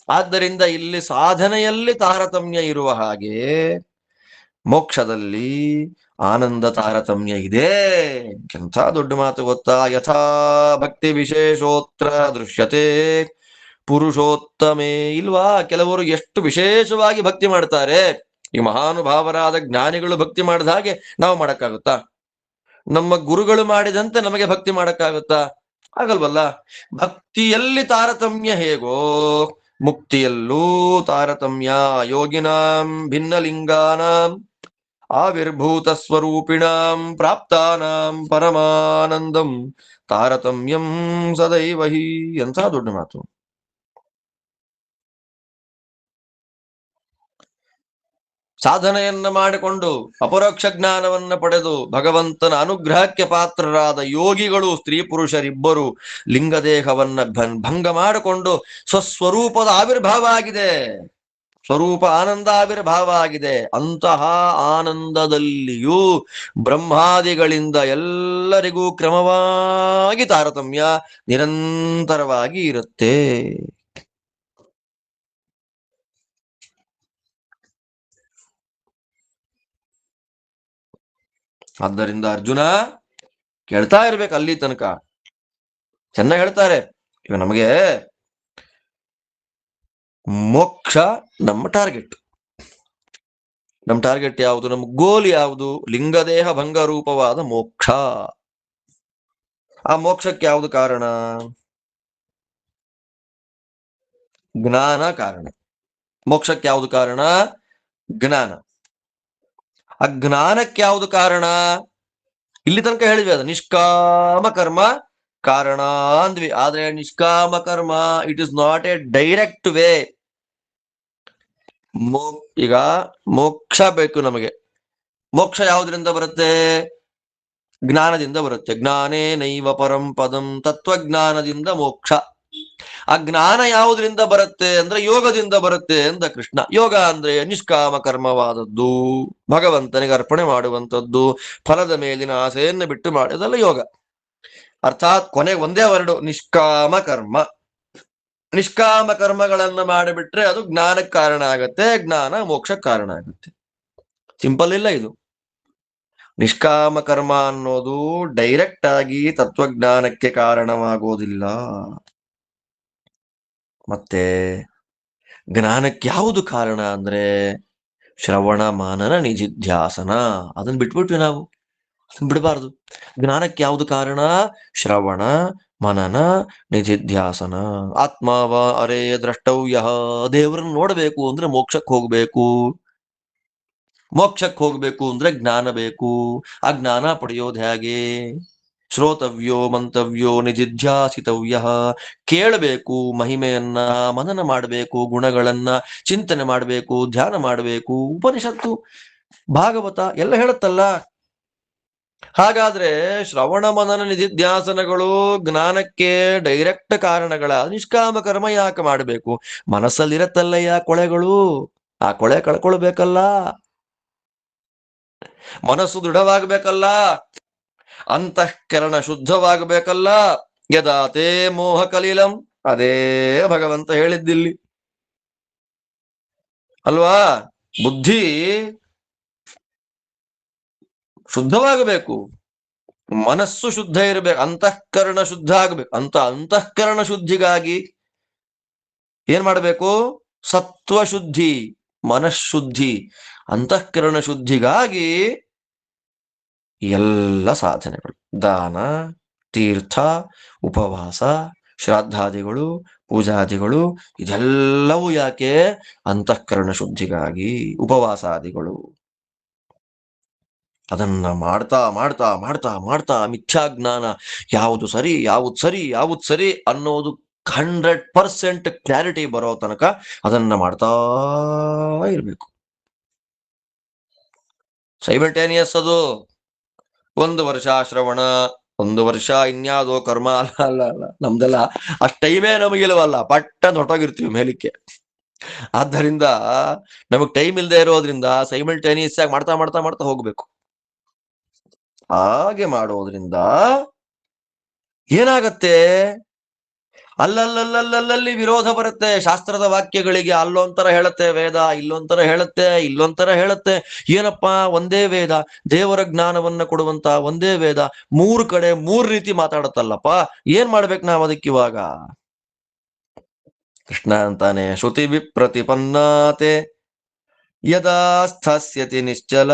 ಆದ್ದರಿಂದ ಇಲ್ಲಿ ಸಾಧನೆಯಲ್ಲಿ ತಾರತಮ್ಯ ಇರುವ ಹಾಗೆ ಮೋಕ್ಷದಲ್ಲಿ ಆನಂದ ತಾರತಮ್ಯ ಇದೆ. ಎಂಥ ದೊಡ್ಡ ಮಾತು ಗೊತ್ತಾ? ಯಥಾ ಭಕ್ತಿ ವಿಶೇಷೋತ್ರ ದೃಶ್ಯತೆ ಪುರುಷೋತ್ತಮೇ. ಇಲ್ವಾ? ಕೆಲವರು ಎಷ್ಟು ವಿಶೇಷವಾಗಿ ಭಕ್ತಿ ಮಾಡ್ತಾರೆ. ಈ ಮಹಾನುಭಾವರಾದ ಜ್ಞಾನಿಗಳು ಭಕ್ತಿ ಮಾಡಿದ ಹಾಗೆ ನಾವು ಮಾಡಕ್ಕಾಗುತ್ತಾ? ನಮ್ಮ ಗುರುಗಳು ಮಾಡಿದಂತೆ ನಮಗೆ ಭಕ್ತಿ ಮಾಡಕ್ಕಾಗುತ್ತಾ? ಆಗಲ್ವಲ್ಲ. ಭಕ್ತಿಯಲ್ಲಿ ತಾರತಮ್ಯ ಹೇಗೋ ಮುಕ್ತಿಯಲ್ಲೂ ತಾರತಮ್ಯ. ಯೋಗಿನಾಂ ಭಿನ್ನಲಿಂಗಾನಾಂ ಆವಿರ್ಭೂತ ಸ್ವರೂಪಿಣಾಂ ಪ್ರಾಪ್ತಾನಾಂ ಪರಮಾನಂದಂ ತಾರತಮ್ಯಂ ಸದೈವ ಹಿ. ಎಂಥ ದೊಡ್ಡ ಮಾತು. ಸಾಧನೆಯನ್ನ ಮಾಡಿಕೊಂಡು ಅಪರೋಕ್ಷ ಜ್ಞಾನವನ್ನ ಪಡೆದು ಭಗವಂತನ ಅನುಗ್ರಹಕ್ಕೆ ಪಾತ್ರರಾದ ಯೋಗಿಗಳು, ಸ್ತ್ರೀ ಪುರುಷರಿಬ್ಬರು ಲಿಂಗದೇಹವನ್ನ ಭಂಗ ಮಾಡಿಕೊಂಡು ಸ್ವಸ್ವರೂಪದ ಆವಿರ್ಭಾವ ಆಗಿದೆ. ಸ್ವರೂಪ ಆನಂದ ಆವಿರ್ಭಾವ ಆಗಿದೆ. ಅಂತಹ ಆನಂದದಲ್ಲಿಯೂ ಬ್ರಹ್ಮಾದಿಗಳಿಂದ ಎಲ್ಲರಿಗೂ ಕ್ರಮವಾಗಿ ತಾರತಮ್ಯ ನಿರಂತರವಾಗಿ ಇರುತ್ತೆ. ಆದ್ದರಿಂದ ಅರ್ಜುನ ಕೇಳ್ತಾ ಇರ್ಬೇಕು ಅಲ್ಲಿ ತನಕ. ಚೆನ್ನಾಗಿ ಹೇಳ್ತಾರೆ, ಇವ ನಮಗೆ ಮೋಕ್ಷ ನಮ್ಮ ಟಾರ್ಗೆಟ್. ನಮ್ಮ ಟಾರ್ಗೆಟ್ ಯಾವುದು? ನಮ್ಮ ಗೋಲ್ ಯಾವುದು? ಲಿಂಗದೇಹ ಭಂಗ ರೂಪವಾದ ಮೋಕ್ಷ. ಆ ಮೋಕ್ಷಕ್ಕೆ ಯಾವುದು ಕಾರಣ? ಜ್ಞಾನ ಕಾರಣ. ಮೋಕ್ಷಕ್ಕೆ ಯಾವುದು ಕಾರಣ? ಜ್ಞಾನ. ಅಜ್ಞಾನಕ್ಕೆ ಯಾವುದು ಕಾರಣ? ಇಲ್ಲಿ ತನಕ ಹೇಳಿದ್ವಿ, ಅದು ನಿಷ್ಕಾಮ ಕರ್ಮ ಕಾರಣ ಅಂದ್ವಿ. ಆದ್ರೆ ನಿಷ್ಕಾಮ ಕರ್ಮ it is not A direct way. ಈಗ ಮೋಕ್ಷ ಬೇಕು ನಮಗೆ. ಮೋಕ್ಷ ಯಾವುದರಿಂದ ಬರುತ್ತೆ? ಜ್ಞಾನದಿಂದ ಬರುತ್ತೆ. ಜ್ಞಾನೇ ನೈವ ಪರಂ ಪದಂ, ತತ್ವಜ್ಞಾನದಿಂದ ಮೋಕ್ಷ. ಆ ಜ್ಞಾನ ಯಾವುದರಿಂದ ಬರುತ್ತೆ ಅಂದ್ರೆ ಯೋಗದಿಂದ ಬರುತ್ತೆ ಅಂದ ಕೃಷ್ಣ. ಯೋಗ ಅಂದ್ರೆ ನಿಷ್ಕಾಮ ಕರ್ಮವಾದದ್ದು, ಭಗವಂತನಿಗೆ ಅರ್ಪಣೆ ಮಾಡುವಂಥದ್ದು, ಫಲದ ಮೇಲಿನ ಆಸೆಯನ್ನು ಬಿಟ್ಟು ಮಾಡೋದಲ್ಲ ಯೋಗ. ಅರ್ಥಾತ್ ಕೊನೆಗೆ ಒಂದೇ ವರ್ಡು, ನಿಷ್ಕಾಮ ಕರ್ಮ. ನಿಷ್ಕಾಮ ಕರ್ಮಗಳನ್ನ ಮಾಡಿಬಿಟ್ರೆ ಅದು ಜ್ಞಾನಕ್ಕೆ ಕಾರಣ ಆಗತ್ತೆ, ಜ್ಞಾನ ಮೋಕ್ಷಕ್ಕೆ ಕಾರಣ ಆಗುತ್ತೆ. ಸಿಂಪಲ್ ಇಲ್ಲ ಇದು. ನಿಷ್ಕಾಮ ಕರ್ಮ ಅನ್ನೋದು ಡೈರೆಕ್ಟ್ ಆಗಿ ತತ್ವಜ್ಞಾನಕ್ಕೆ ಕಾರಣವಾಗೋದಿಲ್ಲ. ಮತ್ತೆ ಜ್ಞಾನಕ್ಕೆ ಯಾವುದು ಕಾರಣ ಅಂದ್ರೆ ಶ್ರವಣ ಮಾನನ ನಿಧಿಧ್ಯಾಸನ. ಅದನ್ನ ಬಿಟ್ಬಿಟ್ವಿ ನಾವು, ಬಿಡಬಾರ್ದು. ಜ್ಞಾನಕ್ಕೆ ಯಾವುದು ಕಾರಣ? ಶ್ರವಣ ಮನನ ನಿಧಿಧ್ಯಾಸನ. ಆತ್ಮವ ಅರೇ ದ್ರಷ್ಟವ್ಯ. ದೇವರನ್ನು ನೋಡಬೇಕು ಅಂದ್ರೆ ಮೋಕ್ಷಕ್ಕೆ ಹೋಗ್ಬೇಕು. ಮೋಕ್ಷಕ್ಕೆ ಹೋಗ್ಬೇಕು ಅಂದ್ರೆ ಜ್ಞಾನ ಬೇಕು. ಆ ಜ್ಞಾನ ಪಡೆಯೋದು ಹೇಗೆ? ಶ್ರೋತವ್ಯೋ ಮಂತವ್ಯೋ ನಿಜಿಧ್ಯಾಸಿತವ್ಯ. ಕೇಳಬೇಕು ಮಹಿಮೆಯನ್ನ, ಮನನ ಮಾಡಬೇಕು, ಗುಣಗಳನ್ನ ಚಿಂತನೆ ಮಾಡಬೇಕು, ಧ್ಯಾನ ಮಾಡಬೇಕು. ಉಪನಿಷತ್ತು ಭಾಗವತ ಎಲ್ಲ ಹೇಳುತ್ತಲ್ಲ. ಹಾಗಾದ್ರೆ ಶ್ರವಣ ಮನನ ನಿಧಿಧ್ಯಾಸನಗಳು ಜ್ಞಾನಕ್ಕೆ ಡೈರೆಕ್ಟ್ ಕಾರಣಗಳ. ನಿಷ್ಕಾಮ ಕರ್ಮ ಯಾಕೆ ಮಾಡಬೇಕು? ಮನಸ್ಸಲ್ಲಿರತ್ತಲ್ಲಯ್ಯ ಕೊಳೆಗಳು, ಆ ಕೊಳೆ ಕಳ್ಕೊಳ್ಬೇಕಲ್ಲ. ಮನಸ್ಸು ದೃಢವಾಗಬೇಕಲ್ಲ, ಅಂತಃಕರಣ ಶುದ್ಧವಾಗಬೇಕಲ್ಲ. ಯದಾತೇ ಮೋಹ ಕಲೀಲಂ, ಅದೇ ಭಗವಂತ ಹೇಳಿದ್ದಿಲ್ಲಿ ಅಲ್ವಾ? ಬುದ್ಧಿ ಶುದ್ಧವಾಗಬೇಕು, ಮನಸ್ಸು ಶುದ್ಧ ಇರಬೇಕು, ಅಂತಃಕರಣ ಶುದ್ಧ ಆಗಬೇಕು. ಅಂತಃಕರಣ ಶುದ್ಧಿಗಾಗಿ ಏನ್ ಮಾಡಬೇಕು? ಸತ್ವ ಶುದ್ಧಿ, ಮನಃಶುದ್ಧಿ, ಅಂತಃಕರಣ ಶುದ್ಧಿಗಾಗಿ ಎಲ್ಲ ಸಾಧನೆಗಳು, ದಾನ, ತೀರ್ಥ, ಉಪವಾಸ, ಶ್ರಾದ್ದಾದಿಗಳು, ಪೂಜಾದಿಗಳು, ಇದೆಲ್ಲವೂ ಯಾಕೆ? ಅಂತಃಕರಣ ಶುದ್ಧಿಗಾಗಿ. ಉಪವಾಸಾದಿಗಳು ಅದನ್ನ ಮಾಡ್ತಾ ಮಾಡ್ತಾ ಮಾಡ್ತಾ ಮಾಡ್ತಾ ಮಿಥ್ಯಾಜ್ಞಾನ, ಯಾವುದು ಸರಿ ಯಾವುದು ಸರಿ ಯಾವುದು ಸರಿ ಅನ್ನೋದು 100% ಕ್ಲಾರಿಟಿ ಬರೋ ತನಕ ಅದನ್ನ ಮಾಡ್ತಾ ಇರ್ಬೇಕು. ಸೈಮಲ್ಟೇನಿಯಸ್ ಅದು. 1 ವರ್ಷ ಶ್ರವಣ, 1 ವರ್ಷ ಇನ್ಯಾವುದೋ ಕರ್ಮ. ಅಲ್ಲ ಅಲ್ಲ ಅಲ್ಲ, ನಮ್ದೆಲ್ಲ ಅಷ್ಟು ಟೈಮೇ ನಮಗಿಲ್ವಲ್ಲ, ಪಟ್ಟ ಹೊಟ್ಟೋಗಿರ್ತೀವಿ ಮೇಲಿಕ್ಕೆ. ಆದ್ದರಿಂದ ನಮಗ್ ಟೈಮ್ ಇಲ್ಲದೆ ಇರೋದ್ರಿಂದ ಸೈಮಲ್ಟೇನಿಯಸ್ ಆಗಿ ಮಾಡ್ತಾ ಮಾಡ್ತಾ ಮಾಡ್ತಾ ಹೋಗ್ಬೇಕು. ಹಾಗೆ ಮಾಡೋದ್ರಿಂದ ಏನಾಗತ್ತೆ? ಅಲ್ಲಲ್ಲಲ್ಲಲ್ಲಲ್ಲಿ ವಿರೋಧ ಬರುತ್ತೆ ಶಾಸ್ತ್ರದ ವಾಕ್ಯಗಳಿಗೆ. ಅಲ್ಲೊಂಥರ ಹೇಳುತ್ತೆ ವೇದ, ಇಲ್ಲೊಂಥರ ಹೇಳುತ್ತೆ, ಇಲ್ಲೊಂಥರ ಹೇಳುತ್ತೆ. ಏನಪ್ಪಾ, ಒಂದೇ ವೇದ, ದೇವರ ಜ್ಞಾನವನ್ನ ಕೊಡುವಂತ ಒಂದೇ ವೇದ 3 ಕಡೆ 3 ರೀತಿ ಮಾತಾಡುತ್ತಲ್ಲಪ್ಪ. ಏನ್ ಮಾಡ್ಬೇಕು ನಾವು ಅದಕ್ಕಿವಾಗ? ಕೃಷ್ಣ ಅಂತಾನೆ, ಶ್ರುತಿ ವಿಪ್ರತಿಪನ್ನಾತೆ ಯದಾ ಸ್ಥಾಸ್ಯತಿ ನಿಶ್ಚಲ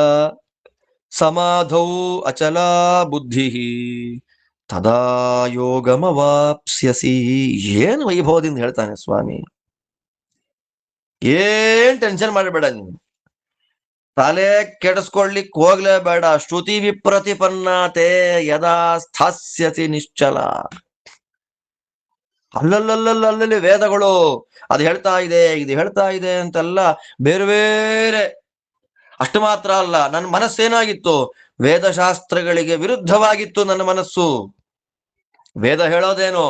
ಸಮಾಧೌ ಅಚಲ ಬುದ್ಧಿ ತದಾ ಯೋಗಮವಾಪ್ಸ್ಯಸಿ. ಏನು ವೈಭವದಿಂದ ಹೇಳ್ತಾನೆ ಸ್ವಾಮಿ. ಏನ್ ಟೆನ್ಷನ್ ಮಾಡಬೇಡ ನೀನು, ತಲೆ ಕೆಡಿಸ್ಕೊಳ್ಲಿಕ್ ಹೋಗ್ಲೇಬೇಡ. ಶ್ರುತಿ ವಿಪ್ರತಿಪನ್ನಾತೆ ಯದಾ ಸ್ಥಾಸ್ಯತಿ ನಿಶ್ಚಲ. ಅಲ್ಲಲ್ಲಿ ವೇದಗಳು ಅದು ಹೇಳ್ತಾ ಇದೆ, ಇದು ಹೇಳ್ತಾ ಇದೆ ಅಂತೆಲ್ಲ ಬೇರೆ ಬೇರೆ. ಅಷ್ಟು ಮಾತ್ರ ಅಲ್ಲ, ನನ್ನ ಮನಸ್ಸೇನಾಗಿತ್ತು? ವೇದಶಾಸ್ತ್ರಗಳಿಗೆ ವಿರುದ್ಧವಾಗಿತ್ತು ನನ್ನ ಮನಸ್ಸು. ವೇದ ಹೇಳೋದೇನೋ,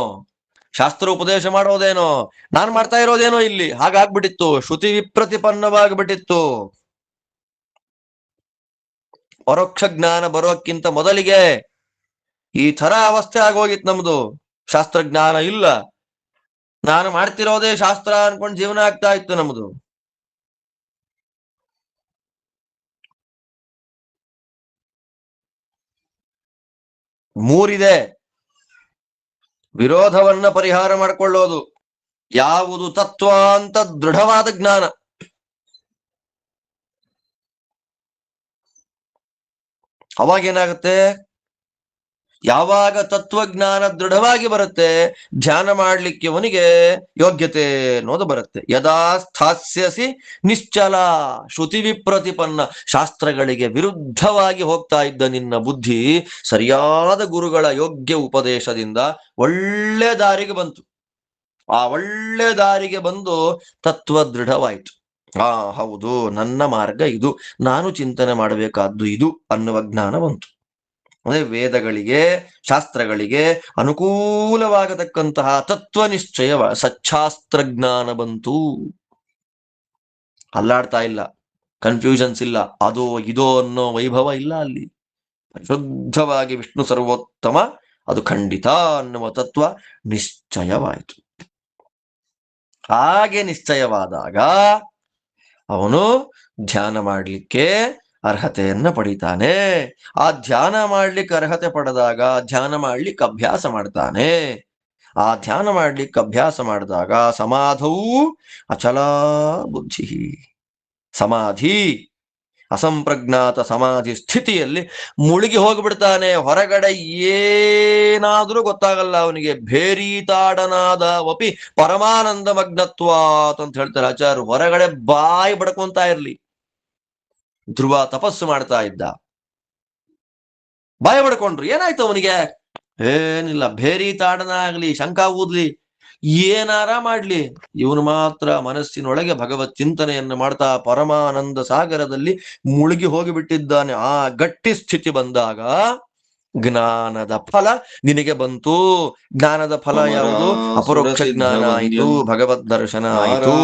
ಶಾಸ್ತ್ರ ಉಪದೇಶ ಮಾಡೋದೇನೋ, ನಾನು ಮಾಡ್ತಾ ಇರೋದೇನೋ ಇಲ್ಲಿ ಹಾಗಾಗ್ಬಿಟ್ಟಿತ್ತು. ಶ್ರುತಿ ವಿಪ್ರತಿಪನ್ನವಾಗಿಬಿಟ್ಟಿತ್ತು. ಪರೋಕ್ಷ ಜ್ಞಾನ ಬರೋಕ್ಕಿಂತ ಮೊದಲಿಗೆ ಈ ತರ ಅವಸ್ಥೆ ಆಗೋಗಿತ್ತು ನಮ್ದು. ಶಾಸ್ತ್ರಜ್ಞಾನ ಇಲ್ಲ, ನಾನು ಮಾಡ್ತಿರೋದೇ ಶಾಸ್ತ್ರ ಅನ್ಕೊಂಡು ಜೀವನ ಆಗ್ತಾ ಇತ್ತು ನಮ್ದು. ಮೂರಿದೆ. ವಿರೋಧವನ್ನ ಪರಿಹಾರ ಮಾಡಿಕೊಳ್ಳೋದು, ಯಾವುದು ತತ್ವ ಅಂತ ದೃಢವಾದ ಜ್ಞಾನ. ಅವಾಗೇನಾಗುತ್ತೆ? ಯಾವಾಗ ತತ್ವಜ್ಞಾನ ದೃಢವಾಗಿ ಬರುತ್ತೆ, ಧ್ಯಾನ ಮಾಡ್ಲಿಕ್ಕೆ ಅವನಿಗೆ ಯೋಗ್ಯತೆ ಅನ್ನೋದು ಬರುತ್ತೆ. ಯದಾ ಸ್ಥಾಸ್ಯಸಿ ನಿಶ್ಚಲ ಶ್ರುತಿ ವಿಪ್ರತಿಪನ್ನ, ಶಾಸ್ತ್ರಗಳಿಗೆ ವಿರುದ್ಧವಾಗಿ ಹೋಗ್ತಾ ಇದ್ದ ನಿನ್ನ ಬುದ್ಧಿ ಸರಿಯಾದ ಗುರುಗಳ ಯೋಗ್ಯ ಉಪದೇಶದಿಂದ ಒಳ್ಳೆ ದಾರಿಗೆ ಬಂತು. ಆ ಒಳ್ಳೆ ದಾರಿಗೆ ಬಂದು ತತ್ವ ದೃಢವಾಯಿತು. ಹೌದು, ನನ್ನ ಮಾರ್ಗ ಇದು, ನಾನು ಚಿಂತನೆ ಮಾಡಬೇಕಾದ್ದು ಇದು ಅನ್ನುವ ಜ್ಞಾನ ಬಂತು. ಅಂದ್ರೆ ವೇದಗಳಿಗೆ, ಶಾಸ್ತ್ರಗಳಿಗೆ ಅನುಕೂಲವಾಗತಕ್ಕಂತಹ ತತ್ವ ನಿಶ್ಚಯ ಸಚ್ಚಾಸ್ತ್ರ ಜ್ಞಾನ ಬಂತು. ಅಲ್ಲಾಡ್ತಾ ಇಲ್ಲ, ಕನ್ಫ್ಯೂಷನ್ಸ್ ಇಲ್ಲ, ಅದೋ ಇದೋ ಅನ್ನೋ ವೈಭವ ಇಲ್ಲ ಅಲ್ಲಿ. ಶುದ್ಧವಾಗಿ ವಿಷ್ಣು ಸರ್ವೋತ್ತಮ, ಅದು ಖಂಡಿತ ಅನ್ನುವ ತತ್ವ ನಿಶ್ಚಯವಾಯಿತು. ಹಾಗೆ ನಿಶ್ಚಯವಾದಾಗ ಅವನು ಧ್ಯಾನ ಮಾಡಲಿಕ್ಕೆ ಅರ್ಹತೆಯನ್ನ ಪಡಿತಾನೆ. ಆ ಧ್ಯಾನ ಮಾಡ್ಲಿಕ್ಕೆ ಅರ್ಹತೆ ಪಡೆದಾಗ ಧ್ಯಾನ ಮಾಡ್ಲಿಕ್ಕೆ ಅಭ್ಯಾಸ ಮಾಡ್ತಾನೆ. ಆ ಧ್ಯಾನ ಮಾಡ್ಲಿಕ್ಕೆ ಅಭ್ಯಾಸ ಮಾಡಿದಾಗ ಸಮಾಧವು ಅಚಲ ಬುದ್ಧಿ, ಸಮಾಧಿ ಅಸಂಪ್ರಜ್ಞಾತ ಸಮಾಧಿ ಸ್ಥಿತಿಯಲ್ಲಿ ಮುಳುಗಿ ಹೋಗ್ಬಿಡ್ತಾನೆ. ಹೊರಗಡೆ ಏನಾದ್ರೂ ಗೊತ್ತಾಗಲ್ಲ ಅವನಿಗೆ. ಭೇರೀತಾಡನಾದ ವಪಿ ಪರಮಾನಂದ ಮಗ್ನತ್ವಾತ್ ಅಂತ ಹೇಳ್ತಾರೆ ಆಚಾರ್ಯ. ಹೊರಗಡೆ ಬಾಯಿ ಬಡ್ಕೊಂತ ಇರ್ಲಿ. ಧ್ರುವ ತಪಸ್ಸು ಮಾಡ್ತಾ ಇದ್ದ, ಬಾಯಿ ಬಡ್ಕೊಂಡ್ರು, ಏನಾಯ್ತು ಅವನಿಗೆ? ಏನಿಲ್ಲ, ಭೇರೀತಾಡನ ಆಗ್ಲಿ, ಶಂಕ ಊದ್ಲಿ, ಏನಾರ ಮಾಡ್ಲಿ, ಇವನು ಮಾತ್ರ ಮನಸ್ಸಿನೊಳಗೆ ಭಗವತ್ ಚಿಂತನೆಯನ್ನು ಮಾಡ್ತಾ ಪರಮಾನಂದ ಸಾಗರದಲ್ಲಿ ಮುಳುಗಿ ಹೋಗಿಬಿಟ್ಟಿದ್ದಾನೆ. ಆ ಗಟ್ಟಿ ಸ್ಥಿತಿ ಬಂದಾಗ ಜ್ಞಾನದ ಫಲ ನಿನಗೆ ಬಂತು. ಜ್ಞಾನದ ಫಲ ಯಾವುದು? ಅಪರೋಕ್ಷ ಜ್ಞಾನ ಆಯಿತು, ಭಗವದ್ ದರ್ಶನ ಆಯಿತು.